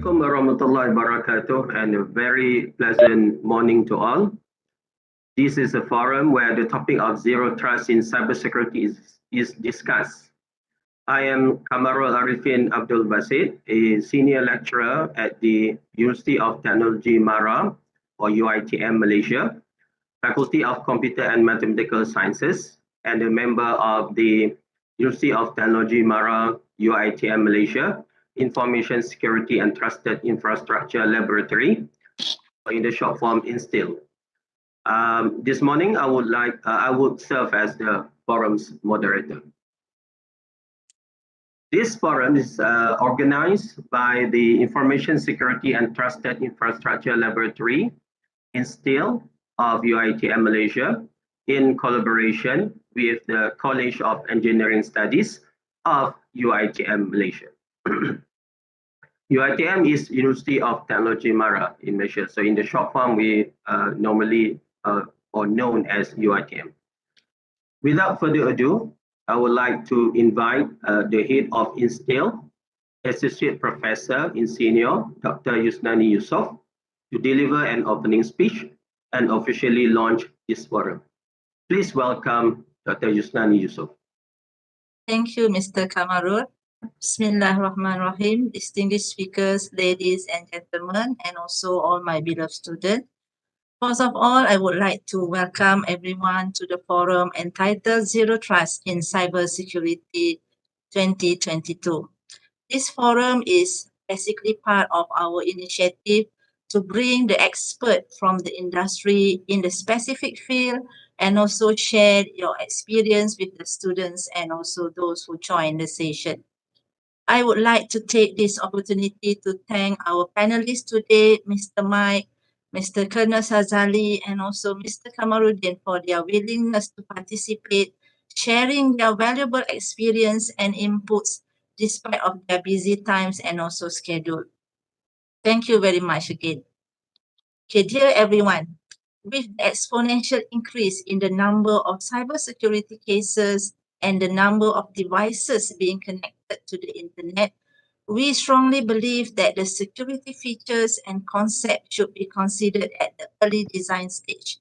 Assalamualaikum warahmatullahi wabarakatuh, and a very pleasant morning to all. This is a forum where the topic of zero trust in cybersecurity is discussed. I am Kamarul Arifin Abdul Basit, a senior lecturer at the University of Technology Mara, or UiTM Malaysia, Faculty of Computer and Mathematical Sciences, and a member of the University of Technology Mara, UiTM Malaysia, Information Security and Trusted Infrastructure Laboratory, or in the short form InSTIL. This morning, I would serve as the forum's moderator. This forum is organized by the Information Security and Trusted Infrastructure Laboratory, InSTIL, of UiTM Malaysia, in collaboration with the College of Engineering Studies of UiTM Malaysia. UiTM is University of Technology Mara in Malaysia. So in the short form, we normally or known as UiTM. Without further ado, I would like to invite the head of InSTIL, Associate Professor in Senior, Dr. Yusnani Yusof, to deliver an opening speech and officially launch this forum. Please welcome Dr. Yusnani Yusof. Thank you, Mr. Kamarul. Bismillahirrahmanirrahim, distinguished speakers, ladies and gentlemen, and also all my beloved students. First of all, I would like to welcome everyone to the forum entitled Zero Trust in Cybersecurity 2022. This forum is basically part of our initiative to bring the expert from the industry in the specific field and also share your experience with the students and also those who join the session. I would like to take this opportunity to thank our panelists today, Mr. Mike, Mr. Colonel Sazali, and also Mr. Kamaruddin for their willingness to participate, sharing their valuable experience and inputs despite of their busy times and also schedule. Thank you very much again. Okay, dear everyone, with the exponential increase in the number of cybersecurity cases and the number of devices being connected to the internet, we strongly believe that the security features and concepts should be considered at the early design stage,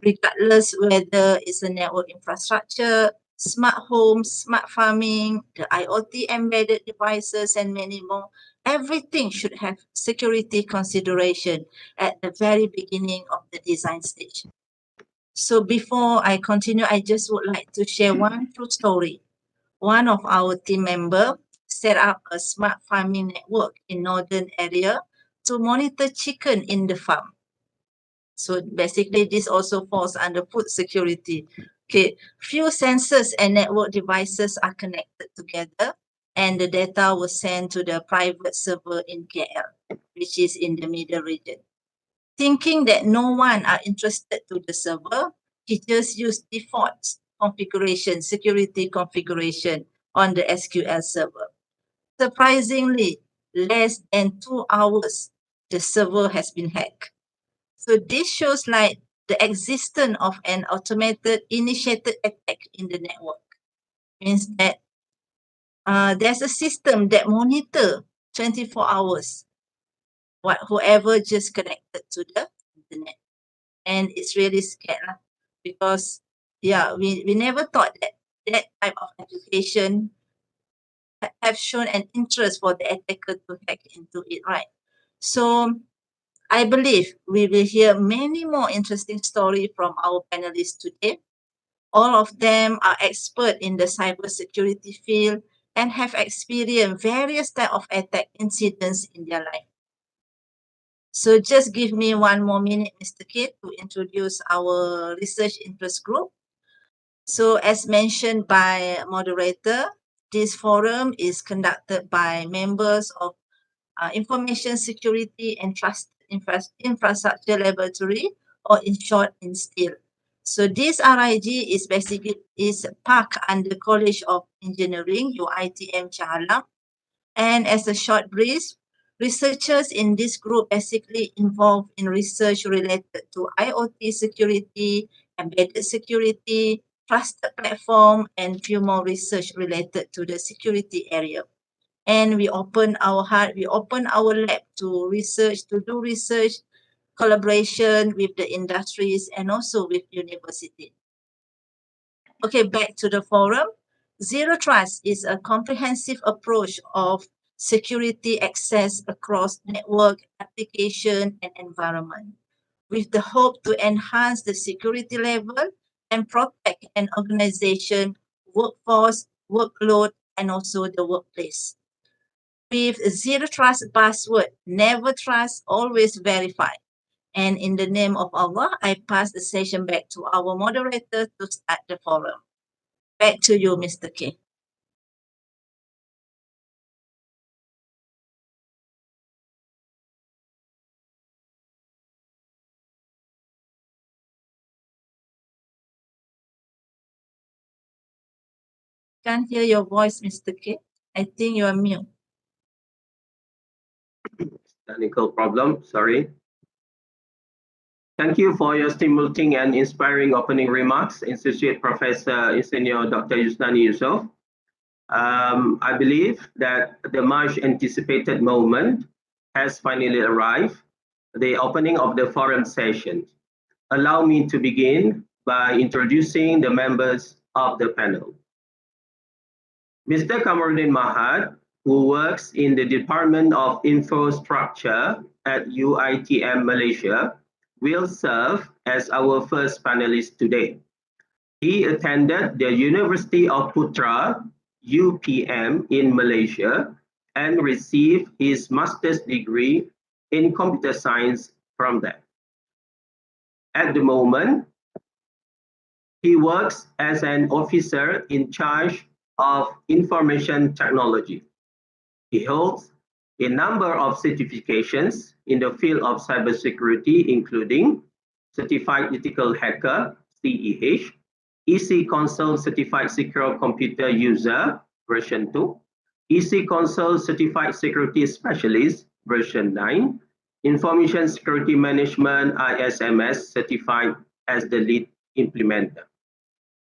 regardless whether it's a network infrastructure, smart homes, smart farming, the IoT embedded devices, and many more. Everything should have security consideration at the very beginning of the design stage. So before I continue, I just would like to share one true story. One of our team members set up a smart farming network in northern area to monitor chicken in the farm. So basically, this also falls under food security. Okay, few sensors and network devices are connected together, and the data was sent to the private server in KL, which is in the middle region. Thinking that no one are interested to the server, he just used default configuration, security configuration on the SQL server. Surprisingly, less than 2 hours, the server has been hacked. So this shows like the existence of an automated initiated attack in the network. Means that there's a system that monitor 24 hours whoever just connected to the internet. And it's really scary because we never thought that that type of application have shown an interest for the attacker to hack into it, right? So I believe we will hear many more interesting stories from our panelists today. All of them are expert in the cybersecurity field and have experienced various types of attack incidents in their life. So just give me one more minute, Mr. Kid, to introduce our research interest group. So as mentioned by moderator, this forum is conducted by members of Information Security and Trusted Infrastructure Laboratory, or in short, InSTIL. So this RIG is basically parked under College of Engineering, UiTM Chahalam. And as a short brief, researchers in this group basically involved in research related to IoT security, embedded security, trusted platform, and few more research related to the security area. and we open our heart, we open our lab to research, to do research, collaboration with the industries and also with university. Okay, back to the forum. Zero Trust is a comprehensive approach of security access across network, application, and environment, with the hope to enhance the security level and protect an organization, workforce, workload, and also the workplace. With Zero Trust buzzword, never trust, always verify. And in the name of Allah, I pass the session back to our moderator to start the forum. Back to you, Mr. K. Can't hear your voice, Mr. K. I think you are mute. Technical problem, sorry. Thank you for your stimulating and inspiring opening remarks, Associate Professor Senior Dr. Yusnani Yusof. I believe that the much anticipated moment has finally arrived, the opening of the forum session. Allow me to begin by introducing the members of the panel. Mr. Kamarudin Mahad, who works in the Department of Infrastructure at UiTM Malaysia, will serve as our first panelist today. He attended the University of Putra, UPM in Malaysia, and received his master's degree in computer science from there. At the moment, he works as an officer in charge of information technology. He holds a number of certifications in the field of cybersecurity, including Certified Ethical Hacker, CEH, EC Console Certified Secure Computer User, version 2, EC Console Certified Security Specialist, version 9, Information Security Management, ISMS, certified as the lead implementer.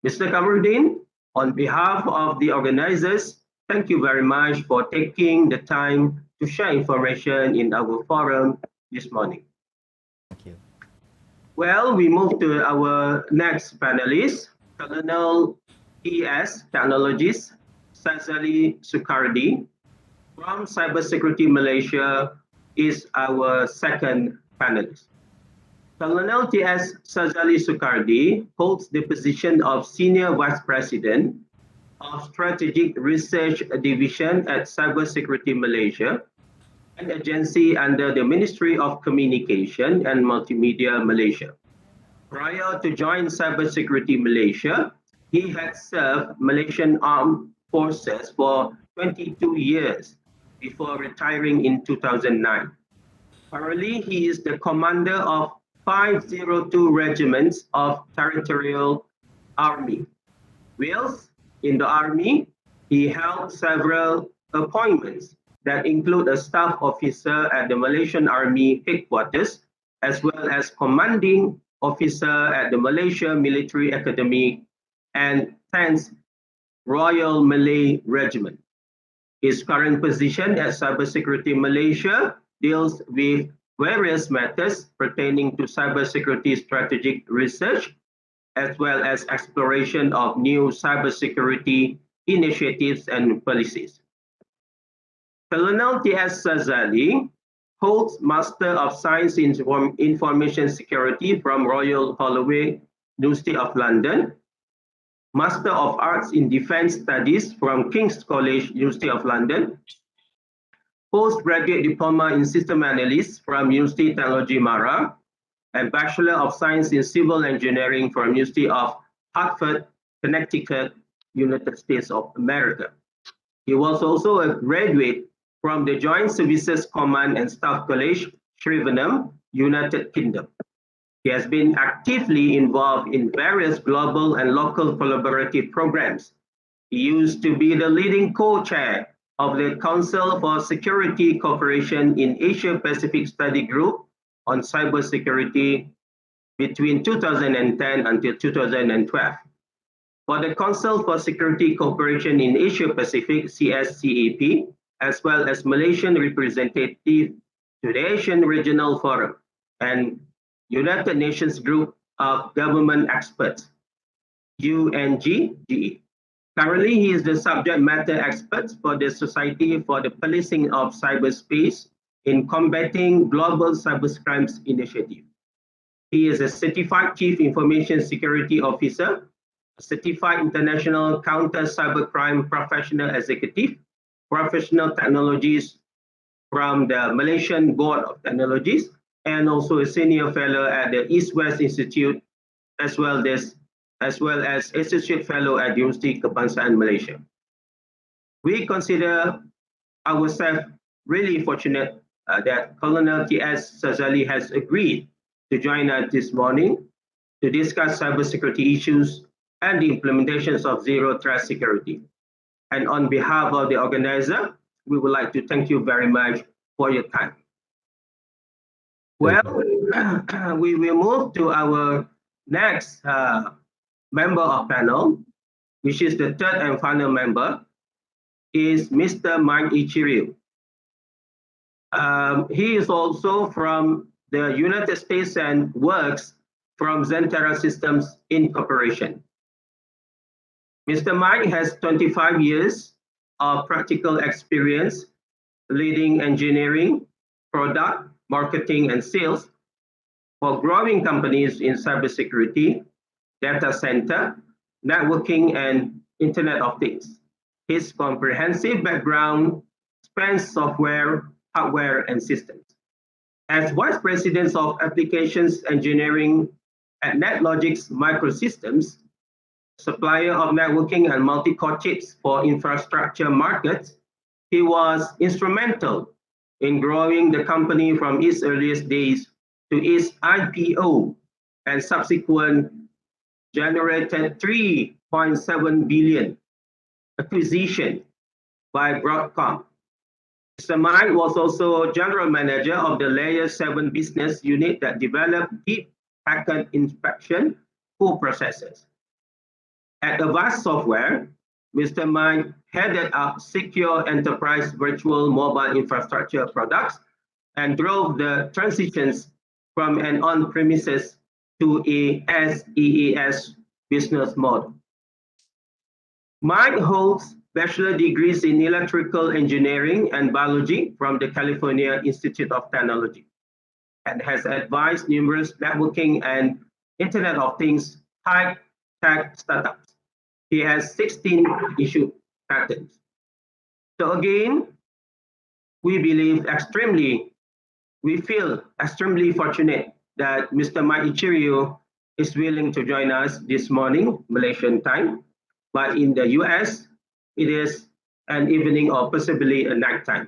Mr. Kamarudin, on behalf of the organizers, thank you very much for taking the time to share information in our forum this morning. Thank you. Well, we move to our next panelist, Colonel TS Technologies, Sazali Sukardi from Cybersecurity Malaysia is our second panelist. Colonel TS Sazali Sukardi holds the position of Senior Vice President of Strategic Research Division at Cybersecurity Malaysia, an agency under the Ministry of Communication and Multimedia Malaysia. Prior to joining Cybersecurity Malaysia, he had served Malaysian Armed Forces for 22 years before retiring in 2009. Currently, he is the commander of 502 regiments of Territorial Army. Whilst in the Army, he held several appointments that include a staff officer at the Malaysian Army headquarters, as well as commanding officer at the Malaysia Military Academy and 10th Royal Malay Regiment. His current position at Cybersecurity Malaysia deals with various matters pertaining to cybersecurity strategic research, as well as exploration of new cybersecurity initiatives and policies. Colonel T.S. Sazali holds Master of Science in Information Security from Royal Holloway, University of London, Master of Arts in Defence Studies from King's College, University of London, Postgraduate Diploma in System Analyst from University Technology Mara, and Bachelor of Science in Civil Engineering from University of Hartford, Connecticut, United States of America. He was also a graduate from the Joint Services Command and Staff College, Shrivenham, United Kingdom. He has been actively involved in various global and local collaborative programs. He used to be the leading co-chair of the Council for Security Cooperation in Asia-Pacific Study Group on cybersecurity between 2010 until 2012. For the Council for Security Cooperation in Asia-Pacific, CSCAP, as well as Malaysian representative to the Asian Regional Forum and United Nations Group of Government Experts, UNGGE. Currently, he is the subject matter expert for the Society for the Policing of Cyberspace in Combating Global Cybercrimes Initiative. He is a Certified Chief Information Security Officer, a Certified International Counter Cybercrime Professional Executive, Professional Technologies from the Malaysian Board of Technologies, and also a Senior Fellow at the East-West Institute, as well as Associate Fellow at University Kebangsaan Malaysia. We consider ourselves really fortunate that Colonel T.S. Sazali has agreed to join us this morning to discuss cybersecurity issues and the implementations of Zero Trust Security. And on behalf of the organizer, we would like to thank you very much for your time. Well, we will move to our next member of panel, which is the third and final member, is Mr. Mike Ichiriu. He is also from the United States and works from Zentera Systems Incorporation. Mr. Mike has 25 years of practical experience leading engineering, product, marketing, and sales for growing companies in cybersecurity, data center, networking, and Internet of Things. His comprehensive background spans software, hardware, and systems. As Vice President of Applications Engineering at NetLogix Microsystems, supplier of networking and multi-core chips for infrastructure markets, he was instrumental in growing the company from its earliest days to its IPO and subsequent generated 3.7 billion acquisition by Broadcom. Mr. Mike was also general manager of the Layer 7 business unit that developed deep packet inspection for processors. At Avast Software, Mr. Mike headed up secure enterprise virtual mobile infrastructure products and drove the transitions from an on-premises to a SaaS business model. Mike holds bachelor degrees in electrical engineering and biology from the California Institute of Technology and has advised numerous networking and Internet of Things high-tech startups. He has 16 issued patents. So again, we feel extremely fortunate that Mr. Mike Ichiriu is willing to join us this morning, Malaysian time, but in the US, it is an evening or possibly a night time.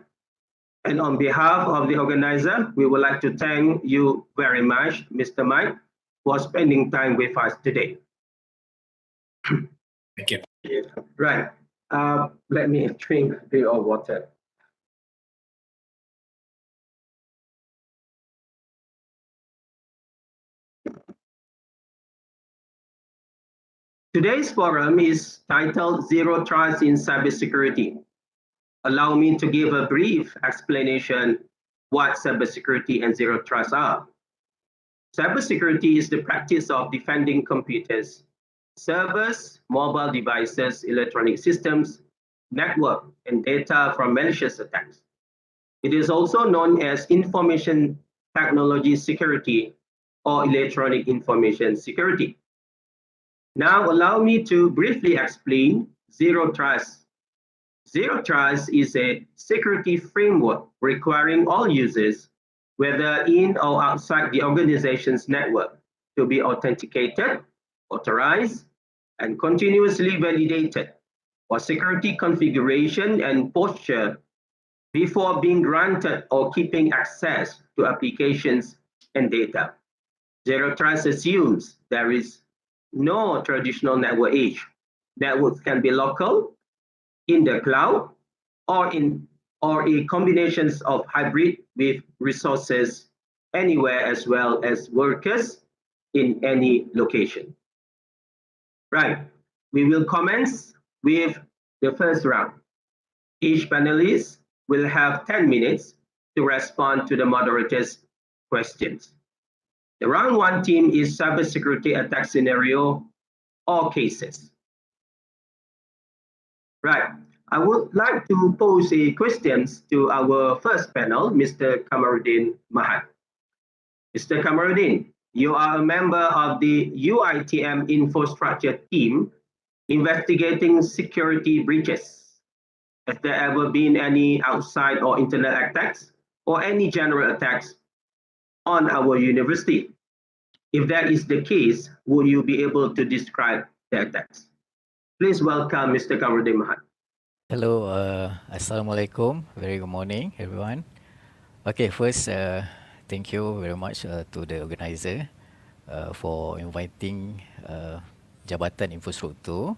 And on behalf of the organizer, we would like to thank you very much, Mr. Mike, for spending time with us today. Thank you. Right. Let me drink a bit of water. Today's forum is titled Zero Trust in Cybersecurity. Allow me to give a brief explanation what cybersecurity and zero trust are. Cybersecurity is the practice of defending computers, servers, mobile devices, electronic systems, network, and data from malicious attacks. It is also known as information technology security or electronic information security. Now, allow me to briefly explain Zero Trust. Zero Trust is a security framework requiring all users, whether in or outside the organization's network, to be authenticated, authorized, and continuously validated for security configuration and posture before being granted or keeping access to applications and data. Zero Trust assumes there is no traditional network age. Networks can be local, in the cloud, or a combination of hybrid with resources anywhere as well as workers in any location. Right, we will commence with the first round. Each panelist will have 10 minutes to respond to the moderator's questions. The round one theme is cybersecurity attack scenario or cases. Right. I would like to pose a questions to our first panel, Mr. Kamarudin Mahat. Mr. Kamarudin, you are a member of the UiTM infrastructure team investigating security breaches. Has there ever been any outside or internet attacks or any general attacks on our university? If that is the case, would you be able to describe the attacks? Please welcome Mr. Kamarudin Mahat. Hello, Assalamualaikum. Very good morning, everyone. Okay, first, thank you very much to the organizer for inviting Jabatan Infrastruktur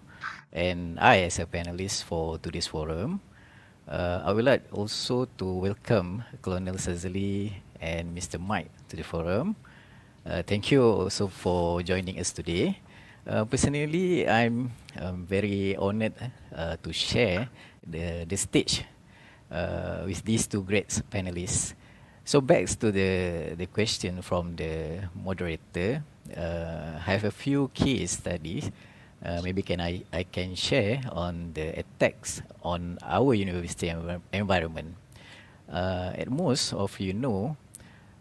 and I as a panelist for today's forum. I would like also to welcome Colonel Sazali and Mr. Mike to the forum. Thank you also for joining us today. Personally, I'm very honored to share the stage with these two great panelists. So back to the question from the moderator, I have a few case studies. Maybe I can share on the attacks on our university environment. At most of you know,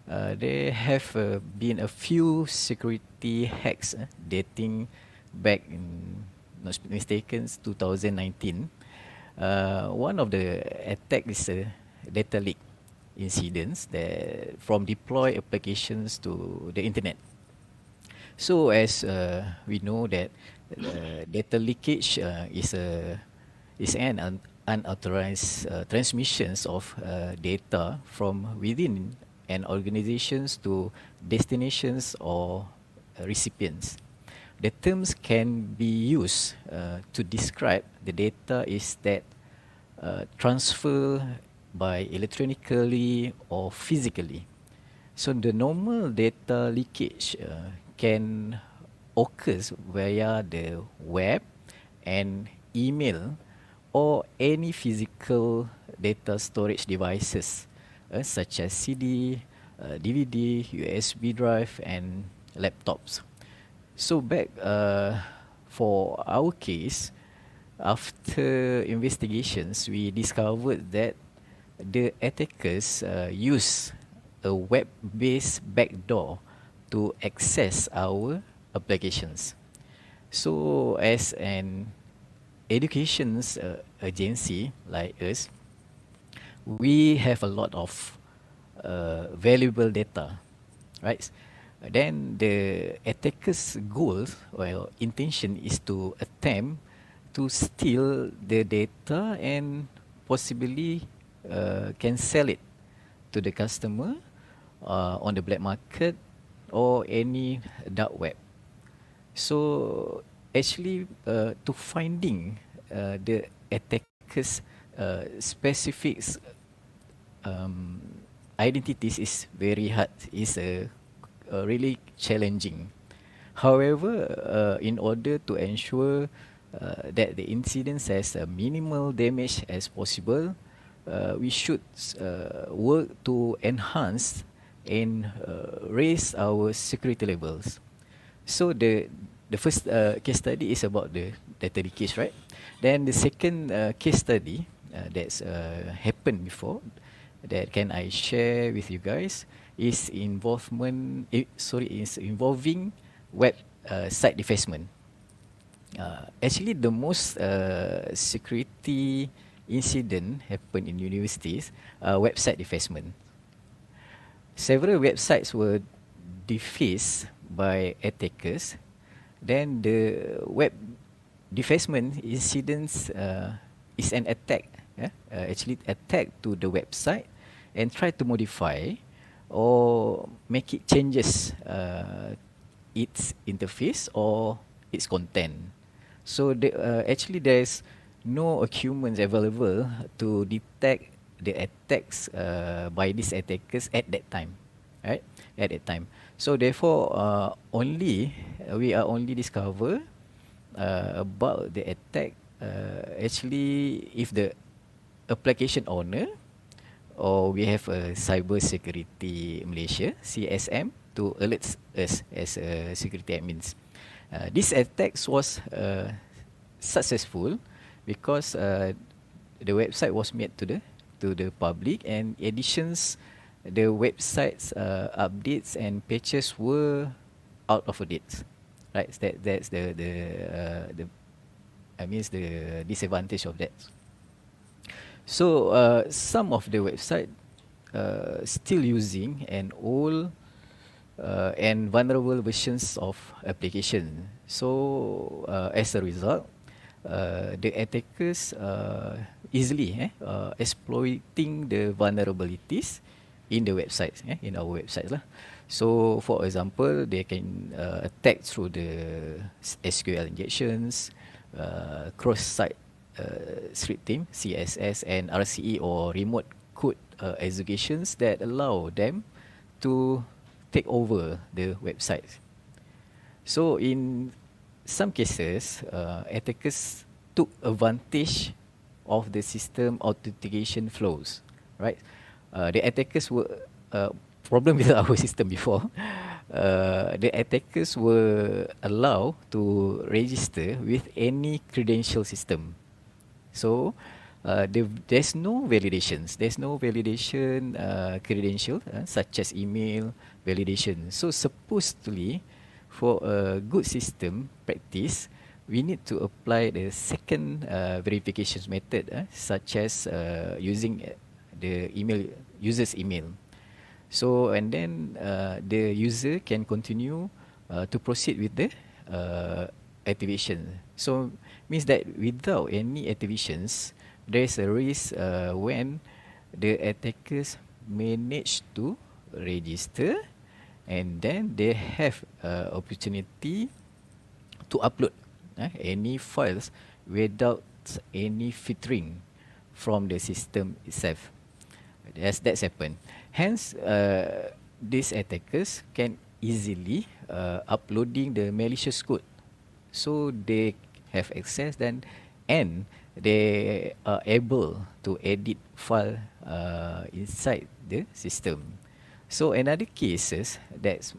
there have been a few security hacks dating back in, not mistaken, 2019. One of the attack is a data leak incidents that from deploy applications to the internet. So as we know that data leakage is an unauthorized transmissions of data from within and organizations to destinations or recipients. The terms can be used to describe the data is that transfer by electronically or physically. So the normal data leakage can occurs via the web and email or any physical data storage devices such as CD, DVD, USB drive, and laptops. So back for our case, after investigations, we discovered that the attackers use a web-based backdoor to access our applications. So as an educations agency like us, we have a lot of valuable data, right? Then the attacker's goal or intention is to attempt to steal the data and possibly can sell it to the customer on the black market or any dark web. So actually to finding the attacker's specific identities is very hard. It's really challenging. However, in order to ensure that the incident has a minimal damage as possible, we should work to enhance and raise our security levels. So the first case study is about the data leakage, right? Then the second case study that's happened before that can I share with you guys is involving web site defacement. Actually, the most security incident happened in universities, website defacement. Several websites were defaced by attackers. Then the web defacement incidents is an attack, actually attack to the website and try to modify or make it changes its interface or its content. So actually there's no humans available to detect the attacks by these attackers at that time, right? At that time. So therefore, we are only discover about the attack actually if the application owner or we have a Cybersecurity Malaysia (CSM) to alert us as security admins. This attack was successful because the website was made to the public, and additions, the website's updates and patches were out of date. Right, that's the I mean the disadvantage of that. So some of the website still using an old and vulnerable versions of application. So as a result, the attackers easily exploiting the vulnerabilities in the websites, in our websites lah. So for example, they can attack through the SQL injections, cross-site scripting, CSS, and RCE or remote code executions that allow them to take over the website. So in some cases, attackers took advantage of the system authentication flows, right? The attackers were problem with our system before. The attackers were allowed to register with any credential system. So there's no validations. There's no validation credential such as email validation. So supposedly, for a good system practice, we need to apply the second verification method, such as using the user's email. So and then the user can continue to proceed with the activation. So means that without any activations, there is a risk when the attackers manage to register, and then they have opportunity to upload any files without any filtering from the system itself. That's happened. Hence, these attackers can easily uploading the malicious code, so they have access then, and they are able to edit file inside the system. So another cases that's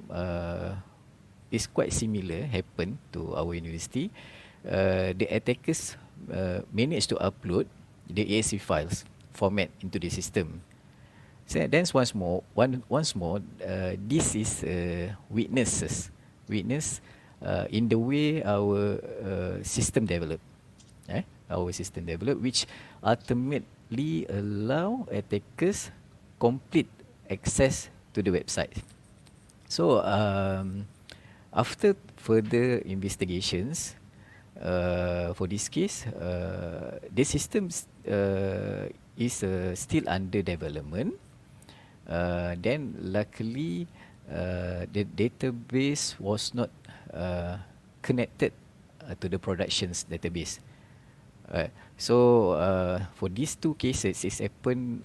is quite similar happened to our university. The attackers managed to upload the ASC files format into the system. So then once more, this is witness in the way our system developed, which ultimately allow attackers complete access to the website. So after further investigations for this case, the system is still under development. Then luckily the database was not connected to the production's database. So for these two cases, it's happened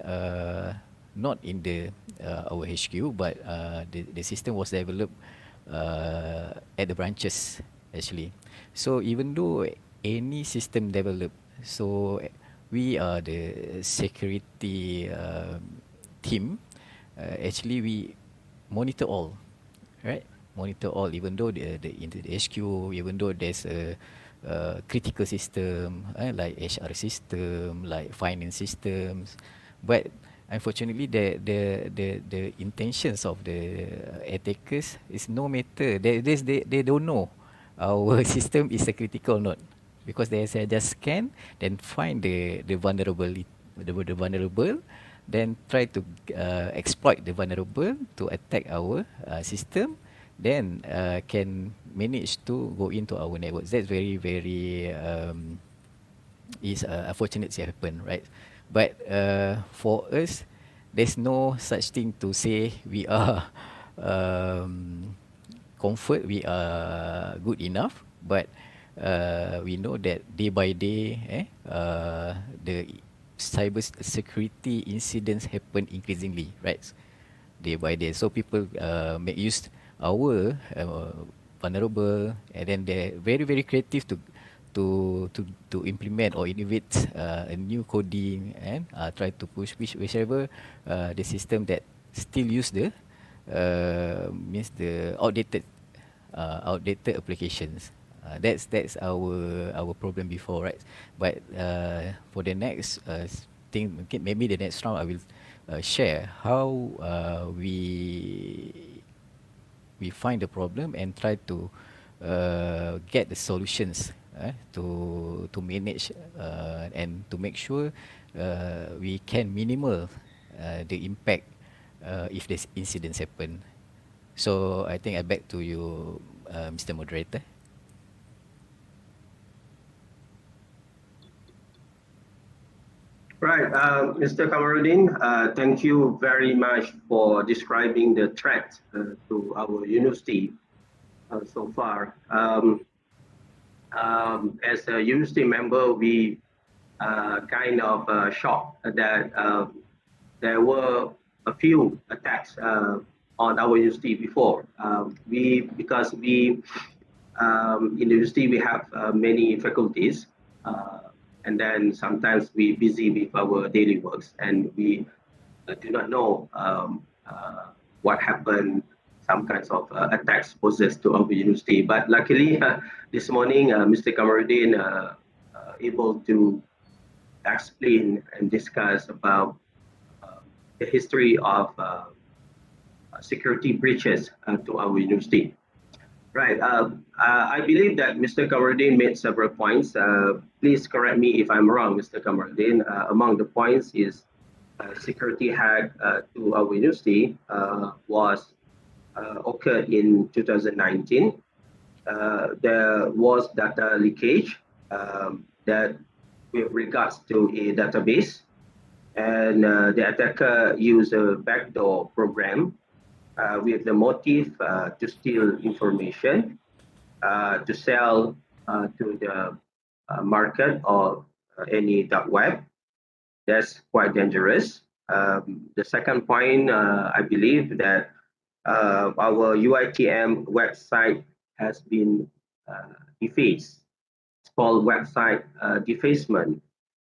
not in the our HQ, but the system was developed at the branches actually. So even though any system developed, so we are the security team. Actually, we monitor all, right? Monitor all, even though into the HQ, even though there's a critical system like HR system, like finance systems, but unfortunately, the intentions of the attackers is no matter. They don't know our system is a critical or not, because they say just scan, then find the vulnerability, the vulnerable, then try to exploit the vulnerable to attack our system, then can manage to go into our networks. That's very is unfortunate to happen, right? But for us, there's no such thing to say we are comfort, we are good enough, but we know that day by day the cyber security incidents happen increasingly, right? Day by day. So people make use our vulnerable, and then they're very creative to implement or innovate a new coding and try to push whichever the system that still use the means the outdated applications. That's our problem before, right? But for the next thing, okay, maybe the next round I will share how we find the problem and try to get the solutions to manage and to make sure we can minimal the impact if this incidents happen. So I think I back to you, Mr. Moderator. Right, Mr. Kamarudin, thank you very much for describing the threat to our university so far. As a university member, we kind of shocked that there were a few attacks on our university before. Because we in the university we have many faculties, and then sometimes we busy with our daily works, and we do not know what happened. Some kinds of attacks possessed to our university. But luckily, this morning, Mr. Kamarudin able to explain and discuss about the history of security breaches to our university. Right. I believe that Mr. Kamarudin made several points. Please correct me if I'm wrong, Mr. Kamarudin. Among the points is security hack to our university was occurred in 2019. There was data leakage that with regards to a database, and the attacker used a backdoor program with the motive to steal information, to sell to the market or any dark web. That's quite dangerous. The second point, I believe that our UiTM website has been defaced. It's called website defacement.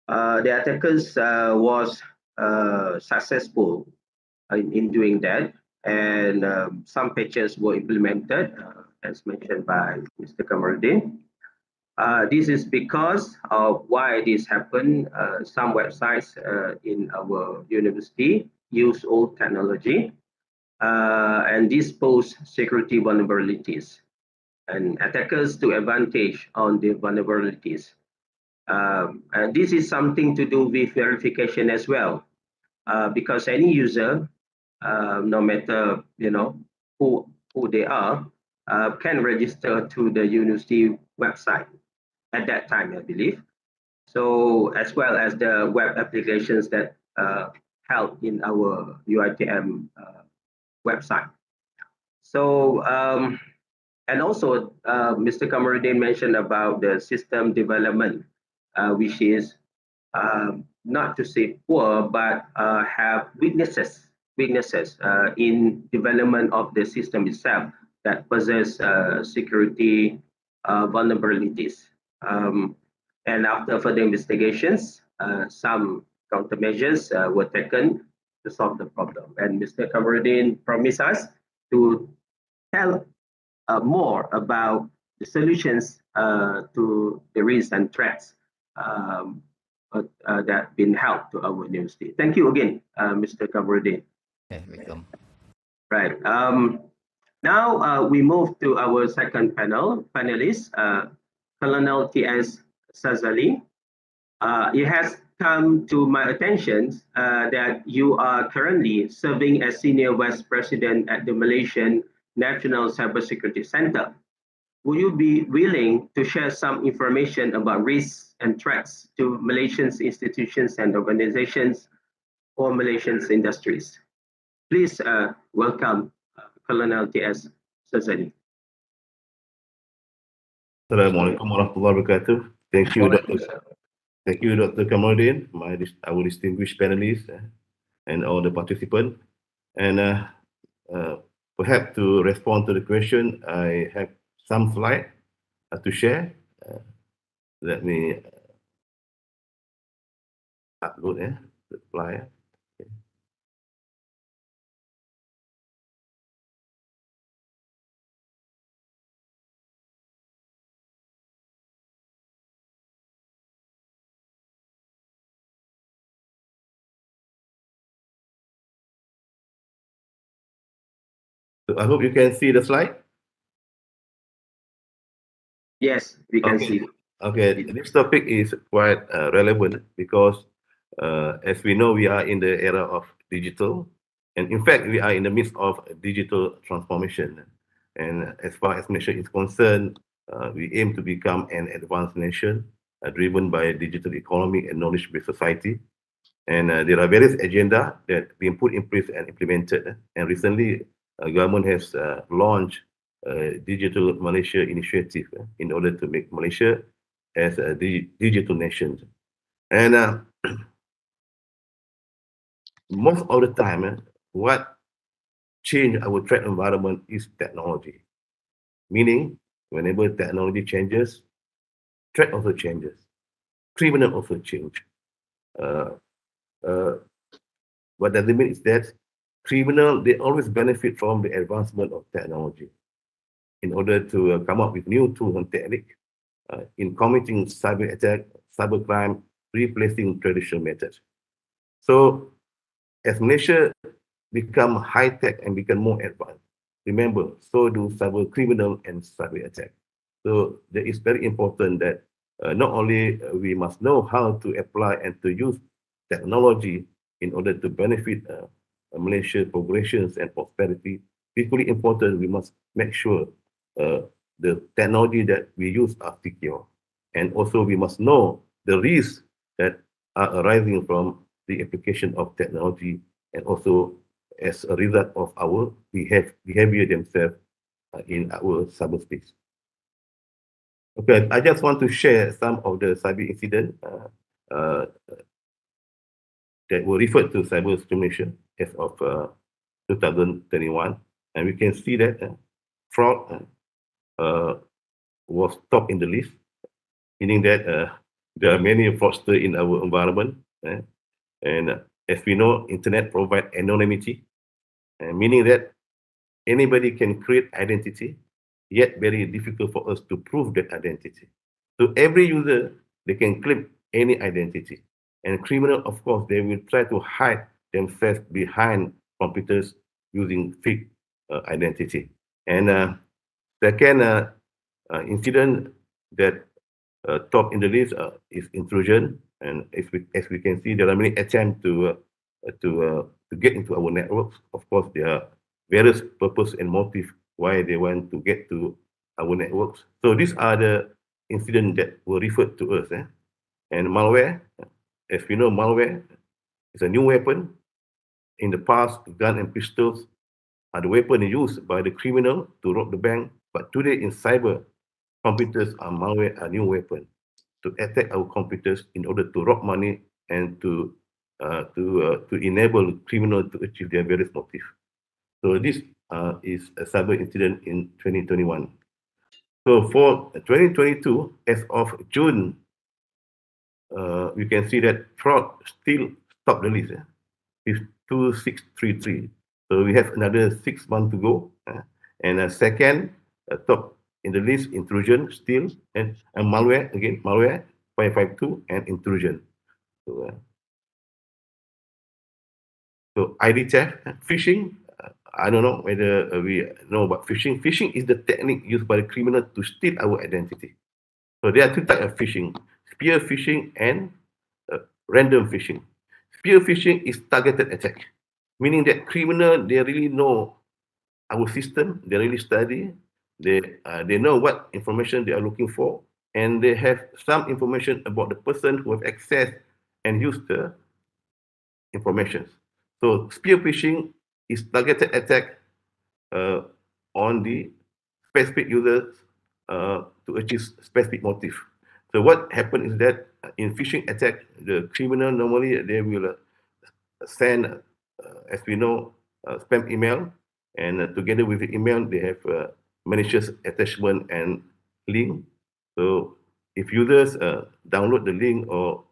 The attackers was successful in doing that, and some patches were implemented, as mentioned by Mr. Kamarudin. This is because of why this happened. Some websites in our university use old technology, and this pose security vulnerabilities, and attackers took advantage on the vulnerabilities. And this is something to do with verification as well, because any user, no matter who they are, can register to the university website at that time, I believe. So as well as the web applications that help in our UiTM website. So and also Mr. Kamarudin mentioned about the system development, which is not to say poor, but have weaknesses in development of the system itself that possess security vulnerabilities. And after further investigations, some countermeasures were taken to solve the problem. And Mr. Kamarudin promised us to tell more about the solutions to the risks and threats that have been helped to our university. Thank you again, Mr. Kamarudin. Welcome. Right. Now we move to our second panelist, Colonel T.S. Sazali. It has come to my attention that you are currently serving as Senior Vice President at the Malaysian National Cybersecurity Center. Would you be willing to share some information about risks and threats to Malaysian institutions and organizations or Malaysian industries? Please welcome Colonel T.S. Sazali. Assalamualaikum warahmatullahi wabarakatuh. Thank you, Dr. Kamarudin, our distinguished panelists, and all the participants. And perhaps to respond to the question, I have some slides to share. let me upload the flyer. Okay. So I hope you can see the slide. Yes, we can see. Okay, this topic is quite relevant because, as we know, we are in the era of digital, and in fact, we are in the midst of digital transformation. And as far as Malaysia is concerned, we aim to become an advanced nation, driven by a digital economy and knowledge-based society. And there are various agenda that being put in place and implemented. And recently, government has launched a Digital Malaysia initiative in order to make Malaysia as a digital nation. And most of the time, what change our threat environment is technology. Meaning, whenever technology changes, threat also changes, criminal also change. What that means is that criminal, they always benefit from the advancement of technology in order to come up with new tools and techniques in committing cyber attack, cyber crime, replacing traditional methods. So as Malaysia become high tech and become more advanced, remember, so do cyber criminal and cyber attack. So that is very important that not only we must know how to apply and to use technology in order to benefit Malaysia progressions and prosperity. Equally important, we must make sure the technology that we use are secure. And also we must know the risks that are arising from the application of technology and also as a result of our behavior themselves in our cyberspace. Okay, I just want to share some of the cyber incident that were referred to cyber discrimination as of 2021. And we can see that fraud was top in the list, meaning that there are many fraudsters in our environment. And as we know, internet provide anonymity, meaning that anybody can create identity, yet very difficult for us to prove that identity. So every user, they can claim any identity. And criminal, of course, they will try to hide themselves behind computers using fake identity. And second incident that top in the list is intrusion. And as we can see, there are many attempts to get into our networks. Of course, there are various purpose and motive why they want to get to our networks. So these are the incidents that were referred to us. And malware, as we know, malware is a new weapon. In the past, gun and pistols are the weapon used by the criminal to rob the bank. But today in cyber, computers are malware, a new weapon to attack our computers in order to rob money and to enable criminals to achieve their various motives. So this is a cyber incident in 2021. So for 2022, as of June, we can see that fraud still top the list. It's 2633. So we have another 6 months to go. And second, top in the list, intrusion still, and malware, again, malware, 552, and intrusion. So ID theft, phishing, I don't know whether we know about phishing. Phishing is the technique used by the criminal to steal our identity. So there are two types of phishing, spear phishing and random phishing. Spear phishing is targeted attack, meaning that criminal, they really know our system, they really study, they know what information they are looking for, and they have some information about the person who have accessed and used the information. So spear phishing is targeted attack on the specific users to achieve specific motive. So what happens is that in phishing attack, the criminal normally they will send, as we know, spam email, and together with the email they have malicious attachment and link. So if users download the link or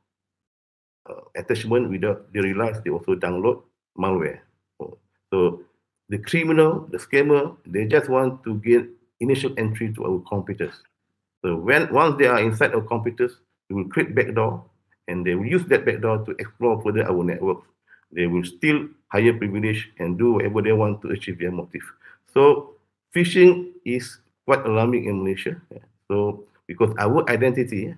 attachment without they realize they also download malware. So the criminal, the scammer, they just want to get initial entry to our computers. So once they are inside our computers, we will create backdoor, and they will use that backdoor to explore further our network. They will steal higher privilege and do whatever they want to achieve their motive. So phishing is quite alarming in Malaysia. So because our identity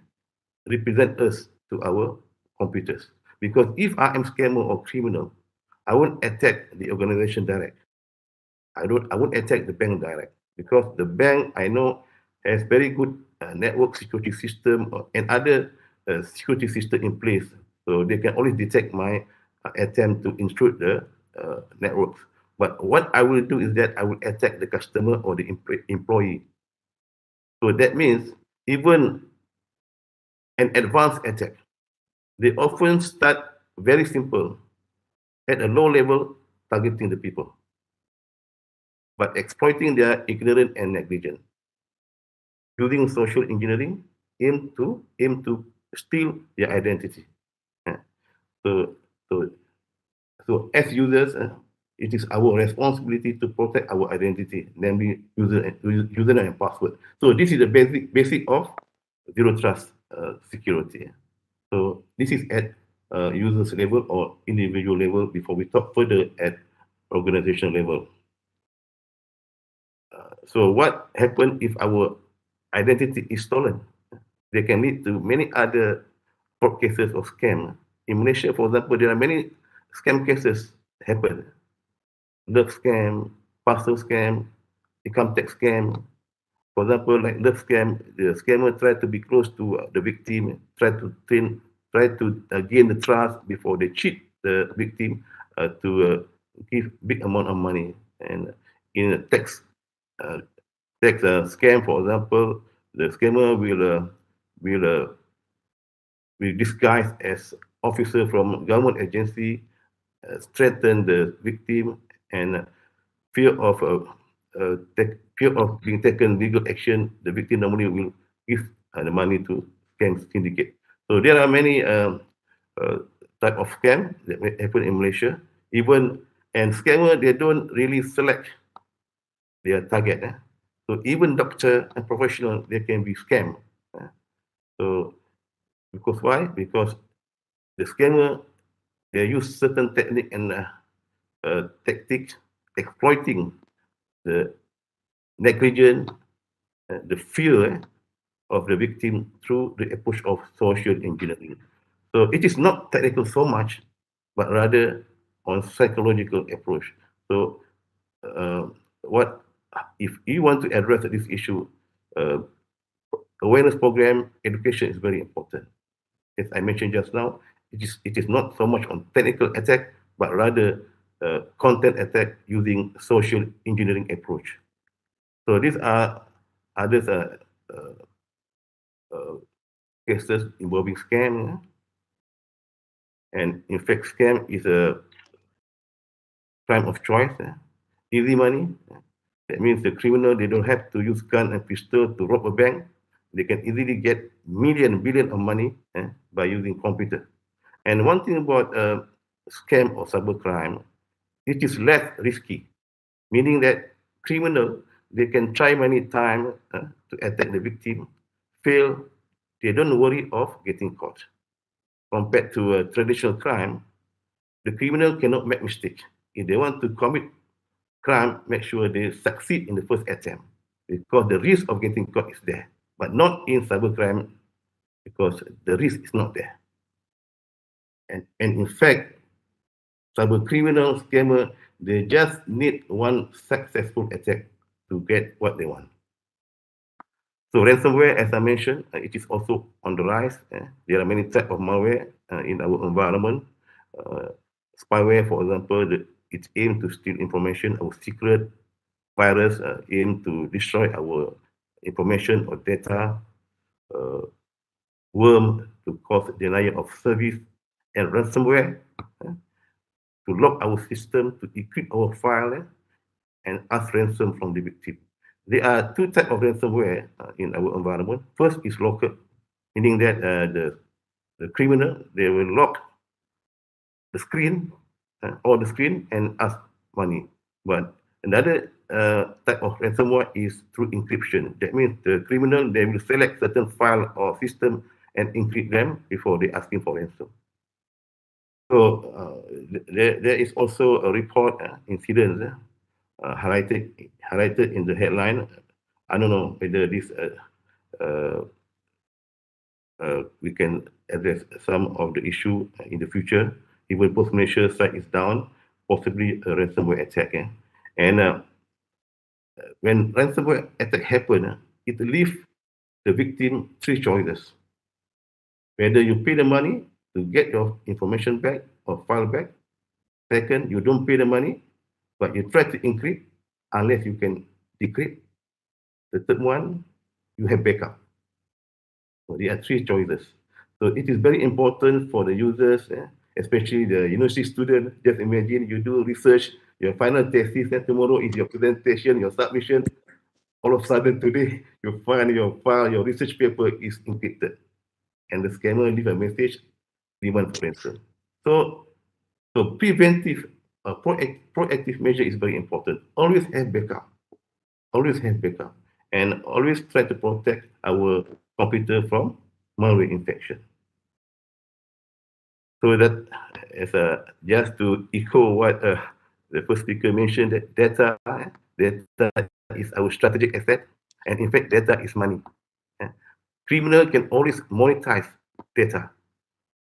represent us to our computers. Because if I am scammer or criminal, I won't attack the organization direct. I won't attack the bank direct, because the bank I know has very good network security system and other security system in place, so they can always detect my attempt to intrude the networks. But what I will do is that I will attack the customer or the employee. So that means even an advanced attack, they often start very simple at a low level, targeting the people, but exploiting their ignorance and negligence. Using social engineering, aim to steal their identity. Uh, So, so, so as users, it is our responsibility to protect our identity, namely username and password. So this is the basic of zero trust security. So this is at users level or individual level before we talk further at organization level. So what happens if our identity is stolen? They can lead to many other fraud cases of scam. In Malaysia, for example, there are many scam cases happen. Love scam, parcel scam, income tax scam. For example, like love scam, the scammer try to be close to the victim, try to gain the trust before they cheat the victim to give big amount of money. And in a uh, tax scam, for example, the scammer will disguise as officer from government agency, threaten the victim, and fear of fear of being taken legal action. The victim normally will give the money to scam syndicate. So there are many type of scam that may happen in Malaysia. Even and scammer, they don't really select their target. So even doctor and professional, they can be scammed. So because why? Because the scammer, they use certain technique and tactics exploiting the negligence, the fear of the victim through the approach of social engineering. So it is not technical so much, but rather on psychological approach. So what if you want to address this issue? Awareness program, education is very important. As I mentioned just now, it is not so much on technical attack, but rather content attack using social engineering approach. So these are other cases involving scam, and in fact, scam is a crime of choice. Easy money. That means the criminal, they don't have to use gun and pistol to rob a bank. They can easily get billion of money by using computer. And one thing about scam or cybercrime, it is less risky, meaning that criminal, they can try many times to attack the victim, fail, they don't worry of getting caught. Compared to a traditional crime, the criminal cannot make mistake. If they want to commit crime, make sure they succeed in the first attempt, because the risk of getting caught is there, but not in cybercrime, because the risk is not there. And in fact, cyber criminals, scammer, they just need one successful attack to get what they want. So ransomware, as I mentioned, it is also on the rise. There are many types of malware in our environment. Spyware, for example, it's aimed to steal information, our secret. Virus aim to destroy our information or data. Worm to cause denial of service, and ransomware to lock our system, to encrypt our file, and ask ransom from the victim. There are two types of ransomware in our environment. First is local meaning that the criminal, they will lock the screen or the screen and ask money. But another type of ransomware is through encryption. That means the criminal, they will select certain file or system and encrypt them before they asking for ransom. So there is also a report incident highlighted in the headline. I don't know whether this we can address some of the issue in the future. Even post Malaysia site is down, possibly a ransomware attack. And when ransomware attack happen, it leaves the victim three choices. Whether you pay the money to get your information back or file back. Second, you don't pay the money, but you try to encrypt unless you can decrypt. The third one, you have backup. So there are three choices. So it is very important for the users, especially the university student. Just imagine you do research, your final thesis, and tomorrow is your presentation, your submission. All of a sudden today, you find your file, your research paper is encrypted. And the scammer leave a message, demand for ransom. So preventive, proactive measure is very important. Always have backup. Always have backup. And always try to protect our computer from malware infection. So that is just to echo what the first speaker mentioned, that data is our strategic asset, and in fact, data is money. Criminal can always monetize data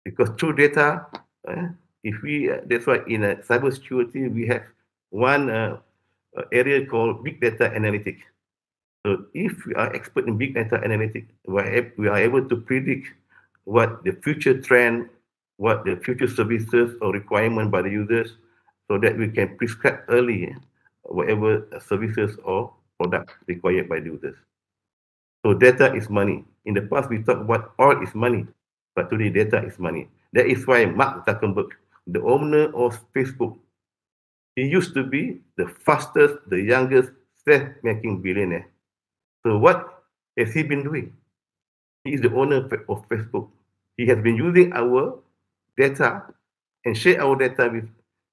because through data, that's why in cybersecurity we have one area called big data analytics. So if we are expert in big data analytics, we are able to predict what the future trend, what the future services or requirement by the users, so that we can prescribe early whatever services or product required by the users. So data is money. In the past, we talked about oil is money, but today data is money. That is why Mark Zuckerberg, the owner of Facebook, he used to be the fastest, the youngest self-making billionaire. So what has he been doing? He is the owner of Facebook. He has been using our data and share our data with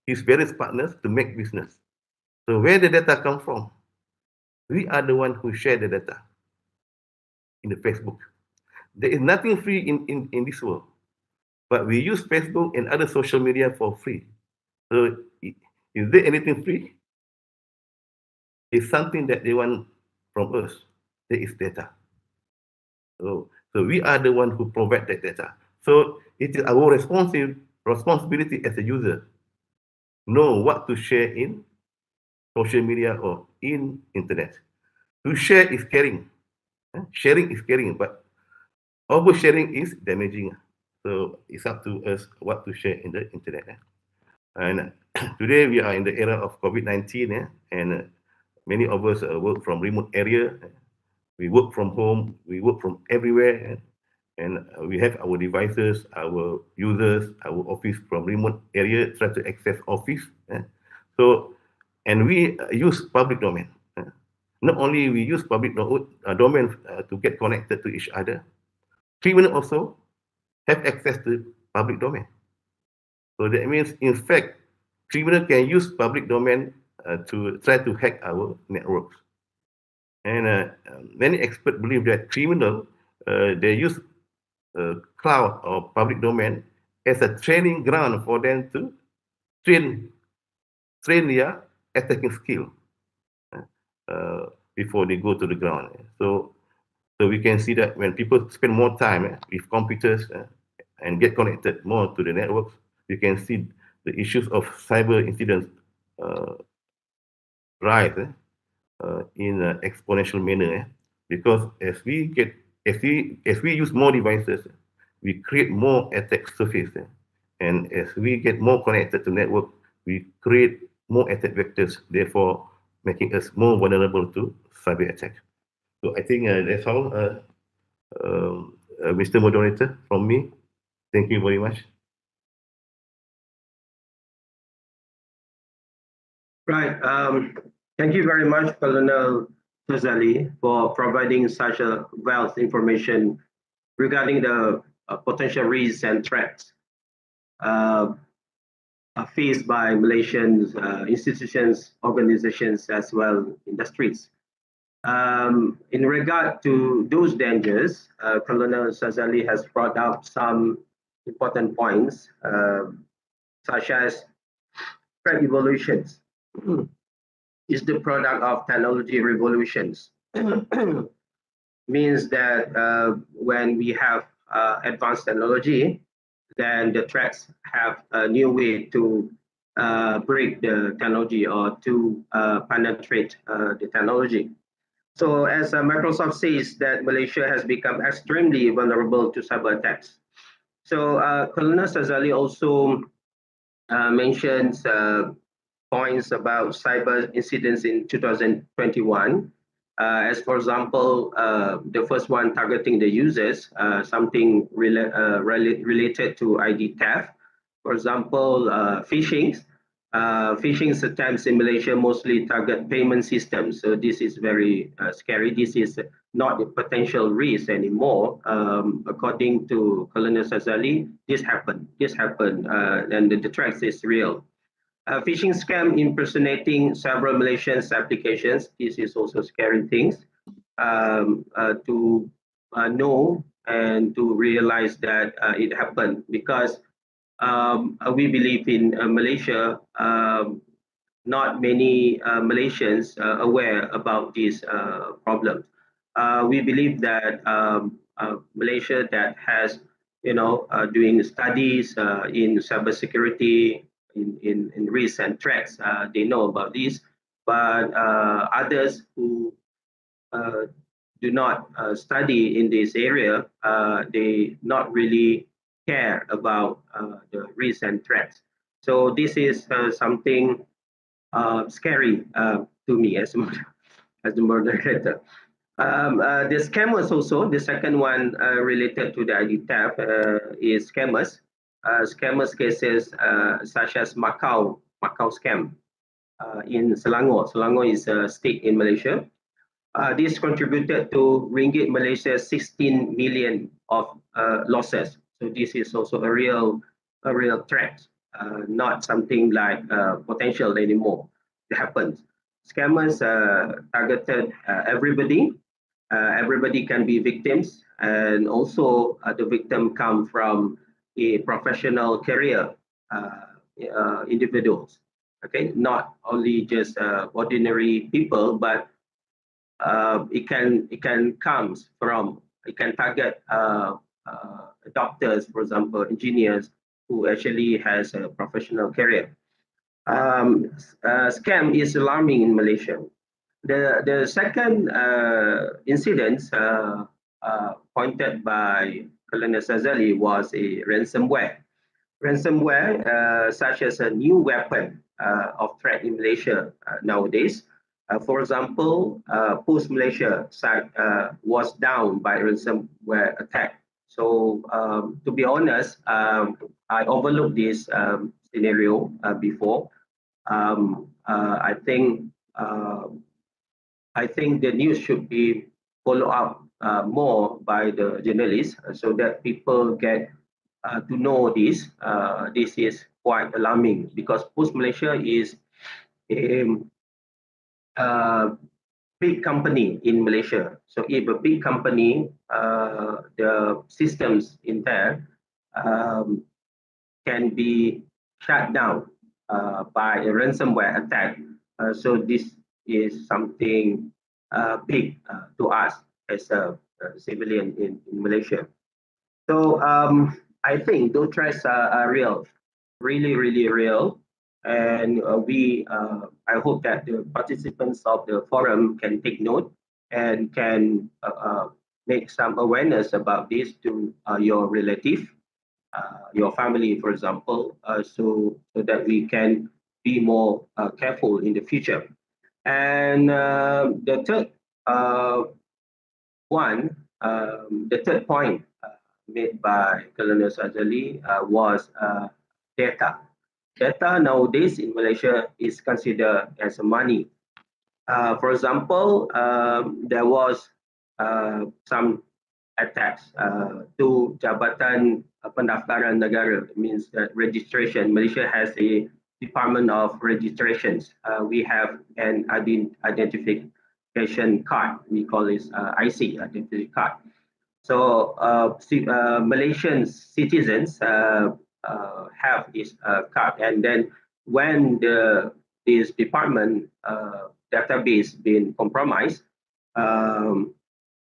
his various partners to make business. So where the data come from? We are the one who share the data in the Facebook. There is nothing free in this world, but we use Facebook and other social media for free. So is there anything free? It's something that they want from us. There is data. So we are the one who provide that data. So it is our responsibility as a user, know what to share in social media or in internet. To share is caring. Sharing is caring, but oversharing is damaging. So it's up to us what to share in the internet. And today we are in the era of COVID-19, and many of us work from remote area. We work from home. We work from everywhere. And we have our devices, our users, our office from remote area try to access office. So, and we use public domain. Not only we use public domain to get connected to each other, criminals also have access to public domain. So that means, in fact, criminal can use public domain to try to hack our networks. And many experts believe that criminal, they use cloud or public domain as a training ground for them to train their attacking skill before they go to the ground. So we can see that when people spend more time with computers and get connected more to the networks, you can see the issues of cyber incidents rise in an exponential manner. Because as we use more devices, we create more attack surface. And as we get more connected to network, we create more attack vectors, therefore making us more vulnerable to cyber attack. So I think that's all, Mr. Moderator, from me. Thank you very much. Right. Thank you very much, Colonel Tazali, for providing such a wealth information regarding the potential risks and threats faced by Malaysian institutions, organizations, as well industries. In regard to those dangers, Colonel Sazali has brought up some important points, such as threat evolutions is the product of technology revolutions. Means that when we have advanced technology, then the threats have a new way to break the technology or to penetrate the technology. So as Microsoft says that Malaysia has become extremely vulnerable to cyber attacks. So Colonel Sazali also mentions points about cyber incidents in 2021. As for example, the first one targeting the users, something related to ID theft. For example, phishing. Phishing attempts in Malaysia mostly target payment systems. So this is very scary. This is not a potential risk anymore. According to Colonel Sazali, this happened, and the threat is real. Phishing scam impersonating several Malaysian applications. This is also scary things to know and to realize that it happened, because we believe in Malaysia, not many Malaysians are aware about this problem. We believe that Malaysia that has, doing studies in cybersecurity, in risks and threats, they know about this, but others who do not study in this area, they not really care about the risks and threats. So this is something scary to me as the moderator. The scammers also, the second one related to the ID theft is scammers. Scammers cases such as Macau scam in Selangor. Selangor is a state in Malaysia. This contributed to ringgit Malaysia 16 million of losses. So this is also a real threat, not something like potential anymore. It happens. Scammers targeted everybody. Everybody can be victims, and also the victim come from a professional career individuals. Okay, not only just ordinary people, but it can target doctors, for example, engineers who actually has a professional career. Scam is alarming in Malaysia. The second incident pointed by Colonel Sazali was a ransomware. Ransomware, such as a new weapon of threat in Malaysia nowadays. For example, Post Malaysia site was down by ransomware attack. So to be honest, I overlooked this scenario before. I think the news should be followed up more by the journalists so that people get to know this. This is quite alarming because Post Malaysia is a big company in Malaysia. So if a big company, the systems in there can be shut down by a ransomware attack. So this is something big to us as a civilian in Malaysia. So I think those threats are real, really real. And I hope that the participants of the forum can take note and can make some awareness about this to your relative, your family, for example, so that we can be more careful in the future. And the third the third point made by Colonel Sazali was data. Data nowadays in Malaysia is considered as money. For example, there was some attacks to Jabatan Pendaftaran Negara. It means that registration. Malaysia has a Department of Registrations. We have an identification card. We call it IC, identity card. So Malaysian citizens have this card, and then when this department database been compromised,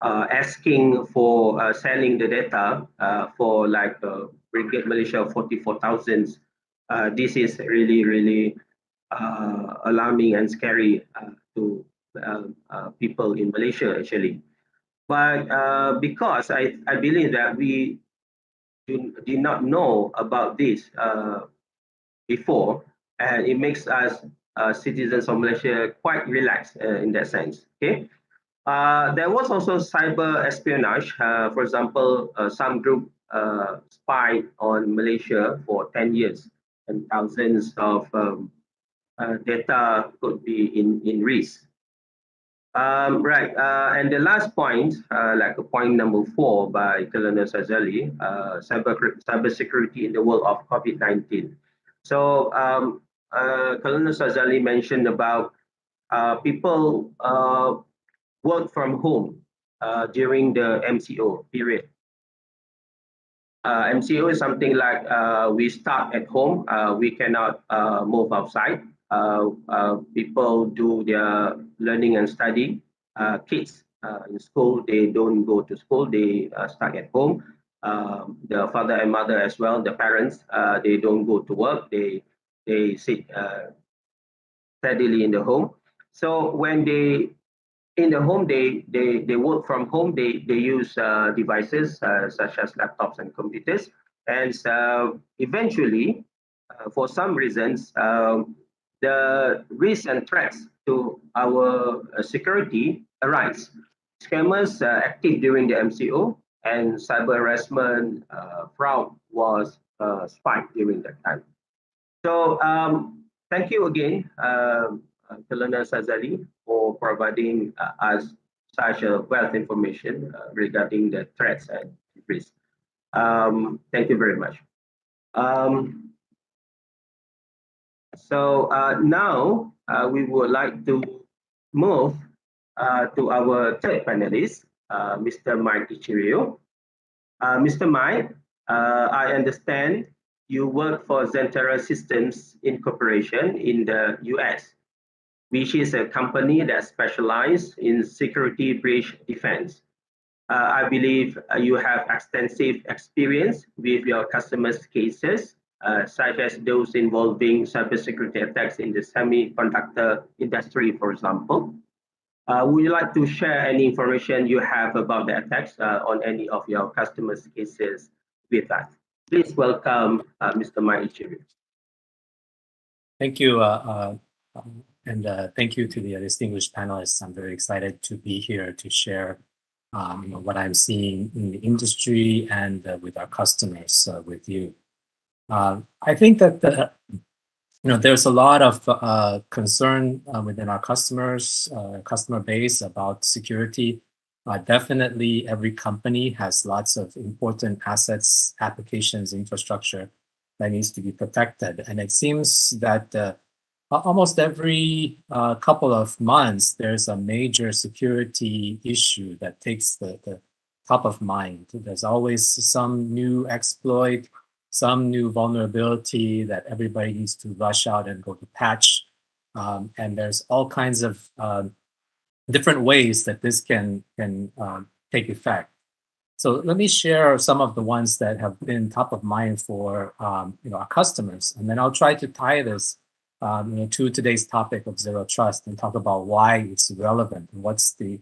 asking for selling the data for like Brigade Malaysia 44,000. This is really alarming and scary to people in Malaysia actually. But because I believe that we did not know about this before, and it makes us citizens of Malaysia quite relaxed in that sense. Okay. There was also cyber espionage. For example, some group spied on Malaysia for 10 years, and thousands of data could be in risk. Right, and the last point, like point number 4 by Colonel Sazali, cybersecurity in the world of COVID-19. So Colonel Sazali mentioned about people work from home during the MCO period. MCO is something like we start at home, we cannot move outside. People do their learning and study. Kids in school, they don't go to school, they stuck at home. The father and mother as well, the parents, they don't go to work, they sit steadily in the home. So when they in the home, they work from home, they use devices such as laptops and computers. And eventually, for some reasons, the risks and threats to our security arise. Scammers active during the MCO, and cyber harassment fraud was spiked during that time. So thank you again, Colonel Sazali, for providing us such a wealth information regarding the threats and risks. Thank you very much. So now we would like to move to our third panelist, Mr. Mike Ichirio. Mr. Mike, I understand you work for Zentera Systems Incorporation in the US, which is a company that specializes in security breach defense. I believe you have extensive experience with your customers' cases, such as those involving cybersecurity attacks in the semiconductor industry, for example. Would you like to share any information you have about the attacks on any of your customers' cases with us? Please welcome Mr. Mike Ichirio. Thank you, and thank you to the distinguished panelists. I'm very excited to be here to share what I'm seeing in the industry and with our customers with you. I think that there's a lot of concern within our customer base about security. Definitely, every company has lots of important assets, applications, infrastructure that needs to be protected. And it seems that almost every couple of months, there's a major security issue that takes the top of mind. There's always some new exploit, some new vulnerability that everybody needs to rush out and go to patch. And there's all kinds of different ways that this can take effect. So let me share some of the ones that have been top of mind for our customers, and then I'll try to tie this to today's topic of zero trust and talk about why it's relevant and what's the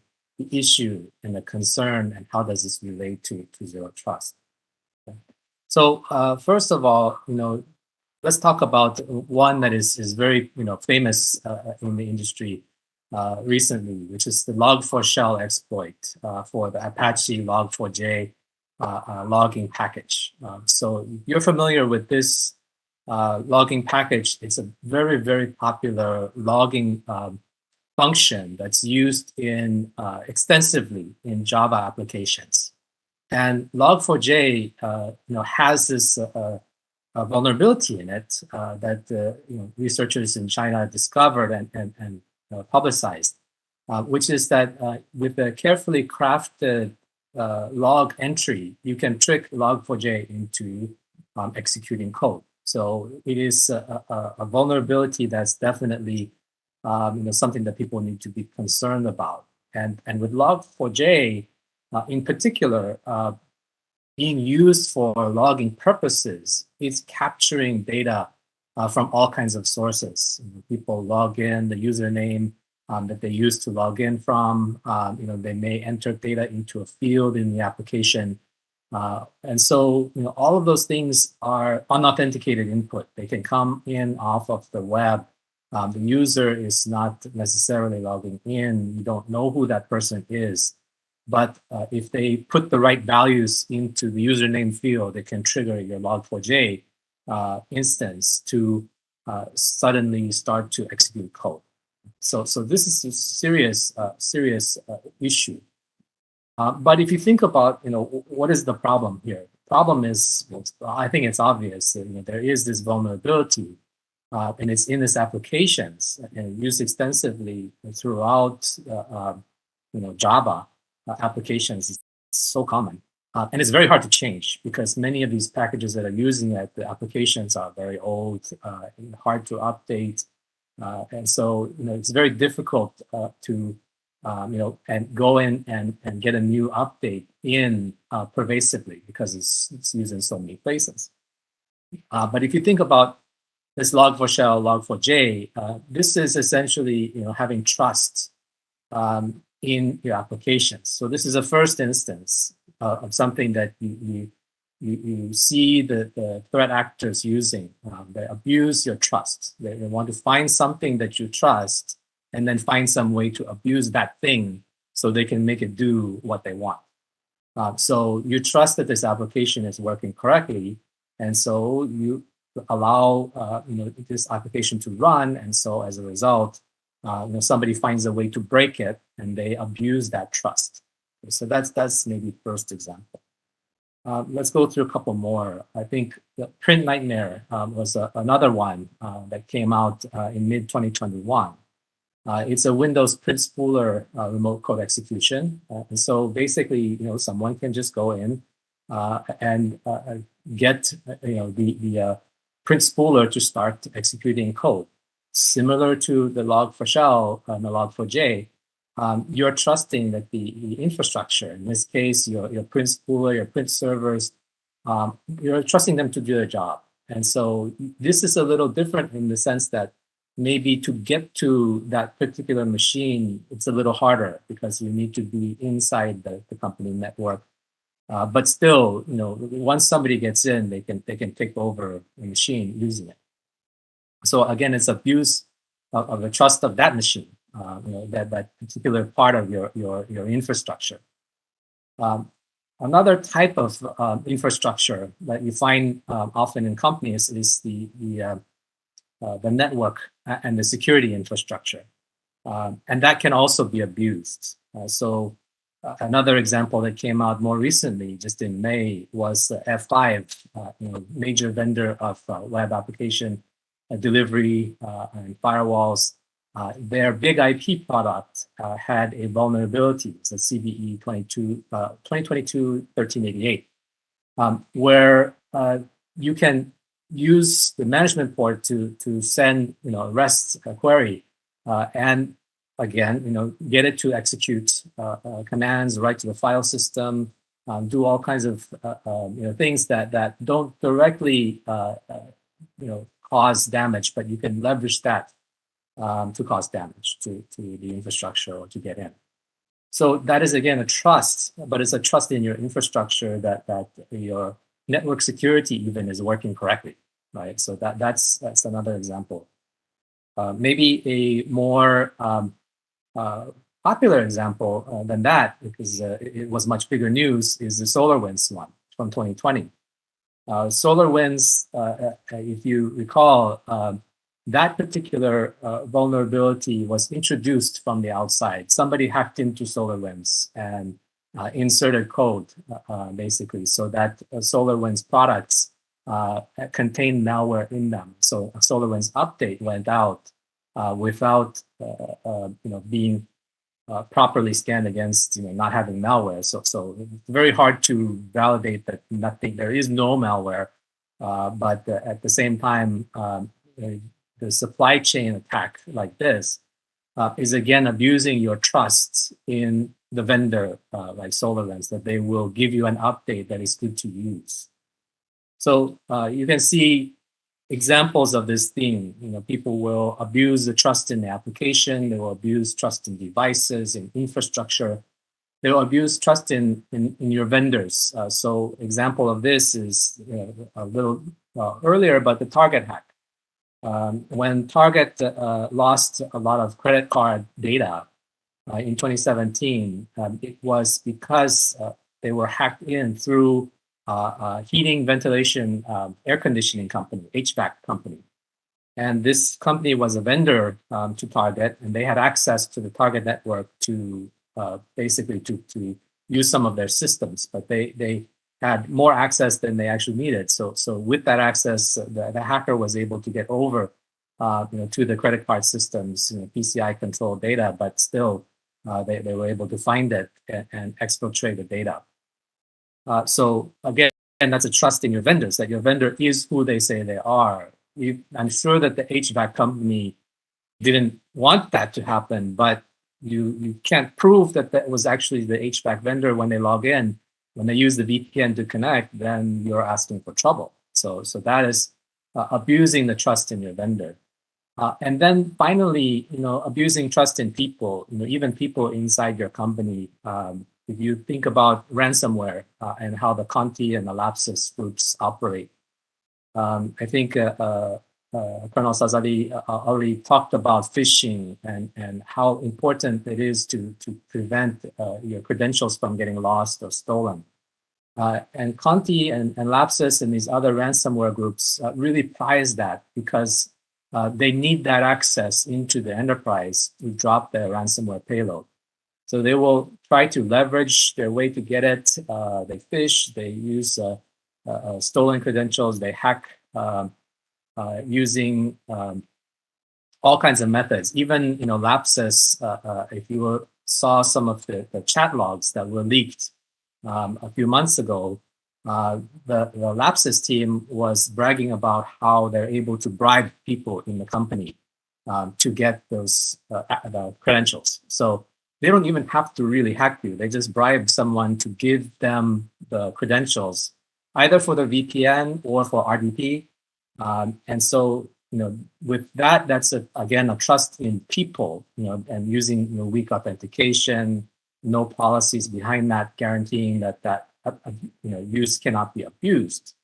issue and the concern and how does this relate to zero trust. Okay. So first of all, let's talk about one that is very famous in the industry recently, which is the log4shell exploit for the Apache log4j logging package. So you're familiar with this logging package. It's a very popular logging function that's used in extensively in Java applications. And Log4j, has this vulnerability in it that researchers in China discovered and publicized, which is that with a carefully crafted log entry, you can trick Log4j into executing code. So it is a vulnerability that's definitely something that people need to be concerned about. And with Log4j in particular, being used for logging purposes, it's capturing data from all kinds of sources. People log in the username that they use to log in from. They may enter data into a field in the application. And so, all of those things are unauthenticated input. They can come in off of the web. The user is not necessarily logging in. You don't know who that person is. But if they put the right values into the username field, they can trigger your Log4j instance to suddenly start to execute code. So this is a serious issue. But if you think about, what is the problem here? The problem is, I think it's obvious that there is this vulnerability, and it's in its applications and used extensively throughout, Java applications. It's so common, and it's very hard to change because many of these packages that are using it, the applications are very old, and hard to update, and so it's very difficult to and go in and get a new update in pervasively because it's used in so many places. But if you think about this Log4Shell, Log4j, this is essentially having trust in your applications. So this is a first instance of something that you see the threat actors using. They abuse your trust. They want to find something that you trust and then find some way to abuse that thing so they can make it do what they want. So you trust that this application is working correctly, and so you allow this application to run, and so as a result, somebody finds a way to break it, and they abuse that trust. So that's maybe first example. Let's go through a couple more. I think the Print Nightmare was another one that came out in mid-2021. It's a Windows print spooler remote code execution. And so basically, someone can just go in and get the print spooler to start executing code. Similar to the Log4Shell and the Log4j, you're trusting that the infrastructure, in this case, your print spooler, your print servers, you're trusting them to do their job. And so this is a little different in the sense that maybe to get to that particular machine, it's a little harder because you need to be inside the company network. But still, once somebody gets in, they can take over the machine using it. So again, it's abuse of the trust of that machine, that particular part of your infrastructure. Another type of infrastructure that you find often in companies is the network and the security infrastructure. And that can also be abused. So another example that came out more recently, just in May, was F5, major vendor of web application delivery and firewalls. Their big IP product had a vulnerability, it's a CVE 2022-1388, where you can use the management port to send a REST query and again get it to execute commands right to the file system, do all kinds of things that don't directly cause damage, but you can leverage that to cause damage to the infrastructure or to get in. So that is again a trust, but it's a trust in your infrastructure that your network security even is working correctly, right? So that's another example. Maybe a more popular example than that, because it was much bigger news, is the SolarWinds one from 2020. SolarWinds, if you recall, that particular vulnerability was introduced from the outside. Somebody hacked into SolarWinds and inserted code, basically, so that SolarWinds products contain malware in them. So a SolarWinds update went out without being properly scanned against not having malware. So it's very hard to validate that there is no malware, but at the same time, the supply chain attack like this is again abusing your trust in the vendor like SolarWinds, that they will give you an update that is good to use. So you can see examples of this theme. People will abuse the trust in the application. They will abuse trust in devices, in infrastructure. They will abuse trust in your vendors. So example of this is a little earlier, but the Target hack. When Target lost a lot of credit card data in 2017, it was because they were hacked in through heating, ventilation, air conditioning company, HVAC company. And this company was a vendor to Target, and they had access to the Target network to basically to use some of their systems, but they had more access than they actually needed. So with that access, the hacker was able to get over to the credit card systems, PCI control data, but still they were able to find it and exfiltrate the data. So again, that's a trust in your vendors, that your vendor is who they say they are. I'm sure that the HVAC company didn't want that to happen, but you can't prove that that was actually the HVAC vendor when they log in. When they use the VPN to connect, then you're asking for trouble. So that is abusing the trust in your vendor. And then finally, abusing trust in people, even people inside your company. If you think about ransomware and how the Conti and the Lapsus groups operate, I think Colonel Sazali already talked about phishing and how important it is to prevent your credentials from getting lost or stolen. And Conti and Lapsus and these other ransomware groups really prize that, because they need that access into the enterprise to drop their ransomware payload. So they will try to leverage their way to get it. They phish, they use stolen credentials, they hack using all kinds of methods. Even Lapsus, if you saw some of the chat logs that were leaked a few months ago, the Lapsus team was bragging about how they're able to bribe people in the company to get those the credentials. So they don't even have to really hack you. They just bribe someone to give them the credentials, either for the VPN or for RDP. And so, with that, that's again a trust in people, and using weak authentication, no policies behind that guaranteeing that use cannot be abused.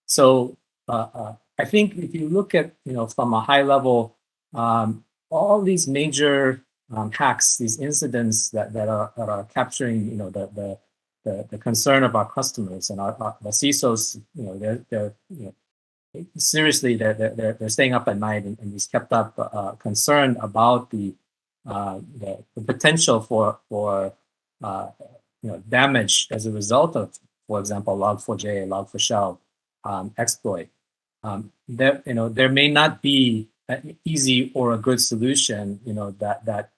So I think if you look at from a high level, all these major hacks, these incidents that are capturing the concern of our customers and the CISOs, they're seriously they're staying up at night and he's kept up concerned about the potential for damage as a result of, for example, Log4j, Log4Shell exploit. There may not be an easy or a good solution, that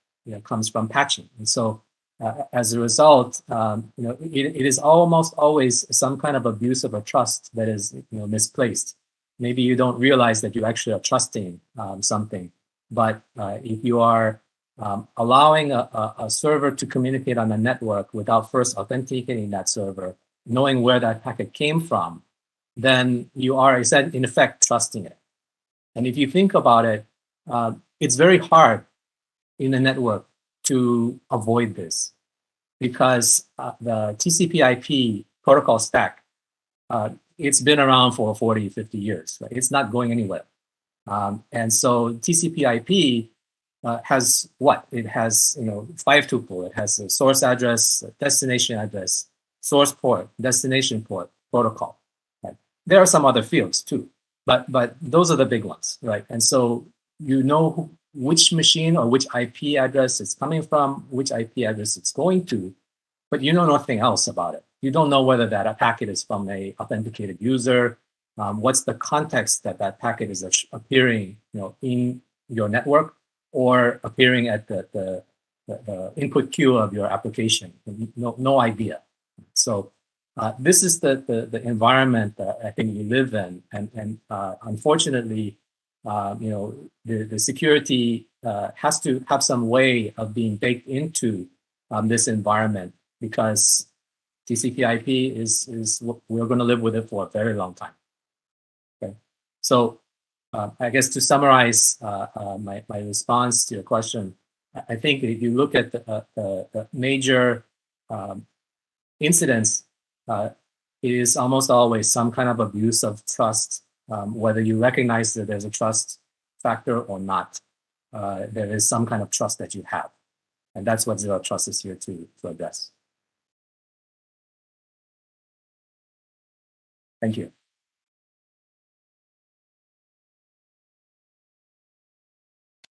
comes from patching. And so as a result, it is almost always some kind of abuse of a trust that is misplaced. Maybe you don't realize that you actually are trusting something, but if you are allowing a server to communicate on a network without first authenticating that server, knowing where that packet came from, then you are, in effect, trusting it. And if you think about it, it's very hard in a network to avoid this, because the TCP/IP protocol stack, it's been around for 40, 50 years, right? It's not going anywhere. And so TCP/IP has what? It has 5-tuple. It has a source address, a destination address, source port, destination port, protocol. Right? There are some other fields too, but those are the big ones, right? And so which machine or which IP address it's coming from, which IP address it's going to, but you know nothing else about it. You don't know whether that packet is from a authenticated user. What's the context that that packet is appearing, in your network or appearing at the input queue of your application? No idea. So this is the environment that I think we live in, and unfortunately, the security has to have some way of being baked into this environment, because TCP/IP is we're going to live with it for a very long time. Okay, so I guess to summarize my response to your question, I think if you look at the major incidents, it is almost always some kind of abuse of trust, whether you recognize that there's a trust factor or not. There is some kind of trust that you have. And that's what Zero Trust is here to address. Thank you.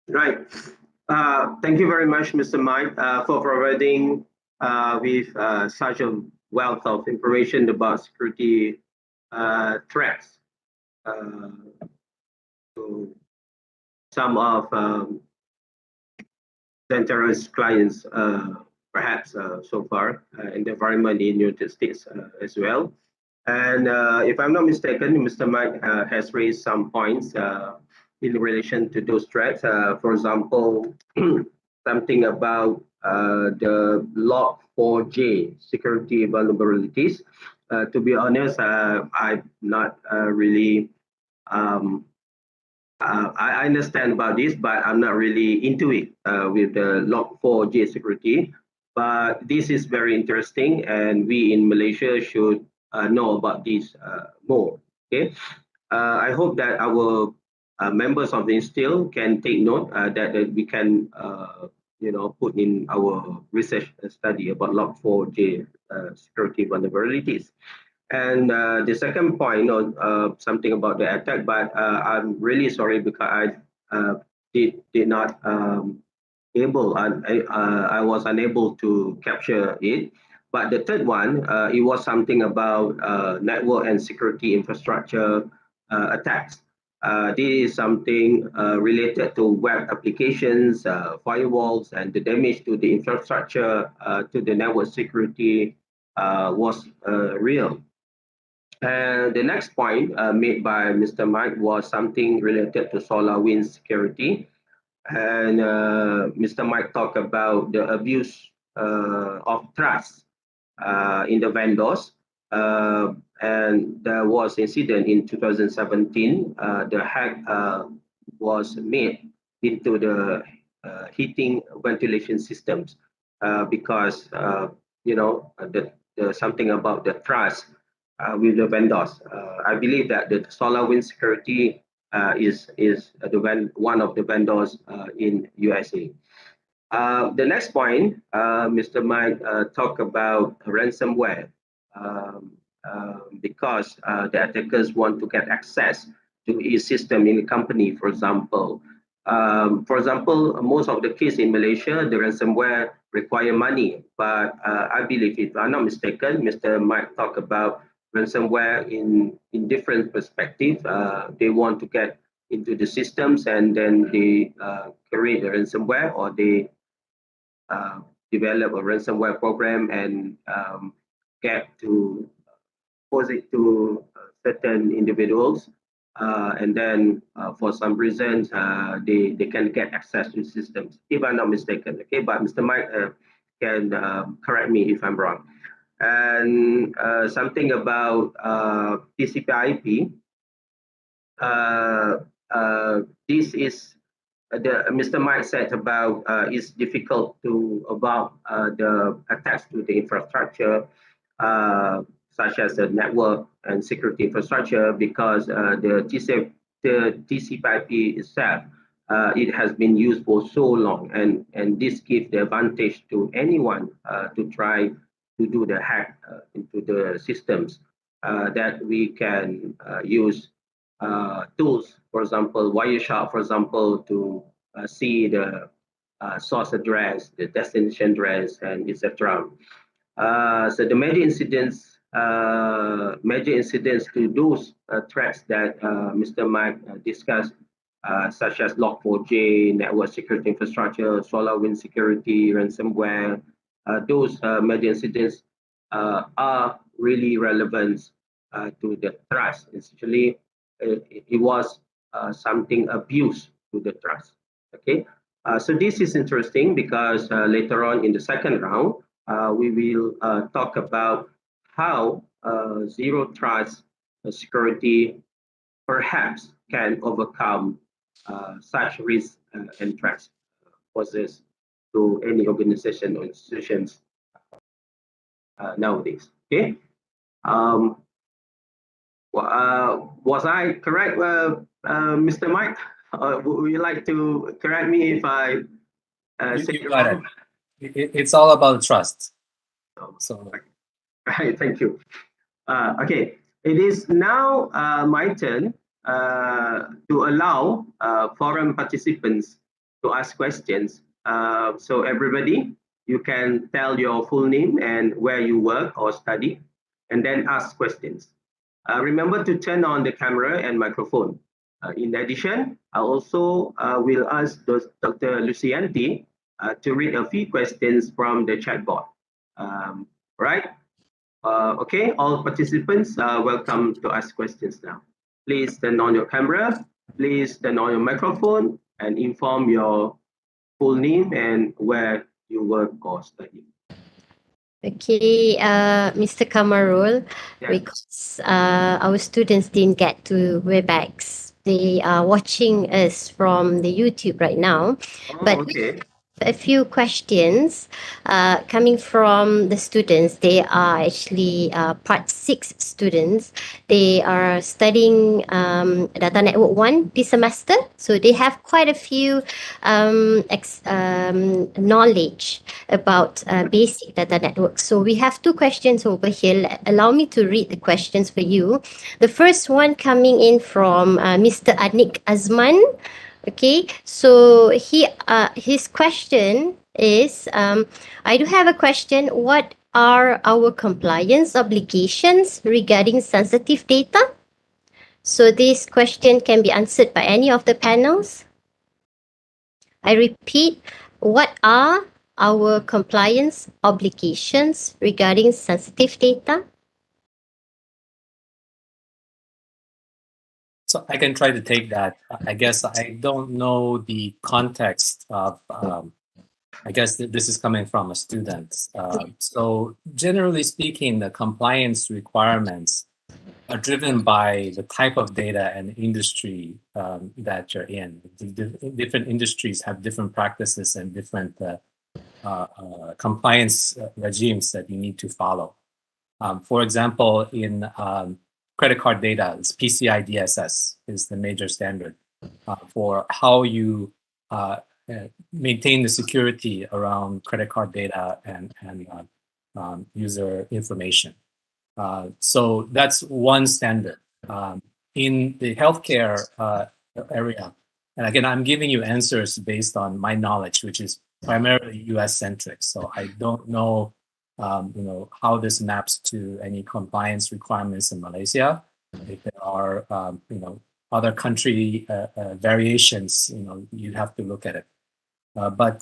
Right. Thank you very much, Mr. Mike, for providing with such a wealth of information about security threats to some of Centera's clients, perhaps so far in the environment in the United States as well. And if I'm not mistaken, Mr. Mike has raised some points in relation to those threats. For example, something about the Log4j security vulnerabilities. To be honest, I'm not really, I understand about this, but I'm not really into it with the Log4j security. But this is very interesting, and we in Malaysia should know about this more. Okay, I hope that our members of the InSTIL can take note that we can, put in our research study about Log4j security vulnerabilities. And the second point, something about the attack, but I'm really sorry because I did not I was unable to capture it. But the third one, it was something about network and security infrastructure attacks. This is something related to web applications, firewalls, and the damage to the infrastructure, to the network security was real. And the next point made by Mr. Mike was something related to SolarWinds security. And Mr. Mike talked about the abuse of trust in the vendors. And there was incident in 2017. The hack was made into the heating ventilation systems because something about the trust with the vendors. I believe that the SolarWinds security is one of the vendors in USA. The next point, Mr. Mike talked about ransomware because the attackers want to get access to a system in the company, for example. Most of the case in Malaysia, the ransomware require money, but I believe, if I'm not mistaken, Mr. Mike talked about ransomware in different perspectives. They want to get into the systems and then they create a ransomware, or they develop a ransomware program and get to pose it to certain individuals. And then for some reasons, they can get access to systems, if I'm not mistaken. Okay, but Mr. Mike can correct me if I'm wrong. And something about TCP/IP. This is Mr. Mike said about it's difficult about the attacks to the infrastructure, such as the network and security infrastructure, because the TCP/IP itself, it has been used for so long, and this gives the advantage to anyone to try to do the hack into the systems, that we can use tools, for example, Wireshark, for example, to see the source address, the destination address, and etc. So the major incidents to those threats that Mr. Mike discussed, such as Log4j, network security infrastructure, SolarWinds security, ransomware, those major incidents are really relevant to the trust. Essentially, it was something abuse to the trust. Okay, so this is interesting because later on in the second round, we will talk about how zero trust security perhaps can overcome such risks and threats poses to any organization or institutions nowadays. Okay. Was I correct, Mr. Mike? Would you like to correct me if I say You got it. It's all about trust. So, right, thank you. Okay, it is now my turn to allow forum participants to ask questions. So everybody, you can tell your full name and where you work or study, and then ask questions. Remember to turn on the camera and microphone. In addition, I also will ask Dr. Lucianti to read a few questions from the chat board. Right? Okay, all participants are welcome to ask questions now. Please turn on your camera, please turn on your microphone, and inform your full name and where you work or study. Okay, Mr. Kamarul, Yeah. because our students didn't get to WebEx. They are watching us from the YouTube right now. Oh, But okay. a few questions coming from the students. They are actually part 6 students. They are studying Data Network 1 this semester. So they have quite a few knowledge about basic data networks. So we have 2 questions over here. Allow me to read the questions for you. The first one coming in from Mr. Anik Azman. Okay, so his question is, I do have a question. What are our compliance obligations regarding sensitive data? So this question can be answered by any of the panels. I repeat, what are our compliance obligations regarding sensitive data? so I can try to take that. I guess I don't know the context of. I guess this is coming from a student. So generally speaking, the compliance requirements are driven by the type of data and industry that you're in. Different industries have different practices and different compliance regimes that you need to follow. For example, in credit card data, it's PCI DSS is the major standard for how you maintain the security around credit card data and user information. So that's one standard. In the healthcare area, and again, I'm giving you answers based on my knowledge, which is primarily US centric. So I don't know, how this maps to any compliance requirements in Malaysia. If there are, other country variations, you'd have to look at it. But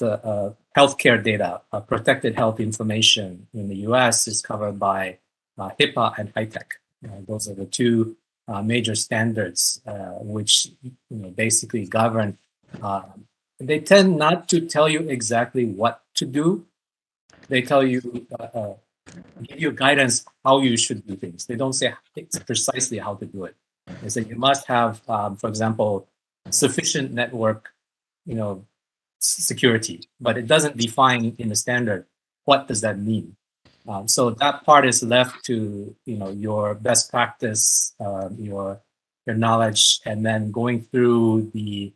healthcare data, protected health information in the US is covered by HIPAA and HITECH. Those are the 2 major standards which basically govern. They tend not to tell you exactly what to do. They tell you, give you guidance how you should do things. They don't say it's precisely how to do it. They say you must have, for example, sufficient network, security, but it doesn't define in the standard what does that mean. So that part is left to your best practice, your knowledge, and then going through the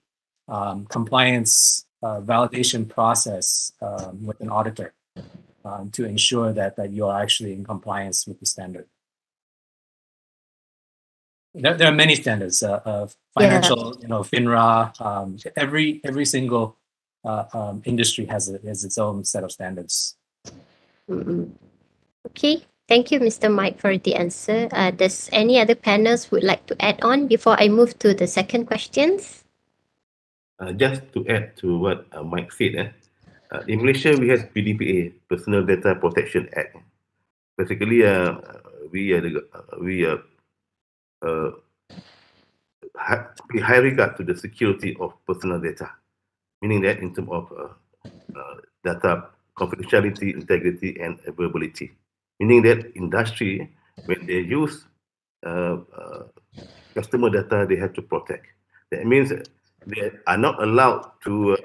compliance validation process with an auditor to ensure that you are actually in compliance with the standard. There are many standards of financial, FINRA. Every single industry has its own set of standards. Mm-hmm. Okay, thank you, Mr. Mike, for the answer. Does any other panels would like to add on before I move to the second questions? Just to add to what Mike said, in Malaysia we have PDPA, Personal Data Protection Act. Basically, we pay high regard to the security of personal data, meaning that in terms of data confidentiality, integrity, and availability. Meaning that industry, when they use customer data, they have to protect. That means they are not allowed to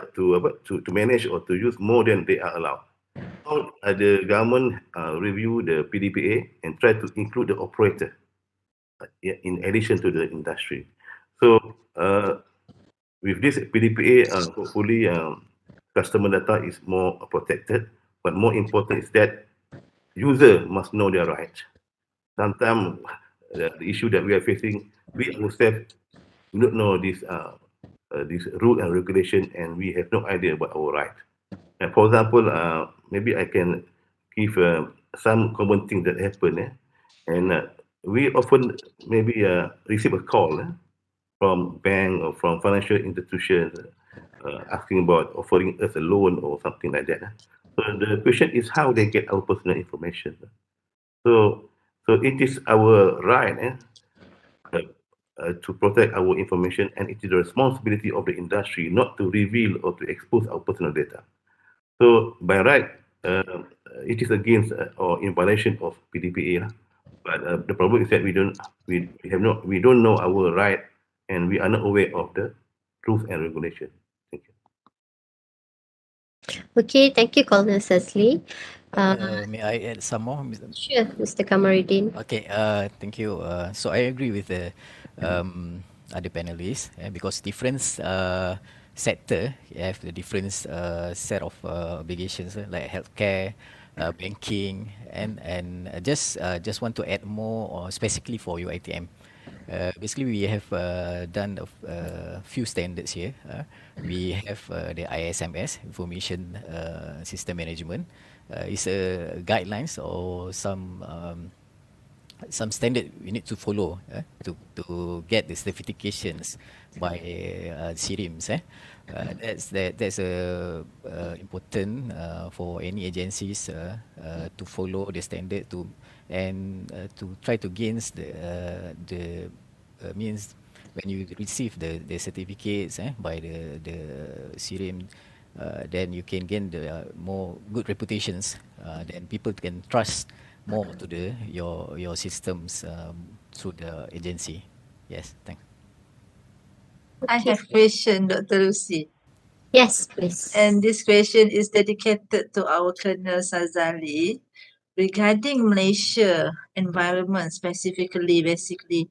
manage or to use more than they are allowed. How the government review the PDPA and try to include the operator in addition to the industry. So with this PDPA, hopefully customer data is more protected. But more important is that user must know their rights. Sometimes the issue that we are facing, we ourselves do not know this rule and regulation, and we have no idea about our right. And for example, maybe I can give some common things that happen, and we often maybe receive a call from bank or from financial institutions asking about offering us a loan or something like that. So the question is how they get our personal information. So it is our right to protect our information, and it is the responsibility of the industry not to reveal or to expose our personal data. So by right, it is against or in violation of PDPA. But the problem is that we don't know our right, and we are not aware of the rules and regulation. Thank you. Okay, thank you, Colonel Cecily. May I add some more? Sure, Mr. Kamaruddin. Okay, thank you. So I agree with the other panelists because different sector have the different set of obligations like healthcare, banking, and just want to add more specifically for UiTM. Basically, we have done a few standards here. We have the ISMS, Information System Management. It's a guidelines or some standard we need to follow to get the certifications by CIRIMS. That's important for any agencies to follow the standard to try to gain the means when you receive the certificates by the CIRIM, then you can gain the more good reputations. Then people can trust more to your systems through the agency. Yes, thanks. I have question, Dr. Lucy. Yes, please. And this question is dedicated to our Colonel Sazali regarding Malaysia environment specifically, basically.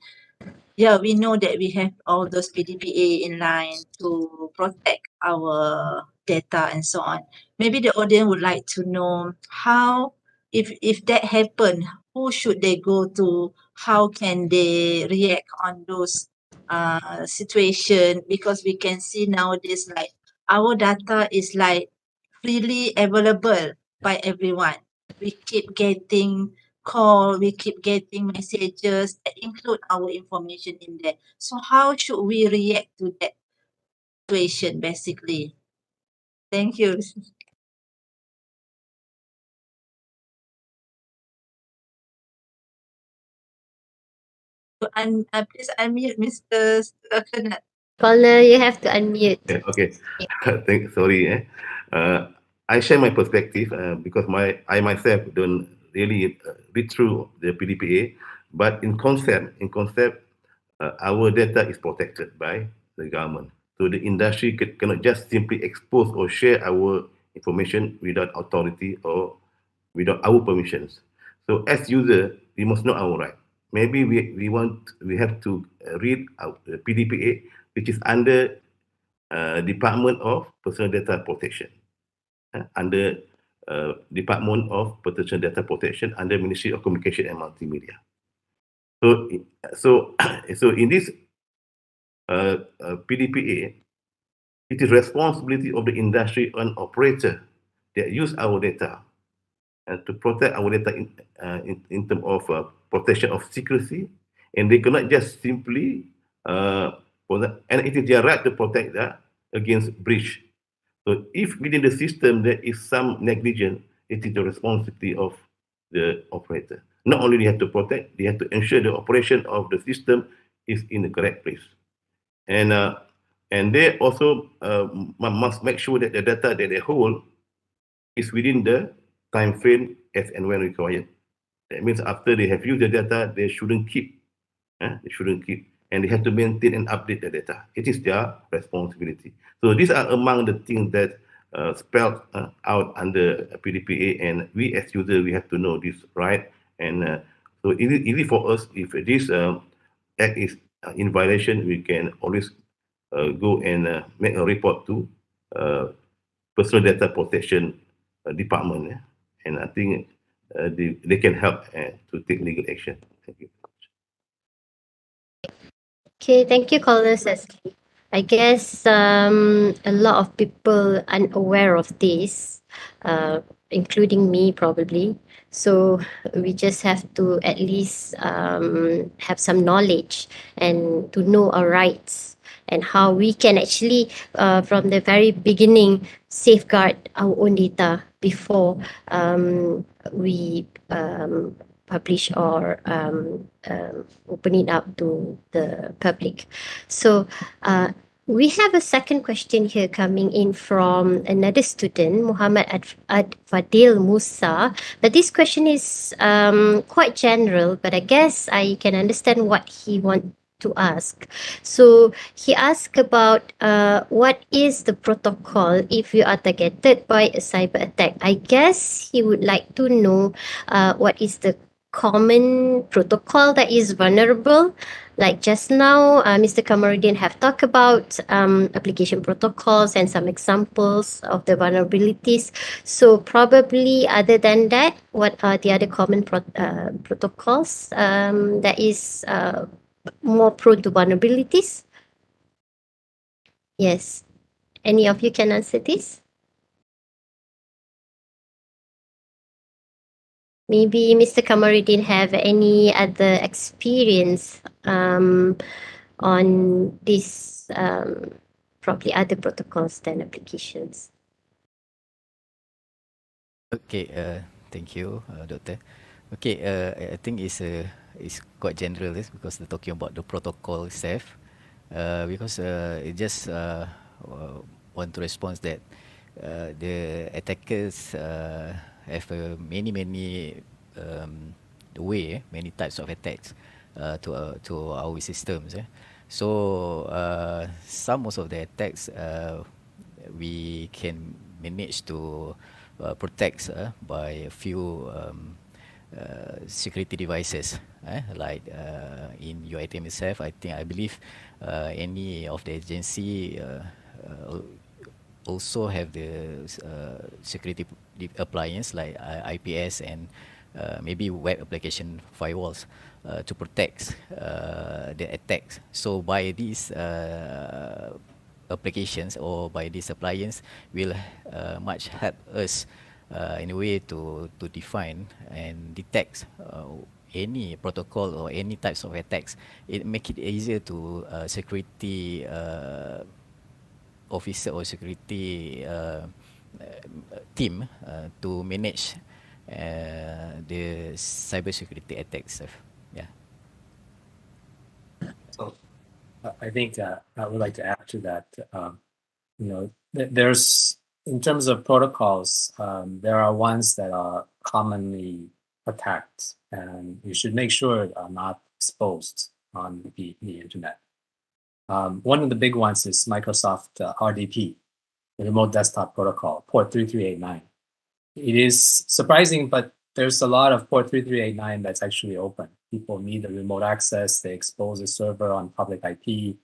Yeah, we know that we have all those PDPA in line to protect our data and so on. Maybe the audience would like to know how, if that happen, who should they go to? How can they react on those situation? Because we can see nowadays like our data is like freely available by everyone. We keep getting call, we keep getting messages that include our information in there. So how should we react to that situation basically? Thank you. Please unmute Mr. Colonel. Colonel, you have to unmute. Okay. Sorry. I share my perspective because I myself don't really read through the PDPA, but in concept, our data is protected by the government. So the industry cannot just simply expose or share our information without authority or without our permissions. So as user, we must know our right. Maybe we have to read the PDPA, which is under Department of Personal Data Protection, under Department of Personal Data Protection under Ministry of Communication and Multimedia. So in this PDPA, it is responsibility of the industry and operator that use our data to protect our data in terms of protection of secrecy, and they cannot just simply and it is their right to protect that against breach. So if within the system there is some negligence, it is the responsibility of the operator. Not only they have to protect, they have to ensure the operation of the system is in the correct place. And they also must make sure that the data that they hold is within the time frame as and when required. That means after they have used the data, they shouldn't keep. They shouldn't keep. And they have to maintain and update the data. It is their responsibility. So these are among the things that spelled out under PDPA, and we as users, we have to know this, right? And so easy for us, if this act is in violation, we can always go and make a report to personal data protection department. Yeah? And I think they can help to take legal action. Thank you. Okay, thank you, caller Sesli. I guess a lot of people unaware of this, including me probably. So we just have to at least have some knowledge and to know our rights and how we can actually, from the very beginning, safeguard our own data before we publish or open it up to the public. So we have a second question here coming in from another student, Muhammad Fadil Musa. But this question is quite general, but I guess I can understand what he wants to ask. So he asked about what is the protocol if you are targeted by a cyber attack. I guess he would like to know what is the common protocol that is vulnerable. Like just now, Mr. Kamarudin have talked about application protocols and some examples of the vulnerabilities. So probably other than that, what are the other common protocols that is more prone to vulnerabilities? Yes. Any of you can answer this? Maybe Mr. Kamarudin have any other experience on this, probably other protocols than applications. Okay, thank you, Doctor. Okay, I think it's quite general because they're talking about the protocol itself. Because it just want to respond that the attackers have many many types of attacks to our systems. So most of the attacks we can manage to protect by a few security devices, like in UiTM itself. I believe any of the agency also have the security appliance like IPS and maybe web application firewalls to protect the attacks. So by these applications or by these appliance will much help us in a way to define and detect any protocol or any types of attacks. It make it easier to security officer or security team to manage the cybersecurity attacks. Yeah. So I think I would like to add to that. There's, in terms of protocols, there are ones that are commonly attacked, and you should make sure are not exposed on the internet. One of the big ones is Microsoft RDP, the Remote Desktop Protocol, port 3389. It is surprising, but there's a lot of port 3389 that's actually open. People need the remote access. They expose a server on public IP.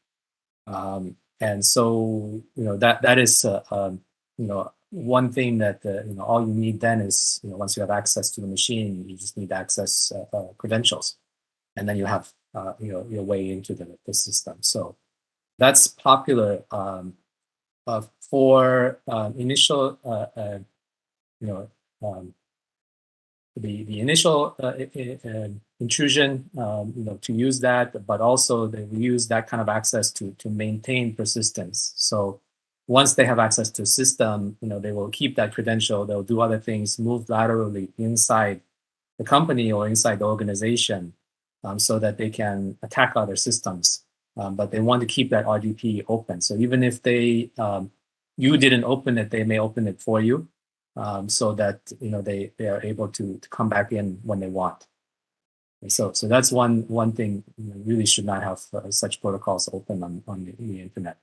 And so, that is, one thing that, all you need then is, once you have access to the machine, you just need access credentials. And then you have, your way into the system. So that's popular for initial, the initial intrusion, to use that, but also they use that kind of access to maintain persistence. So once they have access to a system, they will keep that credential. They'll do other things, move laterally inside the company or inside the organization, so that they can attack other systems. But they want to keep that RDP open. So even if you didn't open it, they may open it for you, so that they are able to come back in when they want. And so that's one thing. You really should not have such protocols open on the internet.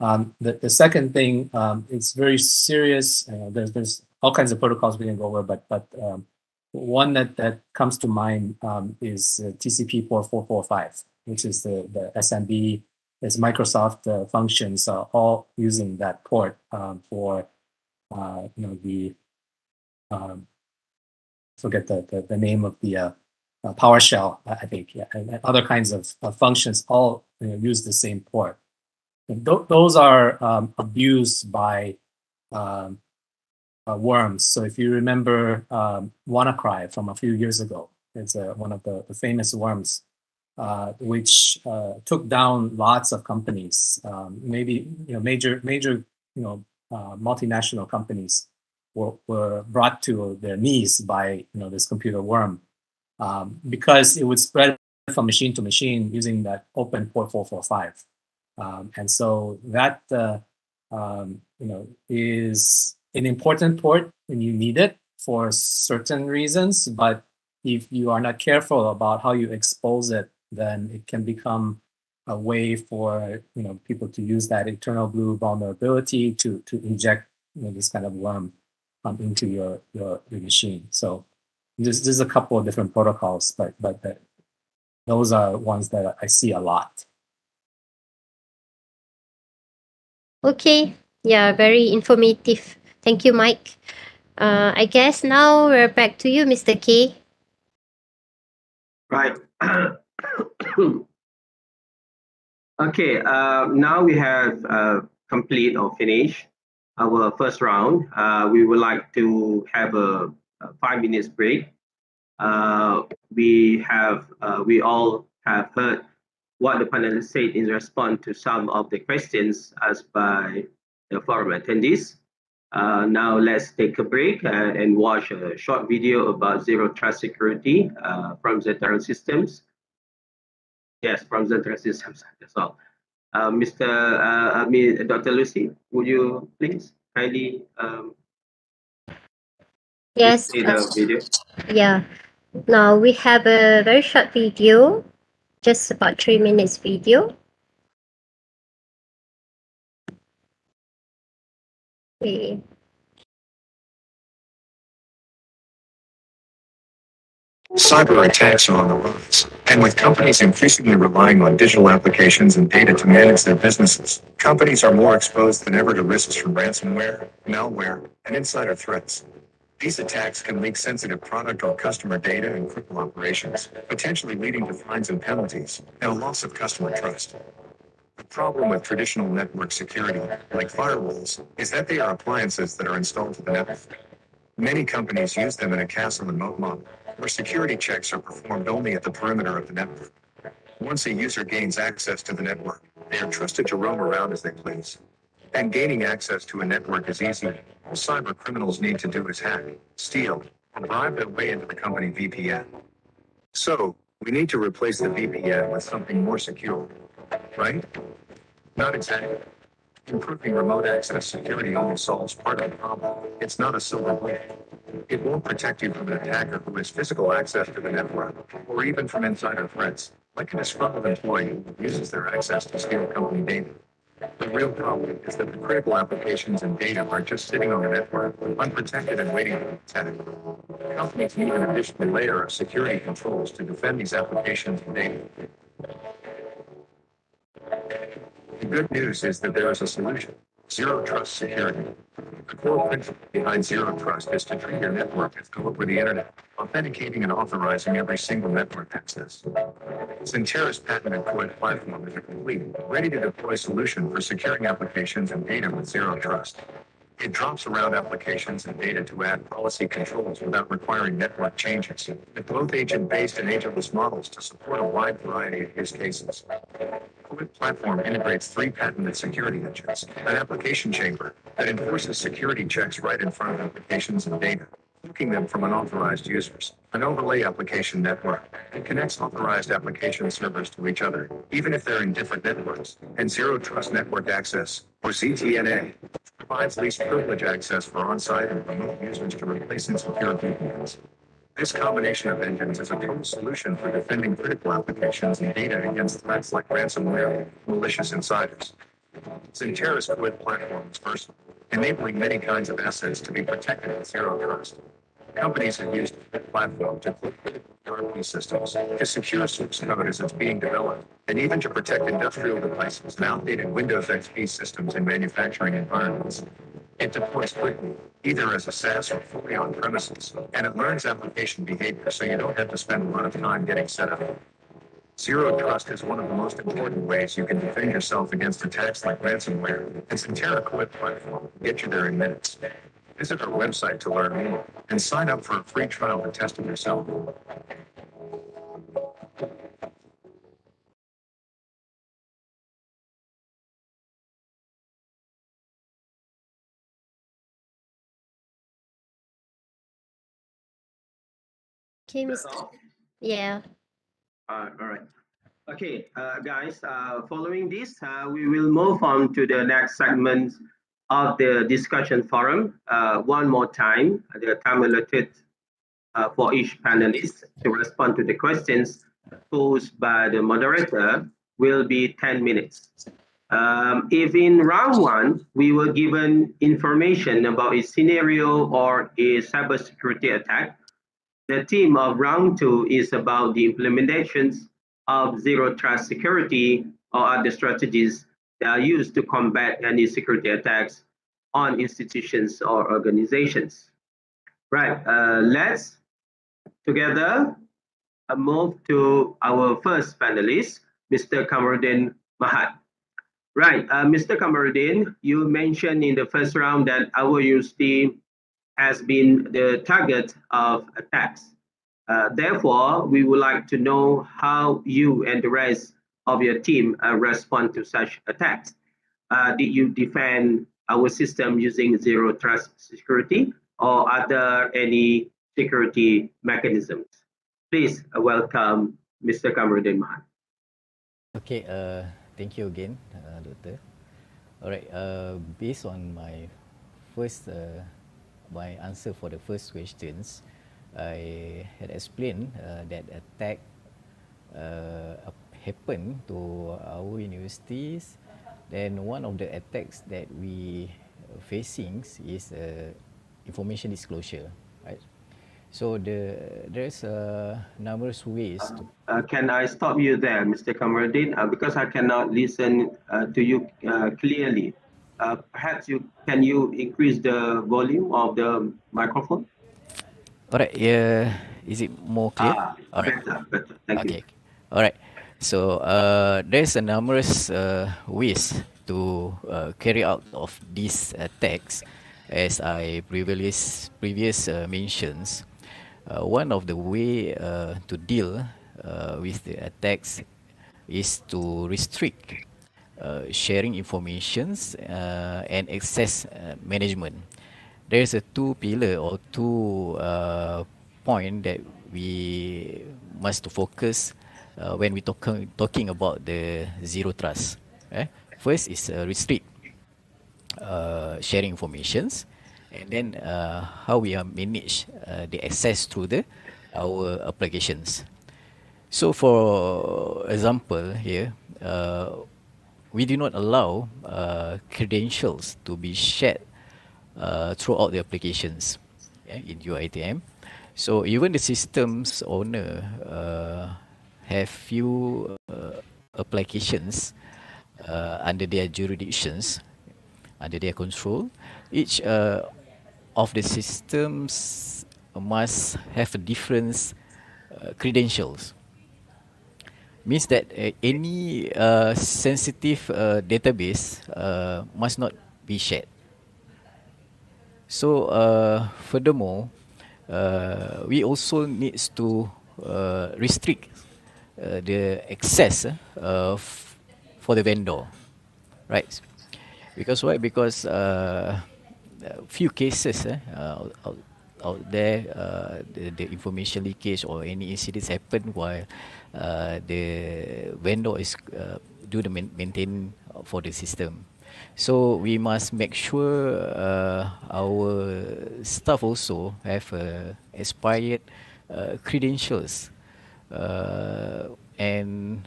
The second thing, it's very serious. There's all kinds of protocols we can go over, but one that comes to mind is TCP 4445, which is the SMB, is Microsoft functions all using that port for the forget the name of the PowerShell, I think, yeah, and other kinds of functions all use the same port. And those are abused by worms. So if you remember WannaCry from a few years ago, it's one of the famous worms, which took down lots of companies. Maybe major multinational companies were brought to their knees by this computer worm, because it would spread from machine to machine using that open port 445. And so that is an important port and you need it for certain reasons. But if you are not careful about how you expose it, then it can become a way for people to use that eternal blue vulnerability to inject this kind of worm into your machine. So there's a couple of different protocols, but those are ones that I see a lot. Okay, yeah, very informative. Thank you, Mike. I guess now we're back to you, Mr. K. Right. Okay, now we have complete or finished our first round. We would like to have a 5 minutes break. We all have heard what the panelists said in response to some of the questions asked by the forum attendees. Now let's take a break and watch a short video about zero trust security from Zentraran Systems. Yes, from Zentraran Systems, that's all. Dr. Lucy, would you please kindly Yes. play the video? Yeah. Now we have a very short video, just about 3 minutes video. Okay. Cyber attacks are on the rise, and with companies increasingly relying on digital applications and data to manage their businesses, companies are more exposed than ever to risks from ransomware, malware, and insider threats. These attacks can leak sensitive product or customer data and critical operations, potentially leading to fines and penalties, and a loss of customer trust. The problem with traditional network security, like firewalls, is that they are appliances that are installed to the network. Many companies use them in a castle and moat model, where security checks are performed only at the perimeter of the network. Once a user gains access to the network, they are trusted to roam around as they please. And gaining access to a network is easy. All cyber criminals need to do is hack, steal, or bribe their way into the company VPN. So, we need to replace the VPN with something more secure, right? Not exactly. Improving remote access security only solves part of the problem. It's not a silver bullet. It won't protect you from an attacker who has physical access to the network, or even from insider threats, like a disgruntled employee who uses their access to steal company data. The real problem is that the critical applications and data are just sitting on the network, unprotected and waiting to be attacked. Companies need an additional layer of security controls to defend these applications and data. The good news is that there is a solution: zero trust security. The core principle behind zero trust is to treat your network as though it were the internet, authenticating and authorizing every single network access. Centera's patented KOLEJ platform is a complete, ready-to-deploy solution for securing applications and data with zero trust. It drops around applications and data to add policy controls without requiring network changes. It both agent-based and agentless models to support a wide variety of use cases. KOLEJ platform integrates 3 patented security engines, an application chamber that enforces security checks right in front of applications and data, blocking them from unauthorized users. An overlay application network that connects authorized application servers to each other, even if they're in different networks. And Zero Trust Network Access, or ZTNA, provides least privilege access for on-site and remote users to replace insecure VPNs. This combination of engines is a total solution for defending critical applications and data against threats like ransomware and malicious insiders. Xentera's KOLEJ platform is versatile, enabling many kinds of assets to be protected with zero trust. Companies have used the platform to click critical ERP systems, to secure source code as it's being developed, and even to protect industrial devices and outdated Windows XP systems in manufacturing environments. It deploys quickly, either as a SaaS or fully on premises, and it learns application behavior so you don't have to spend a lot of time getting set up. Zero trust is one of the most important ways you can defend yourself against attacks like ransomware, and Xentera KOLEJ platform will get you there in minutes. Visit our website to learn more and sign up for a free trial to test it yourself. Okay, That's Mr. all. Yeah. All right. Okay, guys, following this, we will move on to the next segment of the discussion forum. One more time, the time allotted for each panelist to respond to the questions posed by the moderator will be 10 minutes. If in round 1, we were given information about a scenario or a cybersecurity attack, the theme of round 2 is about the implementations of zero trust security or other strategies that are used to combat any security attacks on institutions or organizations. Right, let's together move to our first panelist, Mr. Kamarudin Mahat. Right, Mr. Kamarudin, you mentioned in the first round that our university has been the target of attacks. Therefore, we would like to know how you and the rest of your team respond to such attacks. Did you defend our system using zero trust security, or are there any security mechanisms? Please welcome Mr. Kamarudin Mahat. Okay, thank you again, Doctor. All right, based on my first, my answer for the first questions, I had explained that attack happened to our universities. Then one of the attacks that we facing is information disclosure, right? So there's numerous ways to. Can I stop you there, Mr. Kamarudin? Because I cannot listen to you clearly. Perhaps can you increase the volume of the microphone? All right, yeah, is it more clear? All right. Better. Thank you. Okay. All right. So there's a numerous ways to carry out of these attacks, as I previous mentions. One of the way to deal with the attacks is to restrict sharing informations and access management. There's a two pillar or two point that we must focus when we talking about the zero trust. First is restrict sharing informations, and then how we manage the access through our applications. So for example here, we do not allow credentials to be shared throughout the applications in UiTM. So even the system's owner have few applications under their jurisdictions, under their control. Each of the systems must have a different credentials. Means that any sensitive database must not be shared. So furthermore, we also needs to restrict the access for the vendor, right? Because why? Because few cases out there, the information leakage or any incidents happen while the vendor is do the maintain for the system. So we must make sure our staff also have expired credentials, and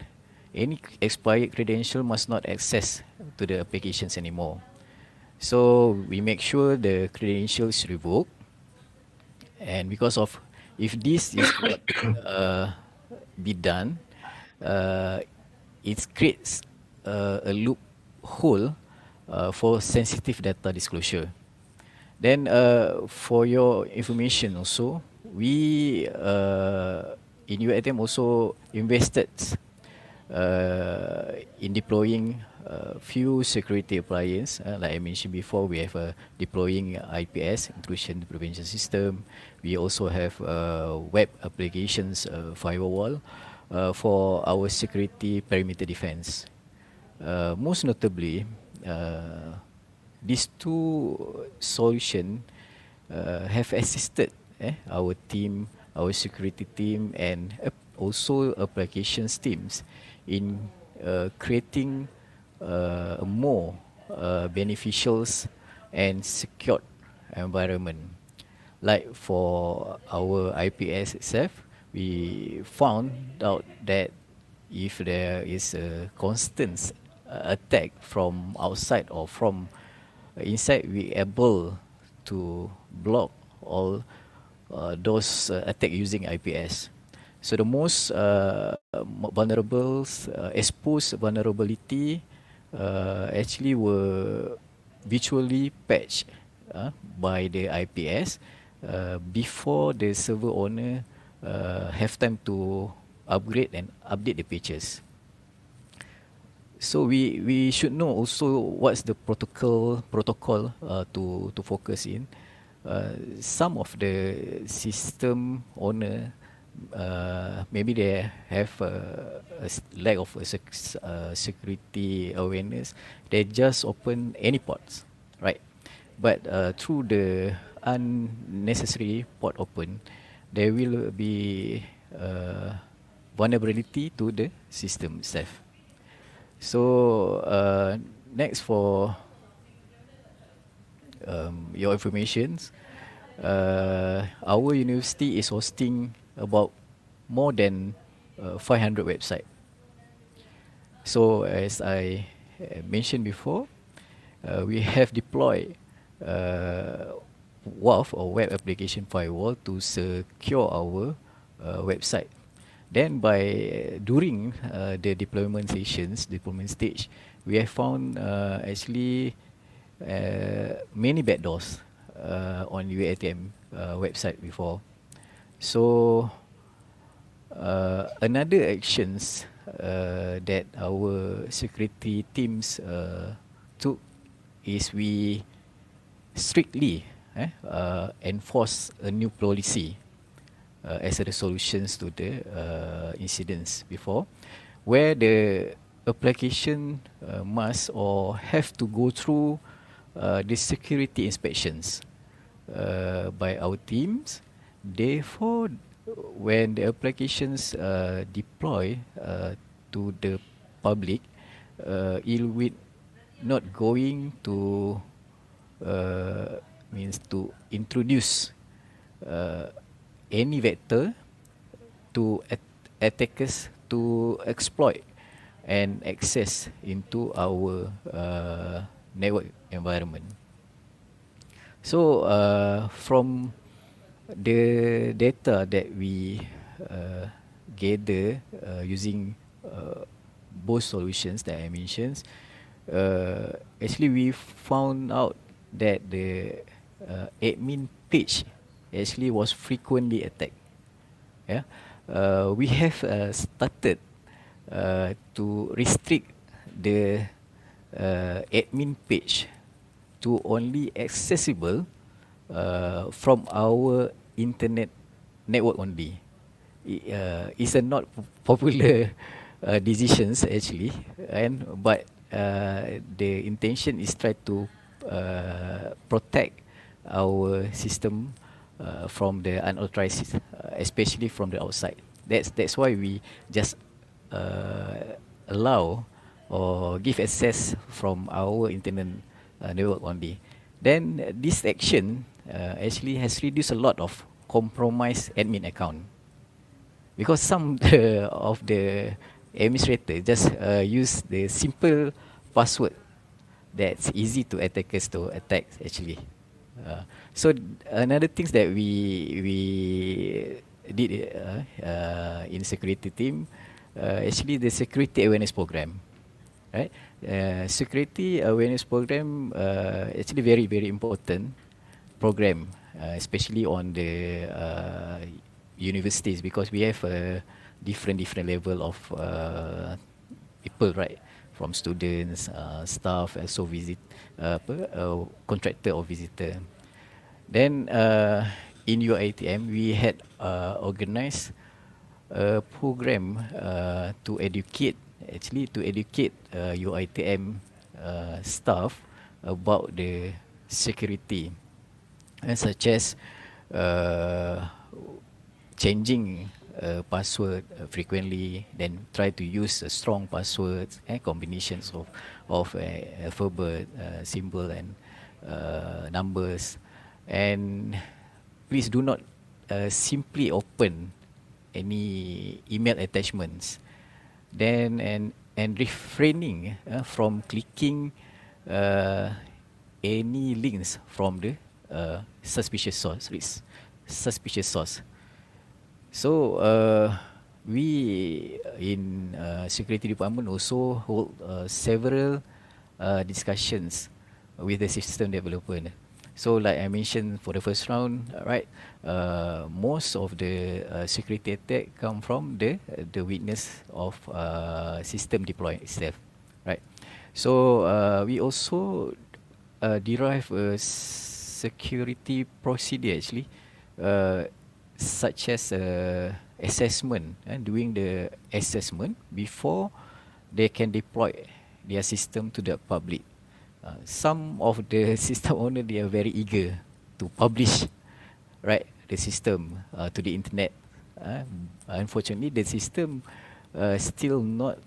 any expired credential must not access to the applications anymore. So we make sure the credentials revoked, and because of if this is not be done, uh, it creates a loophole for sensitive data disclosure. Then, for your information also, we in UiTM also invested in deploying few security appliances. Like I mentioned before, we have deploying IPS, intrusion prevention system. We also have web applications firewall for our security perimeter defense. Most notably, these two solutions have assisted our team, our security team, and also applications teams in creating a more beneficial and secured environment. Like for our IPS itself, we found out that if there is a constant attack from outside or from inside, we able to block all those attack using IPS. So the most vulnerables, exposed vulnerability actually were virtually patched by the IPS before the server owner have time to upgrade and update the patches. So we should know also what's the protocol to focus in. Some of the system owner maybe they have a lack of security awareness. They just open any ports, right? But through the unnecessary port open, there will be vulnerability to the system itself. So next for your informations, our university is hosting about more than 500 websites. So as I mentioned before, we have deployed WAF or web application firewall to secure our website. Then during the deployment stage, we have found actually many backdoors on UiTM website before. So another actions that our security teams took is we strictly enforce a new policy as a solutions to the incidents before, where the application must or have to go through the security inspections by our teams. Therefore, when the applications deploy to the public, it will not going to means to introduce any vector to attackers to exploit and access into our network environment. So from the data that we gather using both solutions that I mentioned, actually we found out that the admin page actually was frequently attacked. Yeah, we have started to restrict the admin page to only accessible from our internet network only. It's a not popular decisions actually, and but the intention is try to protect our system from the unauthorized, especially from the outside. That's why we just allow or give access from our internet network only. Then this action actually has reduced a lot of compromised admin account, because some of the administrator just use the simple password that's easy to attackers to attack actually. So another things that we did in security team, actually the security awareness program, right? Security awareness program actually very important program, especially on the universities, because we have a different level of people, right? From students, staff, also contractor or visitor. Then in UiTM we had organized a program to educate UiTM staff about the security, and such as changing password frequently, then try to use strong passwords and combinations of alphabet, symbol and numbers. And please do not simply open any email attachments. Then and refraining from clicking any links from the suspicious source. So we in security department also hold several discussions with the system developer. So like I mentioned for the first round, right, most of the security attack come from the weakness of system deploy itself, right? So we also derive a security procedure actually, such as assessment, and doing the assessment before they can deploy their system to the public. Some of the system owner, they are very eager to publish, right, the system to the internet. Unfortunately, the system still not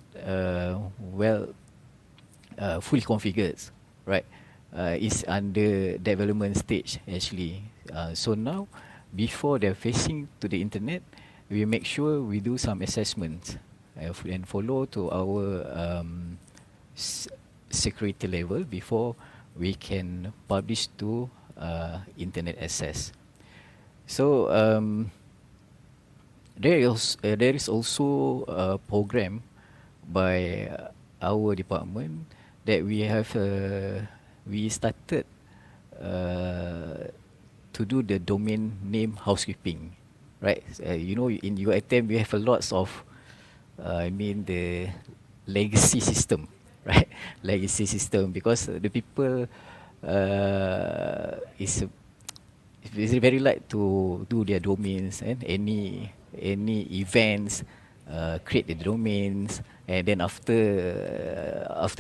fully configured, right? It's under development stage actually. So now, before they're facing to the internet, we make sure we do some assessments and follow to our security level before we can publish to internet access. So there is also a program by our department that we started to do the domain name housekeeping, right? You know, in UiTM we have a lots of the legacy system, right? Legacy system, because the people is very like to do their domains, and any events, create the domains, and then after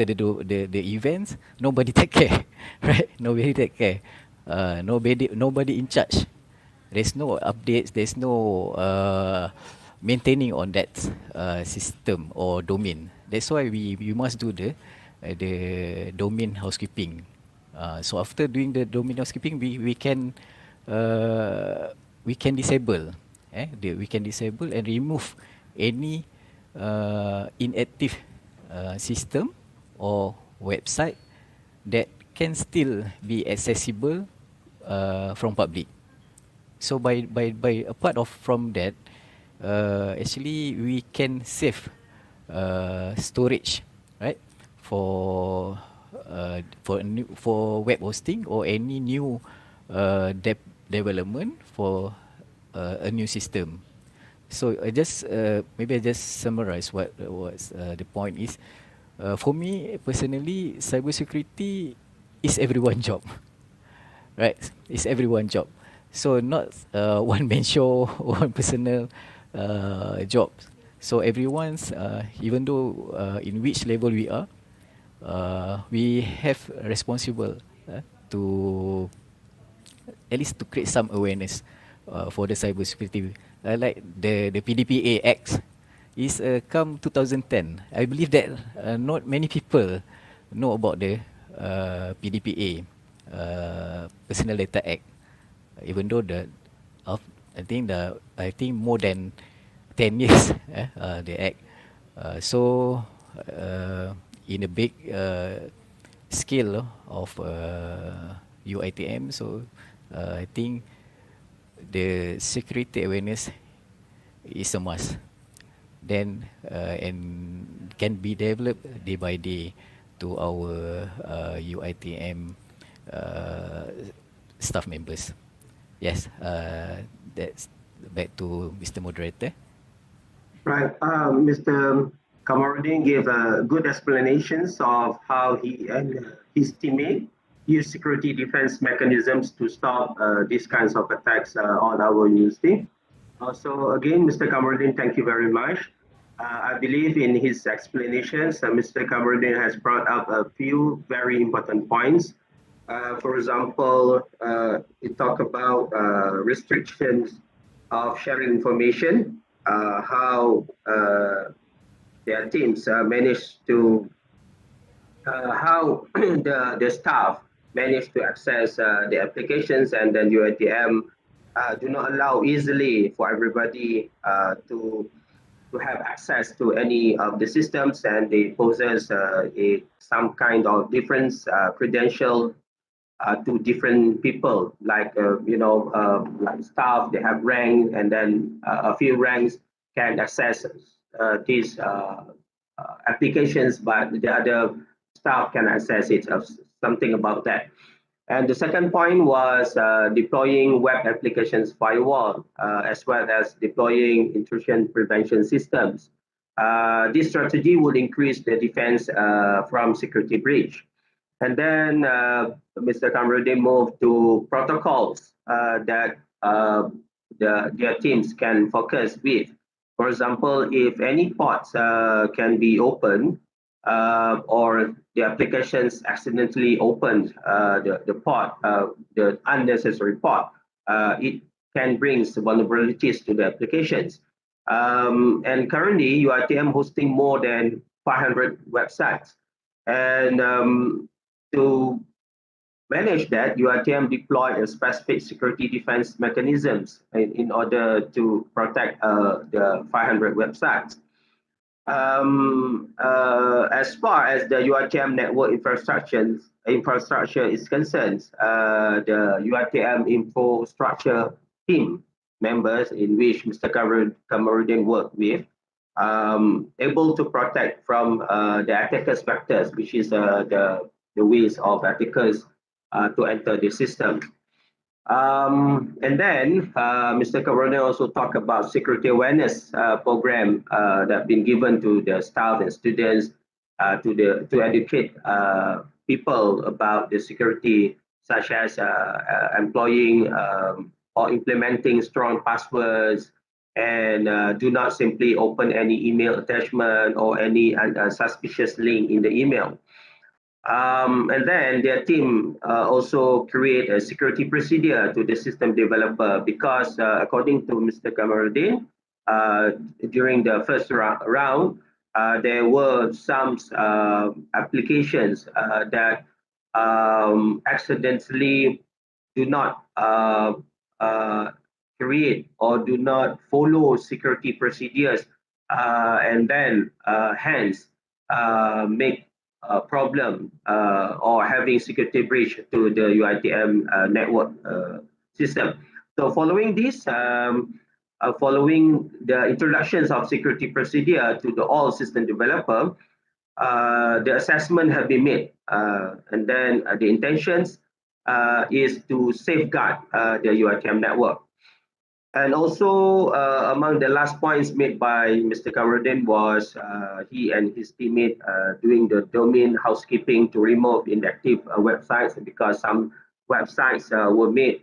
the events, nobody take care, right? Nobody take care. Nobody in charge. There's no updates. There's no maintaining on that system or domain. That's why we must do the domain housekeeping. So after doing the domain housekeeping, we can disable. We can disable and remove any inactive system or website that can still be accessible from public. So by apart of from that, actually we can save storage, right, for web hosting or any new development for a new system. So maybe I just summarize what the point is. For me personally, cybersecurity is everyone's job. right? It's everyone's job. So not one man show, one personal job. So everyone's, even though in which level we have responsible to at least to create some awareness for the cybersecurity. Like the PDPA Act is come 2010. I believe that not many people know about the PDPA, Personal Data Act, even though I think more than 10 years the act. So in a big scale of UiTM, so I think the security awareness is a must. Then and can be developed day by day to our UiTM staff members. Yes, that's back to Mr. Moderator. Right. Mr. Kamarudin gave good explanations of how he and his teammate use security defense mechanisms to stop these kinds of attacks on our university. So again, Mr. Kamarudin, thank you very much. I believe in his explanations, Mr. Kamarudin has brought up a few very important points. For example, he talked about restrictions of sharing information, how their teams managed to, how the staff managed to access the applications, and then UiTM do not allow easily for everybody to have access to any of the systems, and they possess some kind of different credential to different people, like like staff, they have rank, and then a few ranks can access these applications, but the other staff can access it, something about that. And the second point was deploying web applications firewall, as well as deploying intrusion prevention systems. This strategy would increase the defense from security breach. And then Mr. Kamarudin moved to protocols that their teams can focus with. For example, if any ports can be opened or the applications accidentally opened the port, the unnecessary port, it can bring vulnerabilities to the applications. And currently, UiTM hosting more than 500 websites. And to manage that, UiTM deployed a specific security defense mechanisms in order to protect the 500 websites. As far as the UiTM network infrastructure is concerned, the UiTM infrastructure team members, in which Mr. Kamarudin worked with, able to protect from the attackers' vectors, which is the ways of attackers to enter the system. And then Mr. Kamarudin also talked about security awareness program that been given to the staff and students to educate people about the security, such as employing or implementing strong passwords, and do not simply open any email attachment or any suspicious link in the email. And then their team also create a security procedure to the system developer, because according to Mr. Kamarudin, during the first round, there were some applications that accidentally do not create or do not follow security procedures, and then hence make a problem or having security breach to the UiTM network system. So following this, following the introductions of security procedure to the all system developer, the assessment have been made, and then the intentions is to safeguard the UiTM network. And also, among the last points made by Mr. Kamarudin was he and his teammate doing the domain housekeeping to remove inactive websites, because some websites were made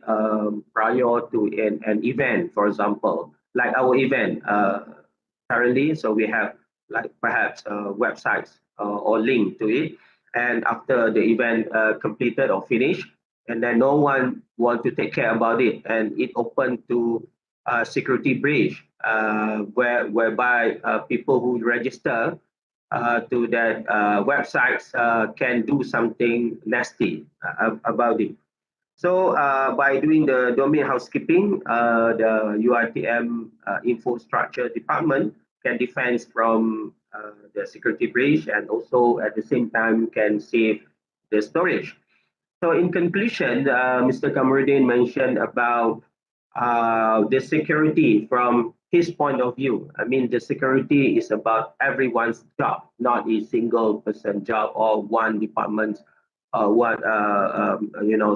prior to an event, for example, like our event currently. So we have like perhaps websites or link to it. And after the event completed or finished, and then no one want to take care about it, and it opened to security breach, whereby people who register to that websites can do something nasty about it. So by doing the domain housekeeping, the UiTM infrastructure department can defend from the security breach, and also at the same time can save the storage. So in conclusion, Mr. Kamarudin mentioned about the security from his point of view. I mean, the security is about everyone's job, not a single person job or one department,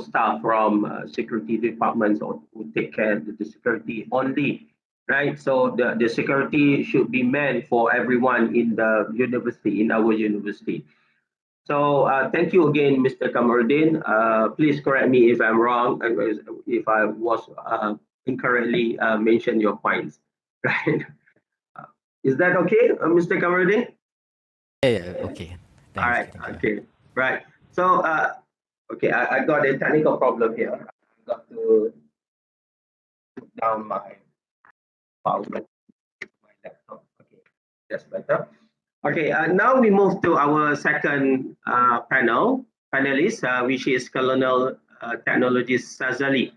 staff from security departments or who take care of the security only, right? So the security should be meant for everyone in the university, in our university. So thank you again, Mr. Kamarudin. Please correct me if I'm wrong, if I was incorrectly mentioned your points. Right? Is that okay, Mr. Kamarudin? Yeah, okay. Thanks. All right. Thank you. Okay. Right. So okay, I got a technical problem here. I got to put down my power button, my laptop. Okay, that's better. Okay, now we move to our second panelist, which is Colonel Technologist Sazali.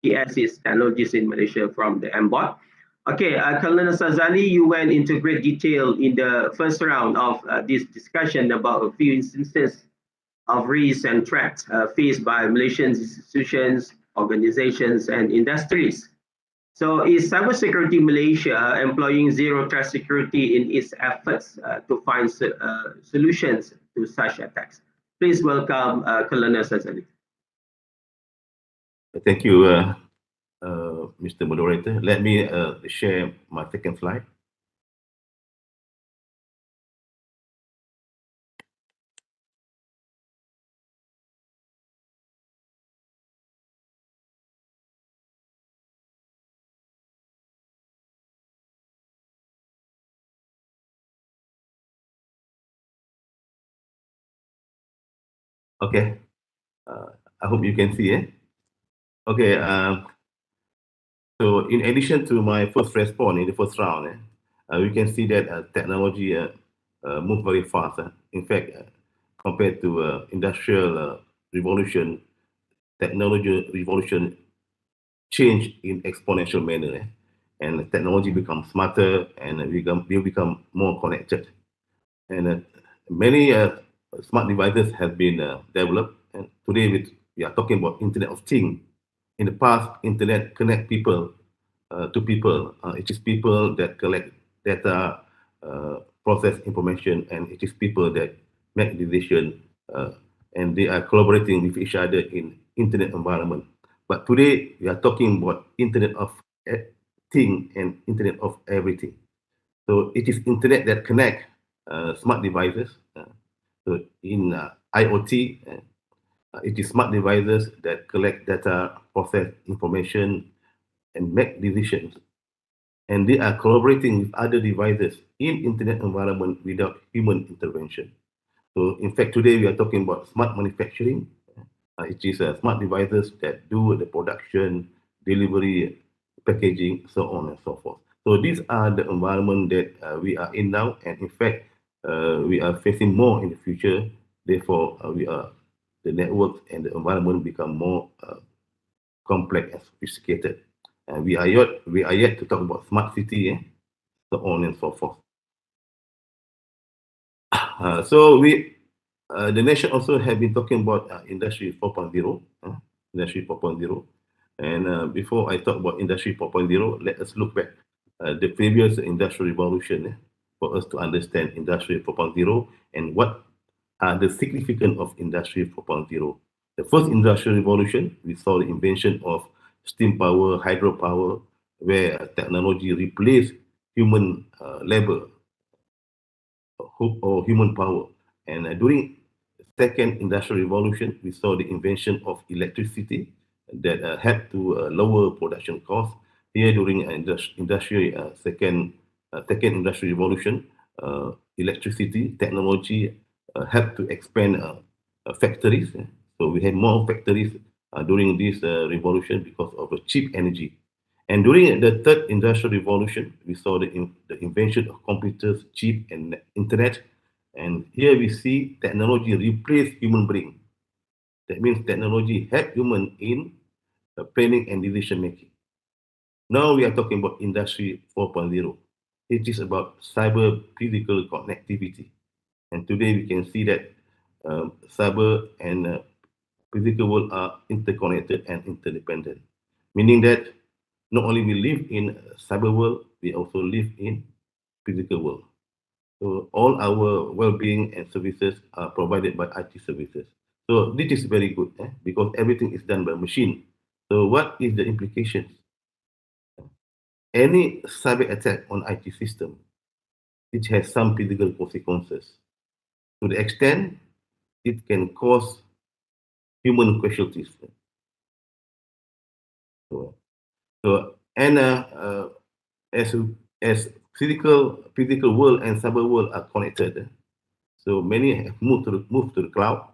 PS is Technologist in Malaysia from the MBOT. Okay, Colonel Sazali, you went into great detail in the first round of this discussion about a few instances of risks and threats faced by Malaysian institutions, organizations, and industries. So is Cybersecurity Malaysia employing zero trust security in its efforts to find solutions to such attacks? Please welcome Colonel Sazali. Thank you, Mr. Moderator. Let me share my second slide. Okay, I hope you can see it. Okay, so in addition to my first response in the first round, we can see that technology moved very fast. In fact, compared to industrial revolution, technology revolution changed in exponential manner, and technology becomes smarter and we become more connected. And many smart devices have been developed. And today we are talking about Internet of Things. In the past, Internet connect people to people. It is people that collect data, process information, and it is people that make decisions, and they are collaborating with each other in Internet environment. But today, we are talking about Internet of Things and Internet of Everything. So it is Internet that connect smart devices. So in IoT, it is smart devices that collect data, process information, and make decisions. And they are collaborating with other devices in internet environment without human intervention. So in fact, today we are talking about smart manufacturing. It is smart devices that do the production, delivery, packaging, so on and so forth. So these are the environment that we are in now, and in fact, we are facing more in the future. Therefore, the networks and the environment become more complex and sophisticated. And we are yet to talk about smart city, so on and so forth. So the nation also have been talking about Industry 4.0, Industry 4.0. And before I talk about Industry 4.0, let us look back the previous industrial revolution for us to understand Industry 4.0 and what are the significance of Industry 4.0. The first industrial revolution, we saw the invention of steam power, hydropower, where technology replaced human labor or human power. And during second industrial revolution, we saw the invention of electricity that helped to lower production costs. Here during second industrial revolution, electricity technology helped to expand factories. So we had more factories during this revolution because of the cheap energy. And during the third industrial revolution, we saw the invention of computers, chip, and internet. And here we see technology replace human brain. That means technology help human in planning and decision making. Now we are talking about Industry 4.0. It is about cyber physical connectivity. And today we can see that cyber and physical world are interconnected and interdependent, meaning that not only we live in cyber world, we also live in physical world. So all our well-being and services are provided by IT services. So this is very good because everything is done by machine. So what is the implications? Any cyber attack on IT system, it has some physical consequences. To the extent it can cause human casualties. As physical world and cyber world are connected, so many have moved to the cloud,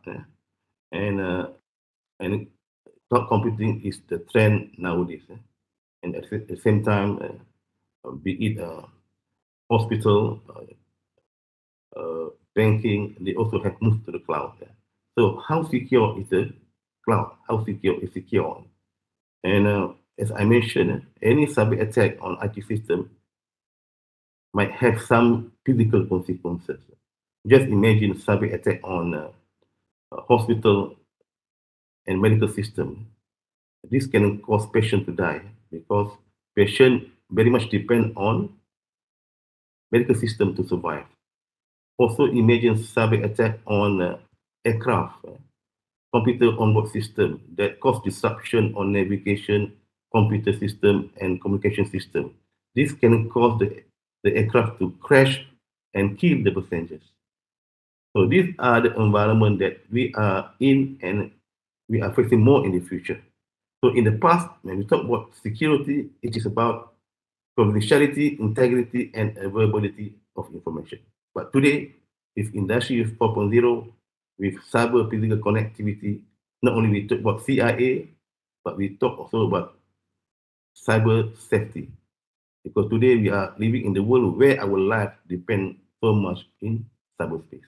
and cloud computing is the trend nowadays. And at the same time, be it hospital, banking, they also have moved to the cloud. So how secure is the cloud? How secure is secure? And as I mentioned, any cyber attack on IT system might have some physical consequences. Just imagine cyber attack on a hospital and medical system. This can cause patient to die because patient very much depend on medical system to survive. Also imagine cyber attack on aircraft, computer onboard system that cause disruption on navigation, computer system, and communication system. This can cause the aircraft to crash and kill the passengers. So these are the environment that we are in and we are facing more in the future. So in the past, when we talk about security, it is about confidentiality, integrity, and availability of information. But today, with Industry 4.0, with cyber physical connectivity, not only we talk about CIA, but we talk also about cyber safety. Because today we are living in the world where our life depends so much in cyberspace.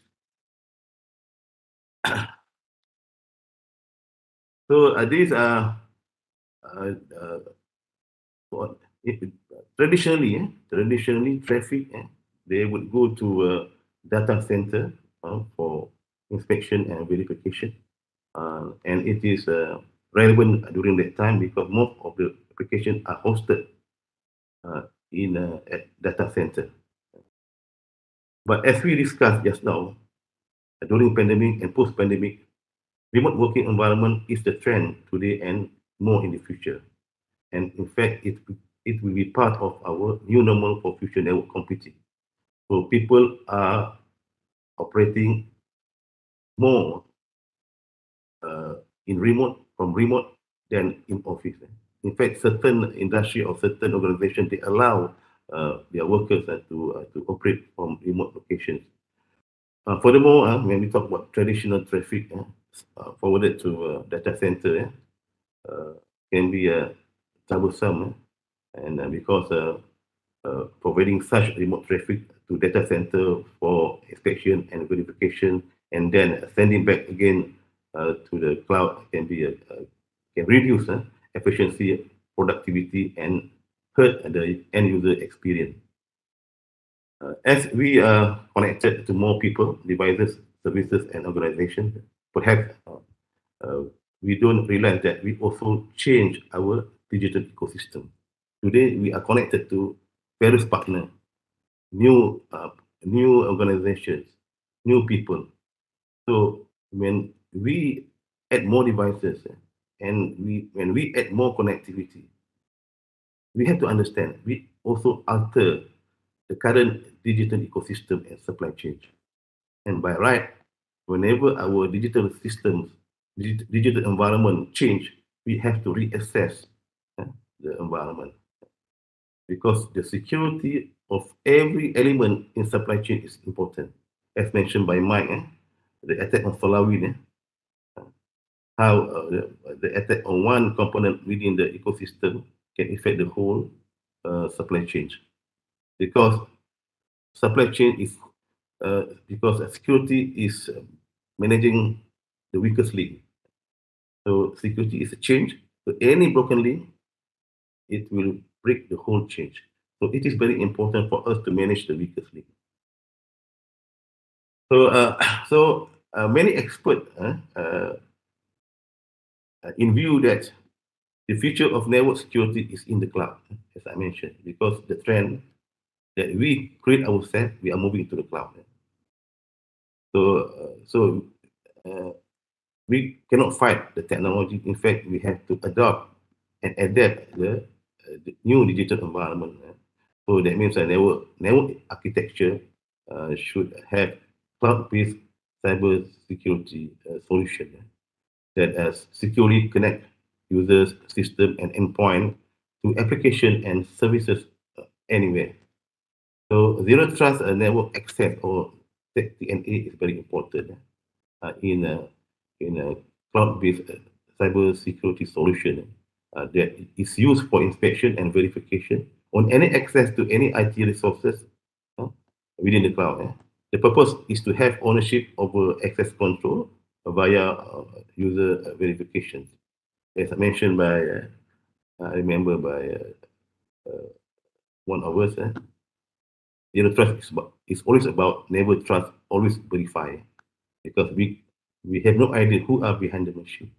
So these are traditionally traffic. They would go to a data center for inspection and verification, and it is relevant during that time because most of the applications are hosted in a data center. But as we discussed just now, during pandemic and post-pandemic, remote working environment is the trend today and more in the future. And in fact, it will be part of our new normal for future network computing. So people are operating more from remote than in office. In fact, certain industry or certain organizations, they allow their workers to operate from remote locations. Furthermore, when we talk about traditional traffic forwarded to data center, can be troublesome, and because providing such remote traffic to data center for inspection and verification, and then sending back again to the cloud can reduce efficiency, productivity, and hurt the end user experience. As we are connected to more people, devices, services, and organizations, perhaps we don't realize that we also change our digital ecosystem. Today, we are connected to various partners, new organizations, new people. So when we add more devices and when we add more connectivity, we have to understand we also alter the current digital ecosystem and supply chain. And by right, whenever our digital systems, digital environment change, we have to reassess the environment, because the security of every element in supply chain is important. As mentioned by Mike, the attack on SolarWind, how the attack on one component within the ecosystem can affect the whole supply chain. Because supply chain is because security is managing the weakest link. So security is a change. So any broken link, it will break the whole change. So it is very important for us to manage the weakest link. So many experts in view that the future of network security is in the cloud, as I mentioned, because the trend that we create ourselves, we are moving to the cloud. So we cannot fight the technology. In fact, we have to adopt and adapt the new digital environment. So that means a network architecture should have cloud-based cyber security solution that securely connect users, system, and endpoint to application and services anywhere. So zero trust network access, or ZTNA, is very important in a cloud-based cyber security solution that is used for inspection and verification on any access to any IT resources within the cloud. The purpose is to have ownership over access control via user verification. As I mentioned by, I remember by one of us, zero trust is always about never trust, always verify, because we have no idea who are behind the machine.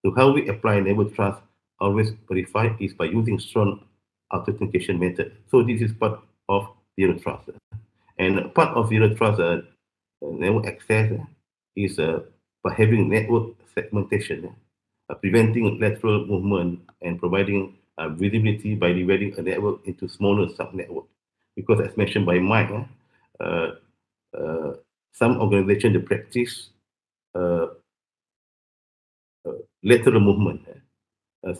So how we apply never trust, always verify is by using strong authentication method. So this is part of zero trust. And part of zero trust network access is by having network segmentation, preventing lateral movement and providing visibility by dividing a network into smaller sub-networks. Because as mentioned by Mike, some organizations they practice lateral movement.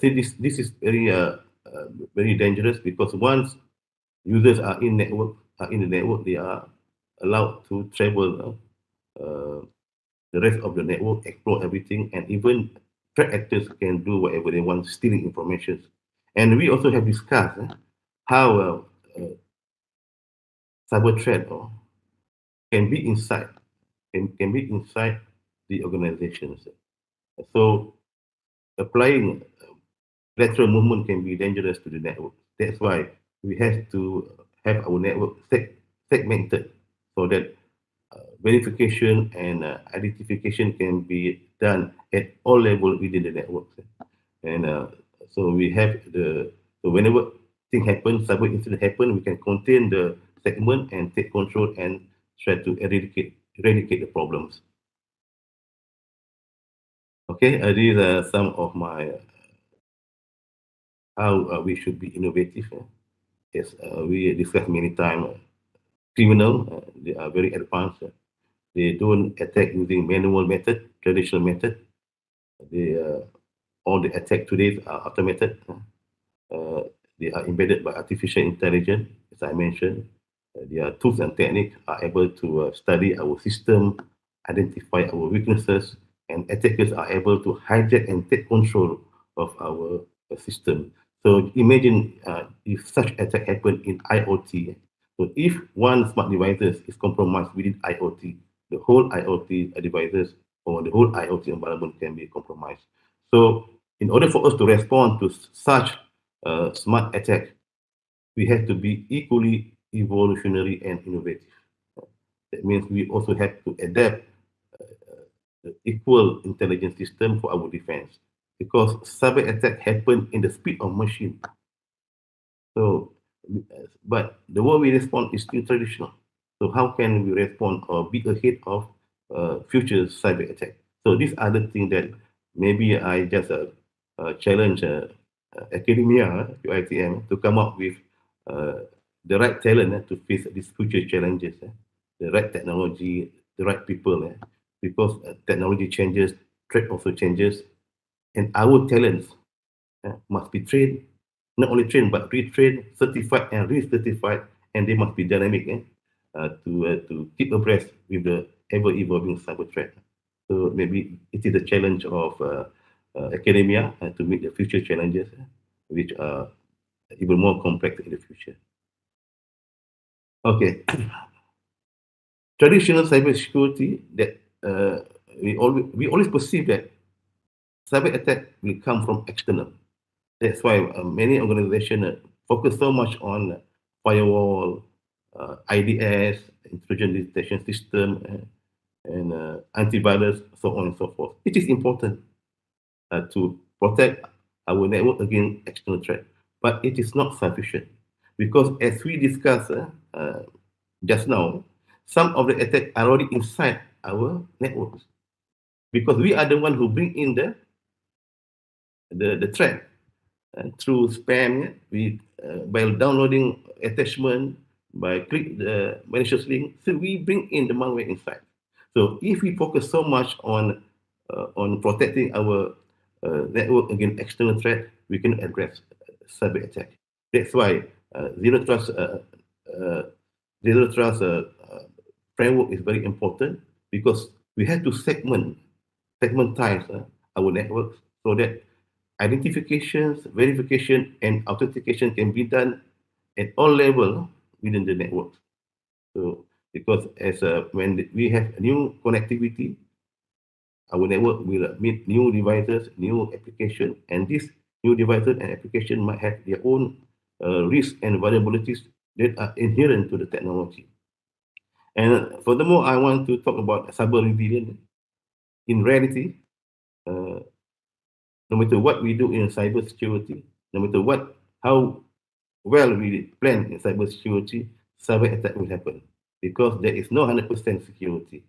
See, this is very dangerous, because once users are in the network, they are allowed to travel the rest of the network, explore everything, and even threat actors can do whatever they want, stealing information. And we also have discussed how cyber threat can be inside the organizations. So applying lateral movement can be dangerous to the network. That's why we have to have our network segmented, so that verification and identification can be done at all levels within the network. And so we have so whenever thing happens, cyber incident happen, we can contain the segment and take control and try to eradicate the problems. Okay, these are some of my how we should be innovative. Yes, we discussed many times. Criminal, they are very advanced. They don't attack using manual method, traditional method. They all the attack today are automated. They are embedded by artificial intelligence, as I mentioned. Their tools and techniques are able to study our system, identify our weaknesses, and attackers are able to hijack and take control of our system. So imagine if such attack happen in IoT. So if one smart device is compromised within IoT, the whole IoT devices or the whole IoT environment can be compromised. So in order for us to respond to such smart attack, we have to be equally evolutionary and innovative. That means we also have to adapt the equal intelligence system for our defense, because cyber attack happen in the speed of machine. So, but the way we respond is still traditional. So how can we respond or be ahead of future cyber attack? So these are the things that maybe I just challenge academia, UiTM, to come up with the right talent to face these future challenges, the right technology, the right people because technology changes, threat also changes, and our talents must be trained, not only trained but retrained, certified and re-certified, and they must be dynamic to keep abreast with the ever-evolving cyber threat. So maybe it is a challenge of academia to meet the future challenges, which are even more complex in the future. Okay. Traditional cybersecurity that we always perceive that cyber attack will come from external. That's why many organizations focus so much on firewall, IDS, intrusion detection system, and antivirus, so on and so forth. It is important to protect our network against external threat, but it is not sufficient because, as we discussed just now, some of the attacks are already inside our networks because we are the one who bring in the threat through spam. We by downloading attachment, by click the malicious link, so we bring in the malware inside. So if we focus so much on protecting our network against external threat, we can address cyber attack. That's why zero trust framework is very important because we have to segmentize our networks so that identifications, verification, and authentication can be done at all levels within the network. So, because when we have new connectivity, our network will meet new devices, new application, and these new devices and application might have their own risks and vulnerabilities that are inherent to the technology. And furthermore, I want to talk about cyber resilience. In reality, no matter what we do in cybersecurity, no matter how well we plan in cybersecurity, cyber attack will happen because there is no 100% security.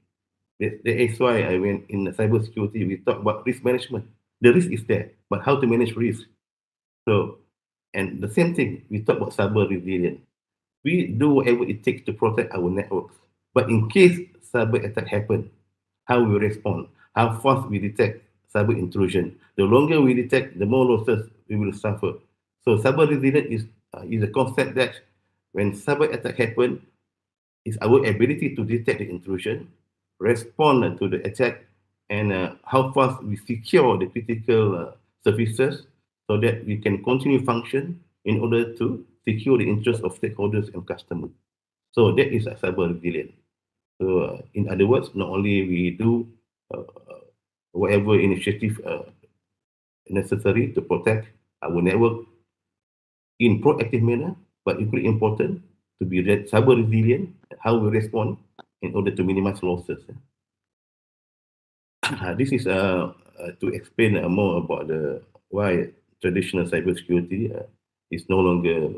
That is why I went in cybersecurity, we talk about risk management. The risk is there, but how to manage risk. So, and the same thing, we talk about cyber resilience. We do whatever it takes to protect our networks. But in case cyber attack happen, how we respond, how fast we detect cyber intrusion. The longer we detect, the more losses we will suffer. So cyber resilience is a concept that when cyber attack happen, is our ability to detect the intrusion, respond to the attack, and how fast we secure the critical services so that we can continue function in order to secure the interest of stakeholders and customers. So that is a cyber resilience. So in other words, not only we do whatever initiative necessary to protect our network in proactive manner, but equally important to be cyber resilient, how we respond in order to minimize losses. This is to explain more about why traditional cybersecurity is no longer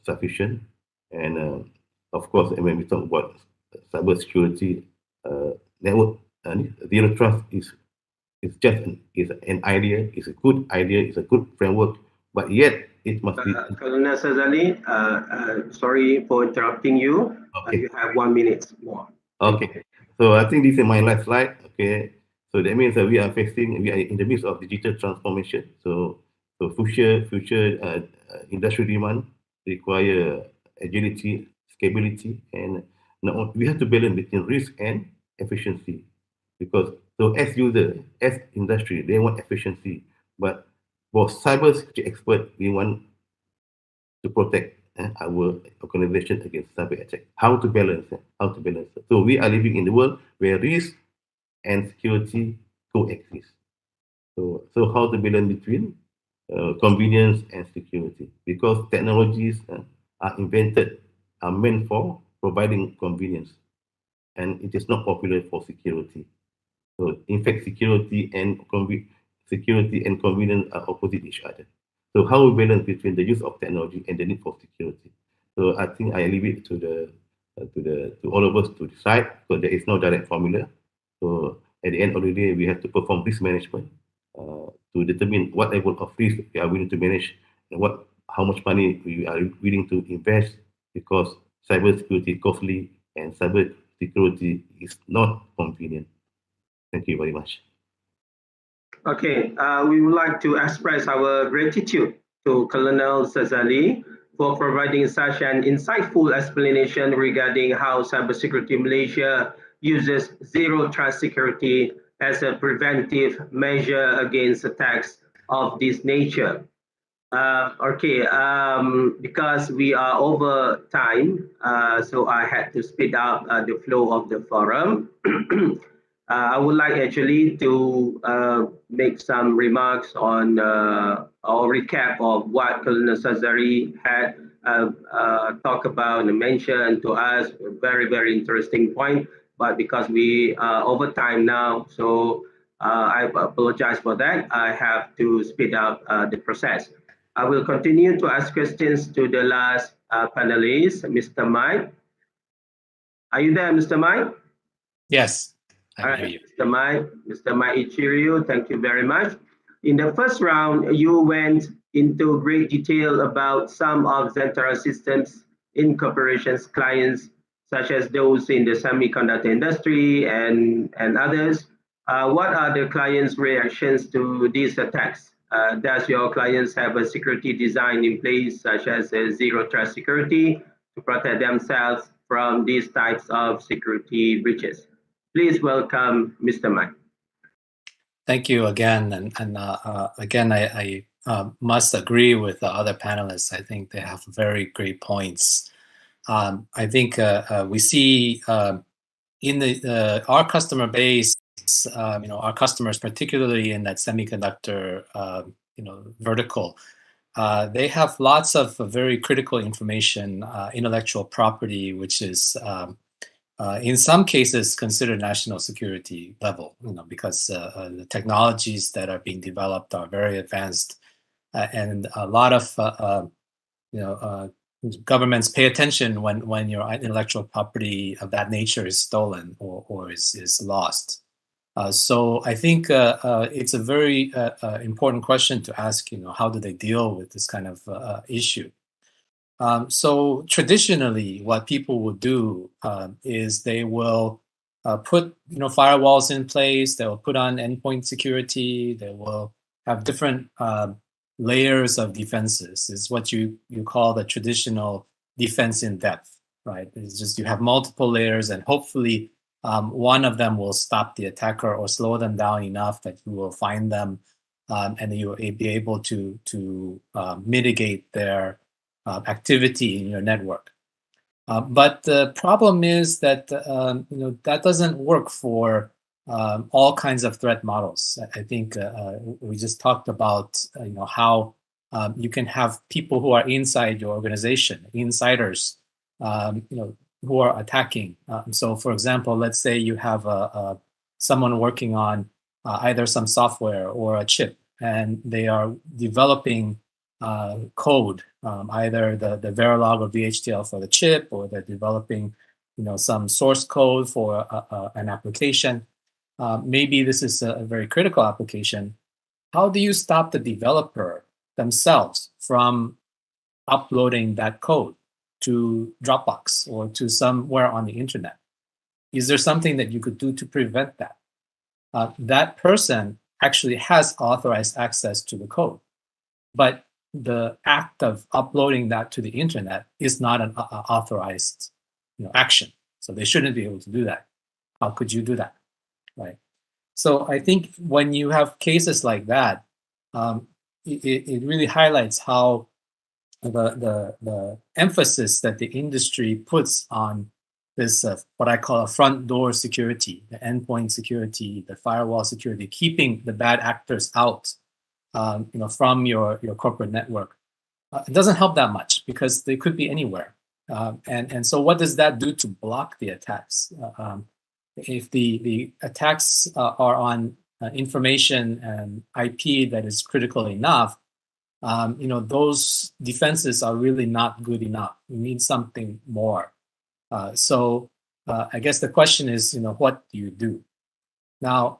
sufficient. And of course, when we talk about cybersecurity, network zero trust is just an idea. It's a good idea. It's a good framework, but yet it must be. Colonel Sazali, sorry for interrupting you. Okay. You have 1 minute more. Okay. So I think this is my last slide. Okay. So that means that we are in the midst of digital transformation. So future industry demand require agility, scalability, and we have to balance between risk and efficiency. Because as user, as industry, they want efficiency, but for cybersecurity expert, we want to protect our organization against cyber attack. How to balance? So we are living in the world where risk and security coexist. So how to balance between convenience and security? Because technologies are meant for providing convenience, and it is not popular for security. So in fact, security and convenience are opposite each other. So how we balance between the use of technology and the need for security? So I think I leave it to all of us to decide, because there is no direct formula. So at the end of the day, we have to perform risk management to determine what level of risk we are willing to manage and how much money we are willing to invest, because cybersecurity is costly and cybersecurity is not convenient. Thank you very much. Okay, we would like to express our gratitude to Colonel Sazali for providing such an insightful explanation regarding how Cybersecurity Malaysia uses zero trust security as a preventive measure against attacks of this nature. Because we are over time, so I had to speed up the flow of the forum. I would like actually to make some remarks on or recap of what Colonel Sazari had talked about and mentioned to us. Very, very interesting point. But because we are over time now, so I apologize for that. I have to speed up the process. I will continue to ask questions to the last panelist, Mr. Mike. Are you there, Mr. Mike? Yes, I All can hear right, you. Mr. Mike Ichiryu, thank you very much. In the first round, you went into great detail about some of Zentara Systems Incorporation's clients, such as those in the semiconductor industry and others. What are the clients' reactions to these attacks? Does your clients have a security design in place, such as a zero trust security, to protect themselves from these types of security breaches? Please welcome Mr. Mike. Thank you again, and again, I must agree with the other panelists. I think they have very great points. I think we see in our customer base, our customers, particularly in that semiconductor, vertical, they have lots of very critical information, intellectual property, which is in some cases considered national security level, because the technologies that are being developed are very advanced, and a lot of governments pay attention when your intellectual property of that nature is stolen or is lost. So I think it's a very important question to ask. How do they deal with this kind of issue? So traditionally, what people will do is they will put firewalls in place. They will put on endpoint security. They will have different layers of defenses. It's what you call the traditional defense in depth, right? It's just you have multiple layers, and hopefully one of them will stop the attacker or slow them down enough that you will find them, and you will be able to mitigate their activity in your network. But the problem is that that doesn't work for all kinds of threat models. I think we just talked about how you can have people who are inside your organization, insiders, who are attacking. So, for example, let's say you have someone working on either some software or a chip, and they are developing code, either the Verilog or VHDL for the chip, or they're developing, some source code for an application. Maybe this is a very critical application. How do you stop the developer themselves from uploading that code to Dropbox or to somewhere on the internet? Is there something that you could do to prevent that? That person actually has authorized access to the code, but the act of uploading that to the internet is not an authorized action. So they shouldn't be able to do that. How could you do that, right? So I think when you have cases like that, it really highlights how the emphasis that the industry puts on this what I call a front door security, the endpoint security, the firewall security, keeping the bad actors out from your corporate network. It doesn't help that much because they could be anywhere. And so what does that do to block the attacks? If the attacks are on information and IP that is critical enough, those defenses are really not good enough. You need something more. So I guess the question is, what do you do? Now,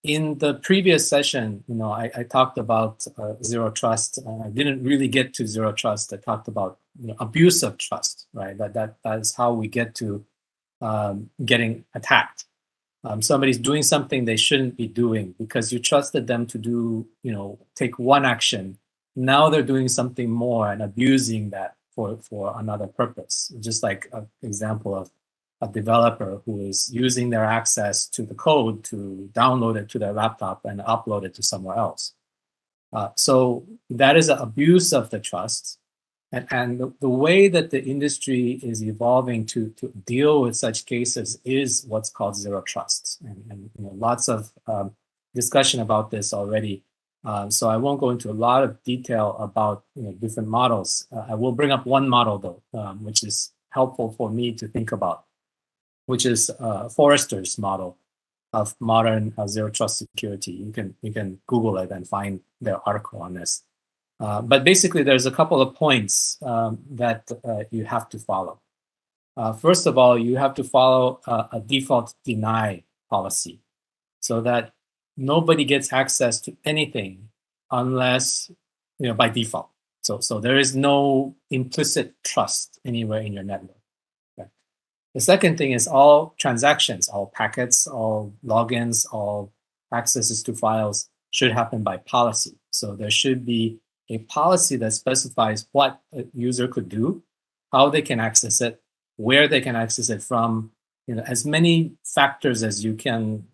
in the previous session, I talked about zero trust. I didn't really get to zero trust. I talked about abuse of trust, right? That is how we get to getting attacked. somebody's doing something they shouldn't be doing because you trusted them to do, take one action. Now they're doing something more and abusing that for another purpose. Just like an example of a developer who is using their access to the code to download it to their laptop and upload it to somewhere else. So that is an abuse of the trust. And the way that the industry is evolving to deal with such cases is what's called zero trust. And lots of discussion about this already. So I won't go into a lot of detail about different models. I will bring up one model though, which is helpful for me to think about, which is Forrester's model of modern zero trust security. You can Google it and find their article on this. But basically, there's a couple of points that you have to follow. First of all, you have to follow a default deny policy so that nobody gets access to anything unless, by default. So there is no implicit trust anywhere in your network. Okay. The second thing is all transactions, all packets, all logins, all accesses to files should happen by policy. So there should be a policy that specifies what a user could do, how they can access it, where they can access it from, as many factors as you can,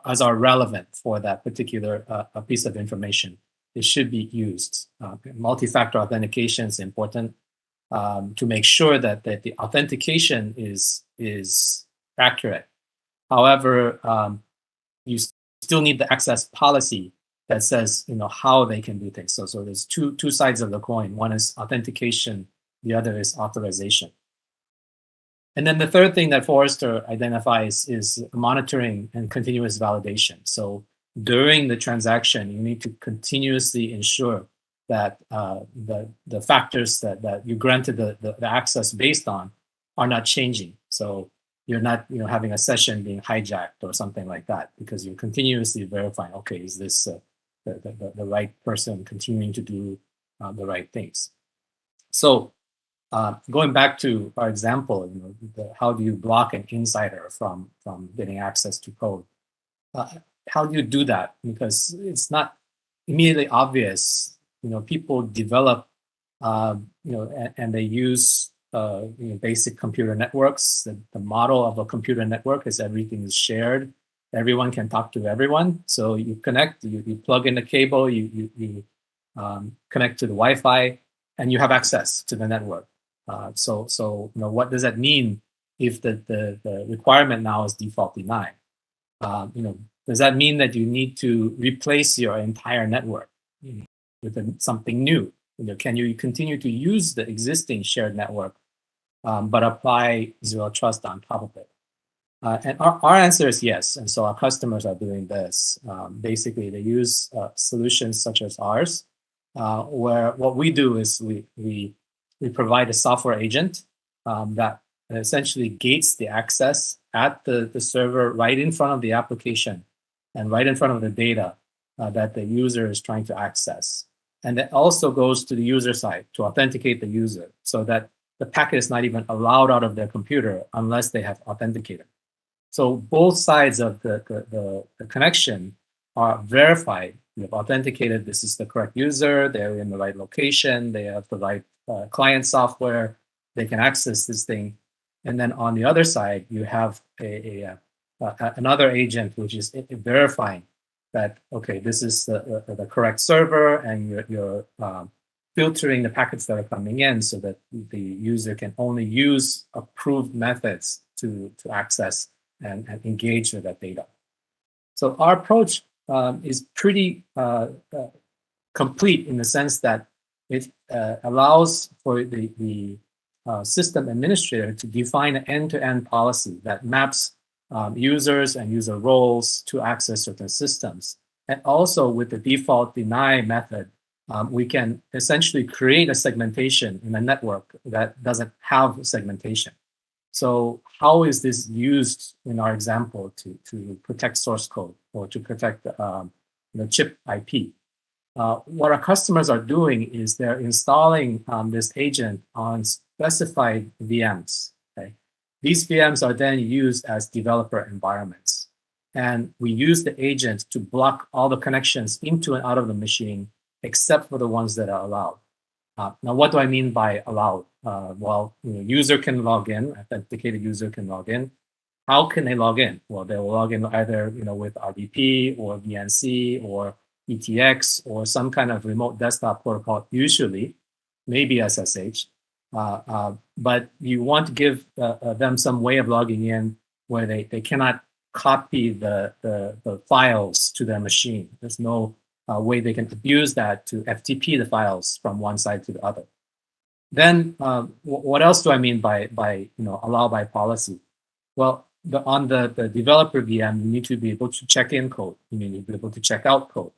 as are relevant for that particular piece of information. It should be used. Multi-factor authentication is important to make sure that the authentication is accurate. However, you still need the access policy that says, how they can do things. So there's two sides of the coin. One is authentication, the other is authorization. And then the third thing that Forrester identifies is monitoring and continuous validation. So during the transaction, you need to continuously ensure that the factors that you granted the access based on are not changing. So you're not having a session being hijacked or something like that, because you're continuously verifying, okay, is this the right person continuing to do the right things. So going back to our example, how do you block an insider from getting access to code? How do you do that? Because it's not immediately obvious. People develop, and they use basic computer networks. The model of a computer network is everything is shared. Everyone can talk to everyone. So you connect, you plug in the cable, you connect to the Wi-Fi, and you have access to the network. So what does that mean if the requirement now is default deny? Does that mean that you need to replace your entire network with something new? Can you continue to use the existing shared network, but apply zero trust on top of it? And our answer is yes. And so our customers are doing this. Basically, they use solutions such as ours, where what we do is we provide a software agent that essentially gates the access at the server right in front of the application and right in front of the data that the user is trying to access. And that also goes to the user side to authenticate the user so that the packet is not even allowed out of their computer unless they have authenticated. So both sides of the connection are verified. You've authenticated this is the correct user, they're in the right location, they have the right client software, they can access this thing. And then on the other side, you have another agent which is verifying that, okay, this is the correct server, and you're filtering the packets that are coming in so that the user can only use approved methods to access and engage with that data. So our approach is pretty complete in the sense that it allows for the system administrator to define an end-to-end policy that maps users and user roles to access certain systems. And also with the default deny method, we can essentially create a segmentation in a network that doesn't have segmentation. So how is this used in our example to protect source code or to protect the chip IP? What our customers are doing is they're installing this agent on specified VMs. Okay? These VMs are then used as developer environments. And we use the agent to block all the connections into and out of the machine, except for the ones that are allowed. Now, what do I mean by allowed? Well, user can log in, authenticated user can log in. How can they log in? Well, they will log in either with RDP or VNC or ETX or some kind of remote desktop protocol, usually, maybe SSH. But you want to give them some way of logging in where they cannot copy the files to their machine. There's no way they can abuse that to FTP the files from one side to the other. Then what else do I mean by allow by policy? Well, on the developer VM, you need to be able to check in code. You need to be able to check out code.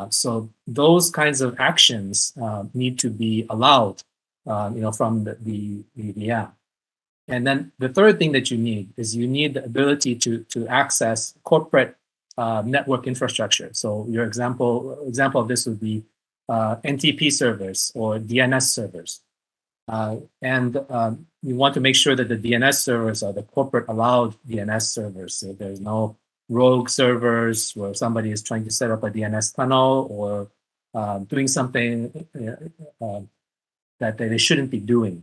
So those kinds of actions need to be allowed, from the VM. And then the third thing that you need is you need the ability to access corporate network infrastructure. So your example of this would be NTP servers or DNS servers. And you want to make sure that the DNS servers are the corporate allowed DNS servers. So there's no rogue servers where somebody is trying to set up a DNS tunnel or doing something that they shouldn't be doing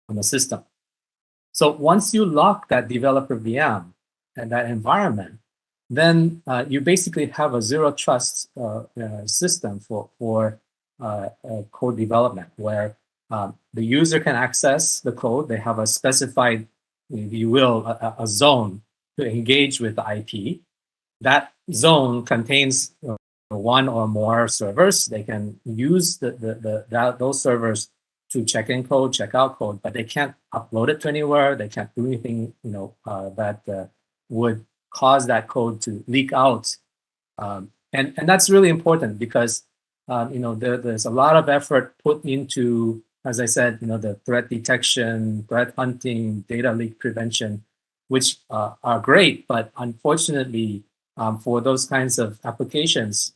on the system. So once you lock that developer VM and that environment, then you basically have a zero trust system for code development where the user can access the code. They have a specified, if you will, a zone to engage with the IP. That zone contains one or more servers. They can use those servers to check in code, check out code, but they can't upload it to anywhere. They can't do anything, that would cause that code to leak out. And that's really important because, there's a lot of effort put into, as I said, the threat detection, threat hunting, data leak prevention, which are great, but unfortunately, for those kinds of applications,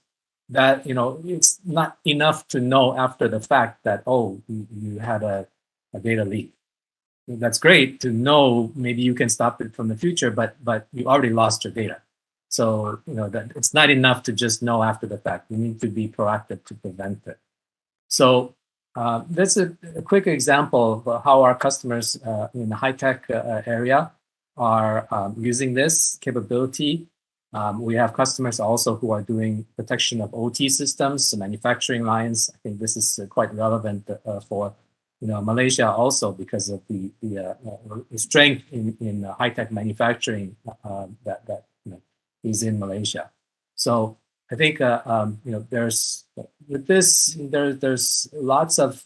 that it's not enough to know after the fact that you had a data leak. That's great to know. Maybe you can stop it from the future, but you already lost your data. So that it's not enough to just know after the fact. You need to be proactive to prevent it. So that's a quick example of how our customers in the high-tech area are using this capability. We have customers also who are doing protection of OT systems, manufacturing lines. I think this is quite relevant for Malaysia also because of the strength in high-tech manufacturing that is in Malaysia. So I think there's with this there's lots of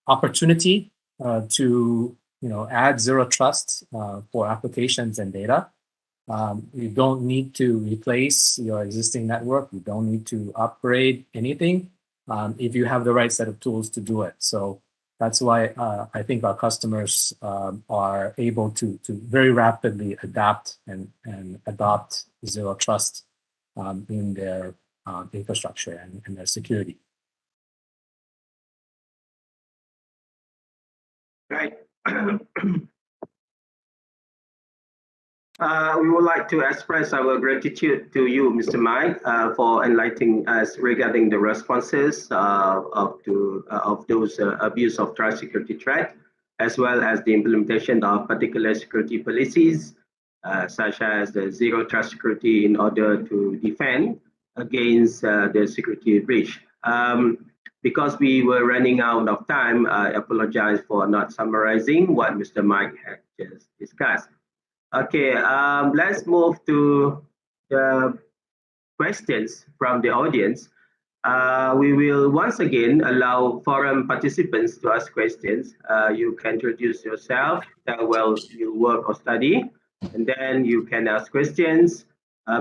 opportunity to add zero trust for applications and data. You don't need to replace your existing network. You don't need to upgrade anything if you have the right set of tools to do it. So that's why I think our customers are able to very rapidly adapt and adopt zero trust in their infrastructure and their security. Right. We would like to express our gratitude to you, Mr. Mike, for enlightening us regarding the responses of those abuse of trust security threat, as well as the implementation of particular security policies, such as the zero trust security in order to defend against the security breach. Because we were running out of time, I apologize for not summarizing what Mr. Mike had just discussed. Okay, let's move to the questions from the audience. We will once again allow forum participants to ask questions. You can introduce yourself, tell where you work or study, and then you can ask questions.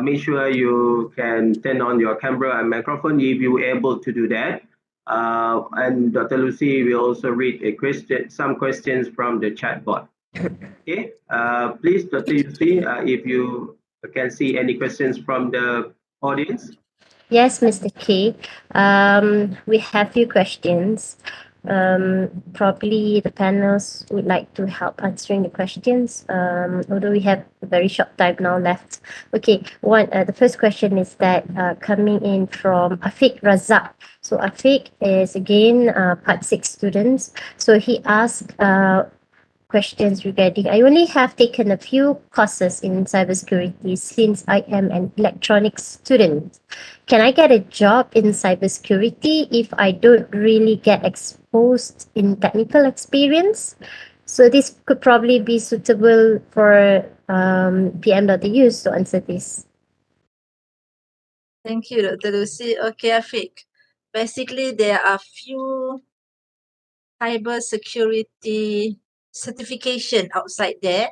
Make sure you can turn on your camera and microphone if you're able to do that. And Dr. Lucy will also read some questions from the chat board. Okay, please, Dr. Lucy, if you can see any questions from the audience. Yes, Mr. K. We have few questions. Probably the panels would like to help answering the questions. Although we have a very short time now left. Okay, the first question is that coming in from Afiq Razak. So Afiq is again part 6 students. So he asked questions regarding, I only have taken a few courses in cybersecurity since I am an electronics student. Can I get a job in cybersecurity if I don't really get exposed in technical experience? So this could probably be suitable for PM.use to answer this. Thank you, Dr. Lucy. Okay, Afiq. Basically, there are few cybersecurity certification outside there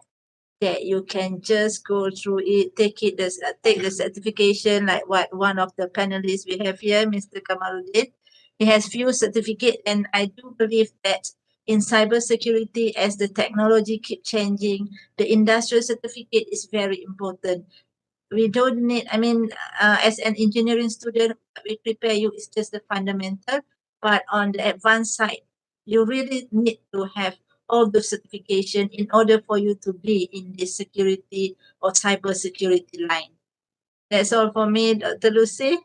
that you can just go through it, take the certification like what one of the panelists we have here, Mr. Kamaluddin. He has few certificate, and I do believe that in cybersecurity, as the technology keep changing, the industrial certificate is very important. We don't need, as an engineering student, we prepare you, it's just the fundamental, but on the advanced side, you really need to have all the certification in order for you to be in the security or cyber security line. That's all for me, Dr. Lucy,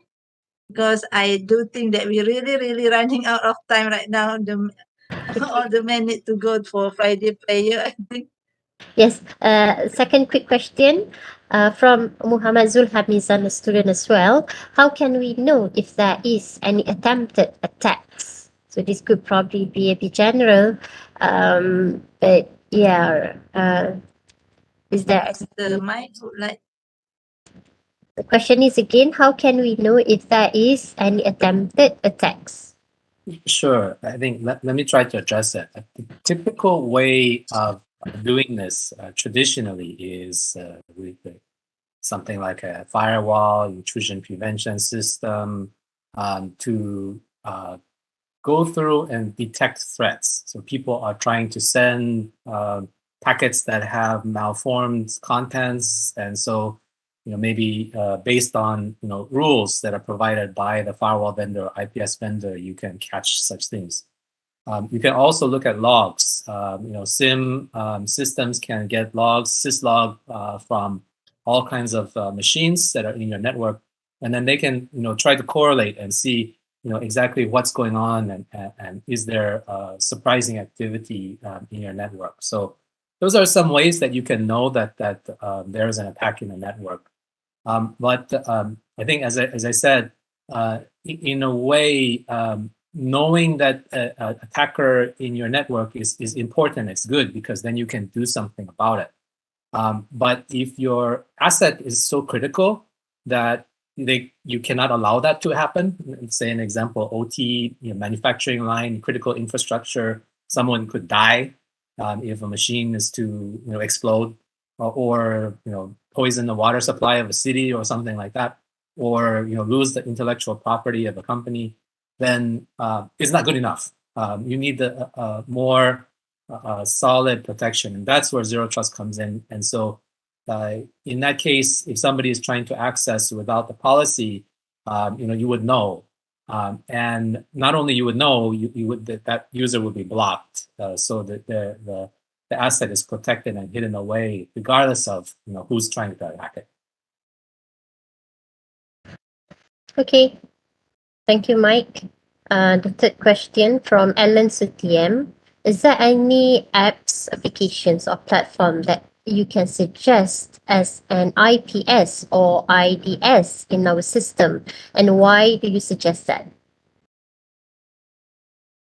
because I do think that we're really running out of time right now. All the men need to go for Friday prayer, I think. Yes. Second quick question from Muhammad Zulhamizan, a student as well. How can we know if there is any attempted attacks? So this could probably be a bit general, but yeah. Is there? The mic would like. The question is again, how can we know if there is any attempted attacks? Sure. I think let me try to address that. The typical way of doing this traditionally is with something like a firewall, intrusion prevention system to go through and detect threats. So people are trying to send packets that have malformed contents, and so maybe based on rules that are provided by the firewall vendor, IPS vendor, you can catch such things. You can also look at logs. SIM systems can get logs, syslog from all kinds of machines that are in your network, and then they can try to correlate and see exactly what's going on and is there surprising activity in your network. So those are some ways that you can know that there is an attack in the network. But I think, as I said, in a way, knowing that an attacker in your network is important. It's good because then you can do something about it. But if your asset is so critical that you cannot allow that to happen, say an example, OT, manufacturing line, critical infrastructure, someone could die if a machine is to explode or poison the water supply of a city or something like that, or lose the intellectual property of a company, then it's not good enough. You need the more solid protection, and that's where zero trust comes in. And so in that case, if somebody is trying to access without the policy, you would know. And not only you would know, you would that user would be blocked, so that the asset is protected and hidden away, regardless of who's trying to hack it. Okay, thank you, Mike. The third question from Ellen Sutiem. Is there any apps, applications, or platform that you can suggest as an IPS or IDS in our system, and why do you suggest that?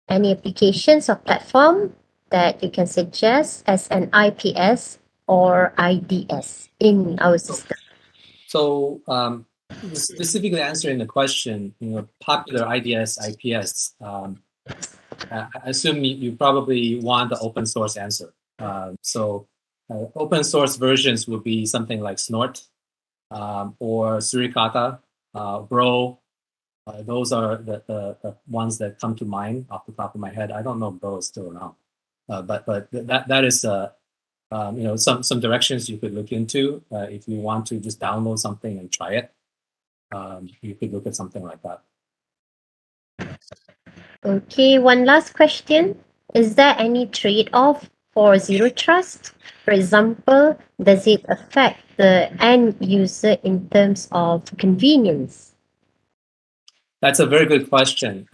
Any applications or platform that you can suggest as an IPS or IDS in our system? So specifically answering the question, popular IDS, IPS, I assume you probably want the open source answer. So open source versions would be something like Snort or Suricata, Bro. Those are the ones that come to mind off the top of my head. I don't know if Bro is still around, but that is some directions you could look into if you want to just download something and try it. You could look at something like that. Okay, one last question. Is there any trade-off for zero trust? For example, does it affect the end user in terms of convenience? That's a very good question.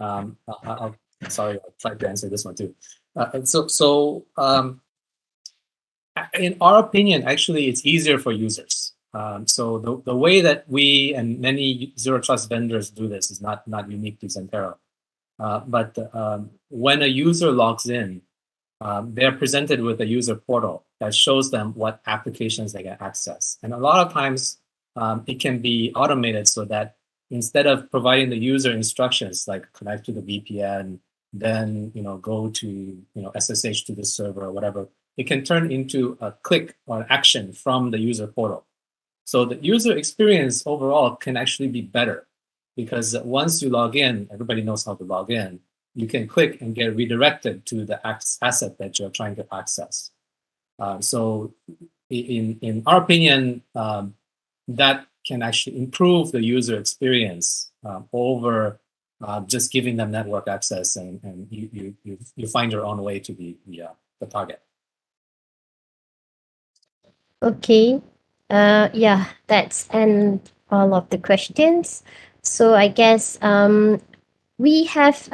Sorry, I'll try to answer this one too. In our opinion, actually, it's easier for users. So the way that we and many zero trust vendors do this is not unique to Zentero. But when a user logs in, they're presented with a user portal that shows them what applications they can access. And a lot of times it can be automated so that instead of providing the user instructions like connect to the VPN, then go to SSH to the server or whatever, it can turn into a click or an action from the user portal. So the user experience overall can actually be better because once you log in, everybody knows how to log in. You can click and get redirected to the asset that you're trying to access. So in our opinion, that can actually improve the user experience over just giving them network access, and you find your own way to the target. Okay. Yeah, that's and all of the questions. So I guess we have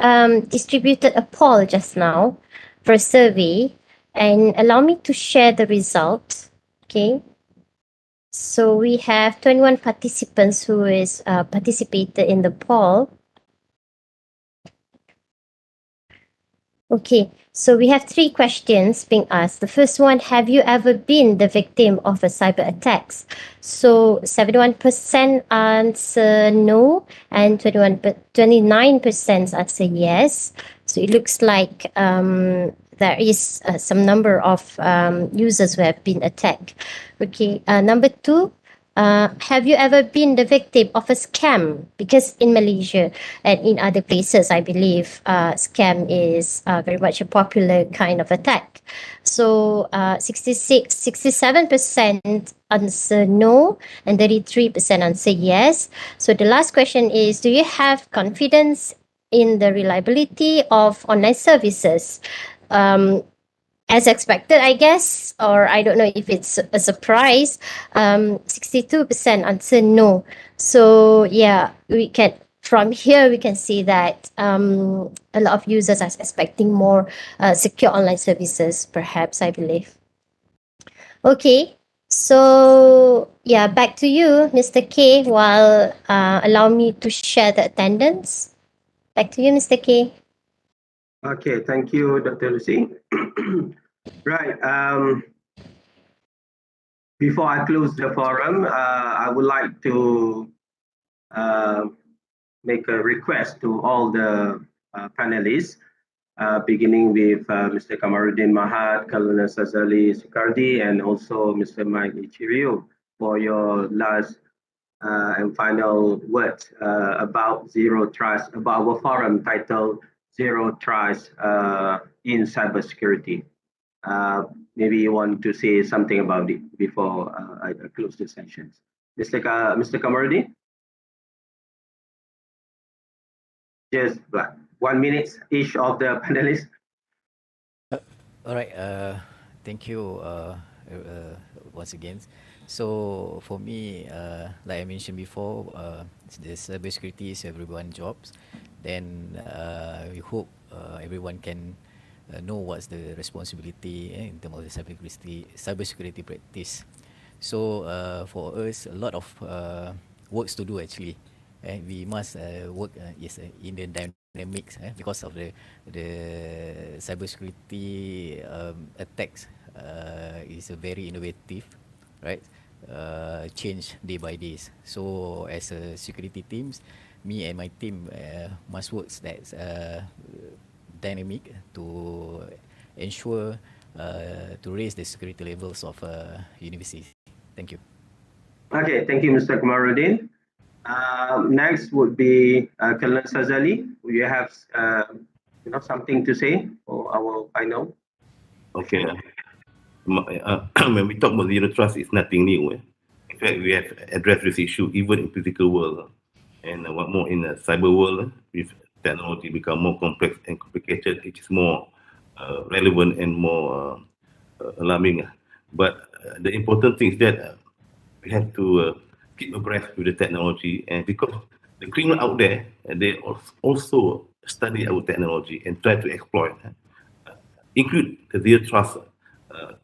distributed a poll just now for a survey, and allow me to share the results. Okay. So we have 21 participants who is participated in the poll. Okay, so we have 3 questions being asked. The first one, have you ever been the victim of a cyber attacks? So 71% answer no, and 29% answer yes. So it looks like there is some number of users who have been attacked. Okay, number 2, have you ever been the victim of a scam? Because in Malaysia and in other places, I believe scam is very much a popular kind of attack. So 67% answer no, and 33% answer yes. So the last question is, do you have confidence in the reliability of online services? As expected, I guess, or I don't know if it's a surprise, 62% answer no. So yeah, from here we can see that a lot of users are expecting more secure online services, perhaps, I believe. Okay, so yeah, back to you, Mr. K, while allow me to share the attendance. Back to you, Mr. K. Okay, thank you, Dr. Lucy. Right. Before I close the forum, I would like to make a request to all the panelists, beginning with Mr. Kamaruddin Mahat, Colonel Sazali Sukardi, and also Mr. Mike Ichirio for your last and final words about zero trust, about our forum titled Zero Trust in Cybersecurity. Maybe you want to say something about it before I close the sessions. Mr. Kamaruddin? Just 1 minute each of the panelists. All right. Thank you once again. So for me, like I mentioned before, the cybersecurity is everyone's jobs. Then we hope everyone can know what's the responsibility in terms of the cybersecurity practice. So for us, a lot of works to do actually. We must work in the dynamics because of the cybersecurity attacks is a very innovative, right? Change day by day. So as a security teams, me and my team must work that dynamic to ensure to raise the security levels of universities. Thank you. Okay, thank you, Mr. Kamaruddin. Next would be Colonel Sazali. Do you have something to say for our final? Okay. When we talk about zero trust, it's nothing new. In fact, we have addressed this issue even in physical world, and what more in the cyber world with technology become more complex and complicated, it is more relevant and more alarming. But the important thing is that we have to keep abreast with the technology, and because the criminal out there, they also study our technology and try to exploit, include the zero trust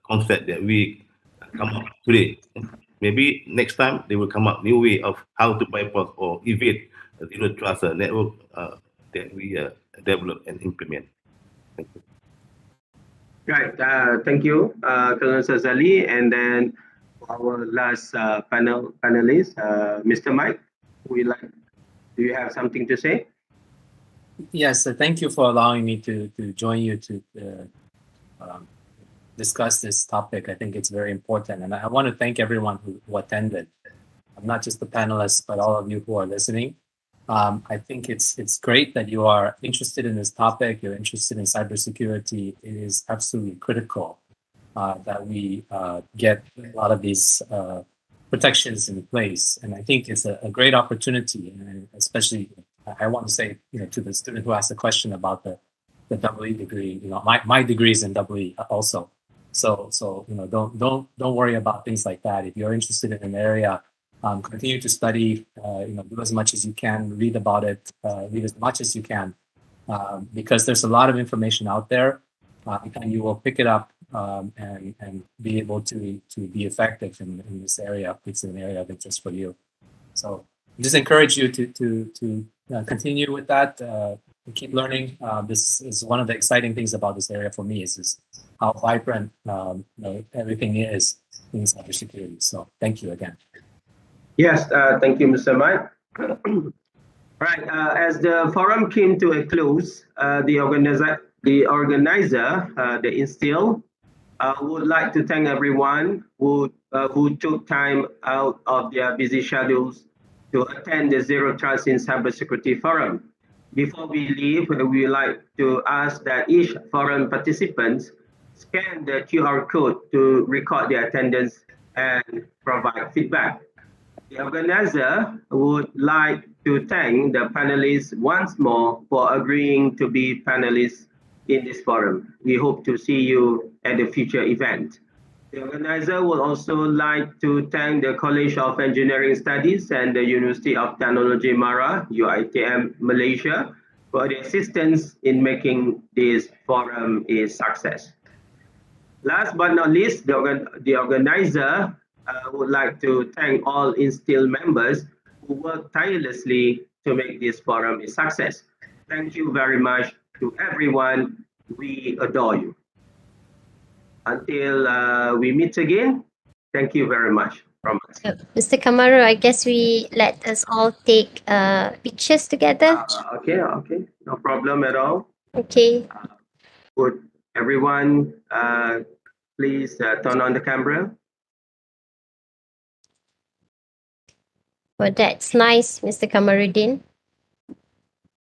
concept that we come up today. Maybe next time they will come up new way of how to bypass or evade the zero trust network that we develop and implement. Thank you. Right. Thank you, Colonel Sazali. And then our last panelist, Mr. Mike. Do you have something to say? Yes, thank you for allowing me to join you to discuss this topic. I think it's very important, and I want to thank everyone who attended, not just the panelists, but all of you who are listening. I think it's great that you are interested in this topic. You're interested in cybersecurity. It is absolutely critical that we get a lot of these protections in place, and I think it's a great opportunity, and especially I want to say, to the student who asked the question about the EE degree. My degree is in EE also, so don't worry about things like that. If you're interested in an area, continue to study. Do as much as you can, read about it, read as much as you can, because there's a lot of information out there, and you will pick it up and be able to be effective in this area. It's an area of interest for you. So I just encourage you to continue with that. Keep learning. This is one of the exciting things about this area for me, is how vibrant everything is in cybersecurity. So thank you again. Yes, thank you, Mr. Mike. Right, as the forum came to a close, the organizer, the InSTIL, would like to thank everyone who took time out of their busy schedules to attend the Zero Trust in Cybersecurity Forum. Before we leave, we would like to ask that each forum participants scan the QR code to record their attendance and provide feedback. The organizer would like to thank the panelists once more for agreeing to be panelists in this forum. We hope to see you at the future event. The organizer would also like to thank the College of Engineering Studies and the University of Technology Mara, UiTM Malaysia, for the assistance in making this forum a success. Last but not least, the organizer would like to thank all InSTIL members who worked tirelessly to make this forum a success. Thank you very much to everyone. We adore you. Until we meet again, thank you very much from us. Mr. Kamaru, I guess we let us all take pictures together. Okay, no problem at all. Okay. Would everyone please turn on the camera? Well, that's nice, Mr. Kamaruddin,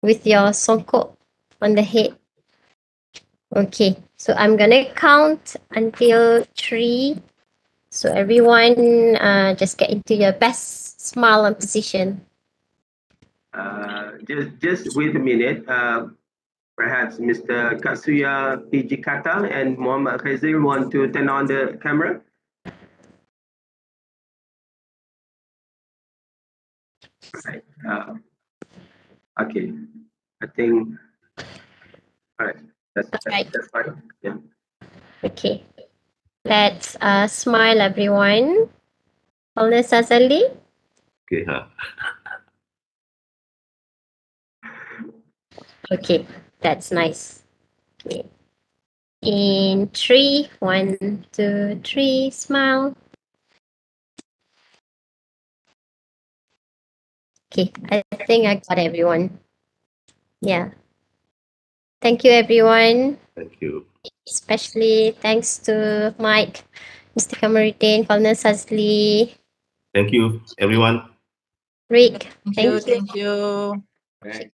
with your songkok on the head. Okay, so I'm gonna count until 3. So everyone just get into your best smile and position. Just wait a minute. Perhaps Mr. Katsuya Pijikata and Muhammad Khazir want to turn on the camera. Right. Okay. I think. All right. That's fine. Yeah. Okay. Let's smile, everyone. Colonel Sazali. Okay. Okay, that's nice. Okay. In 3, 1, 2, 3, smile. Okay, I think I got everyone. Yeah. Thank you, everyone. Thank you. Especially thanks to Mike, Mr. Kamaruddin, Colonel Sazali. Thank you, everyone. Rick, Thank you. Right.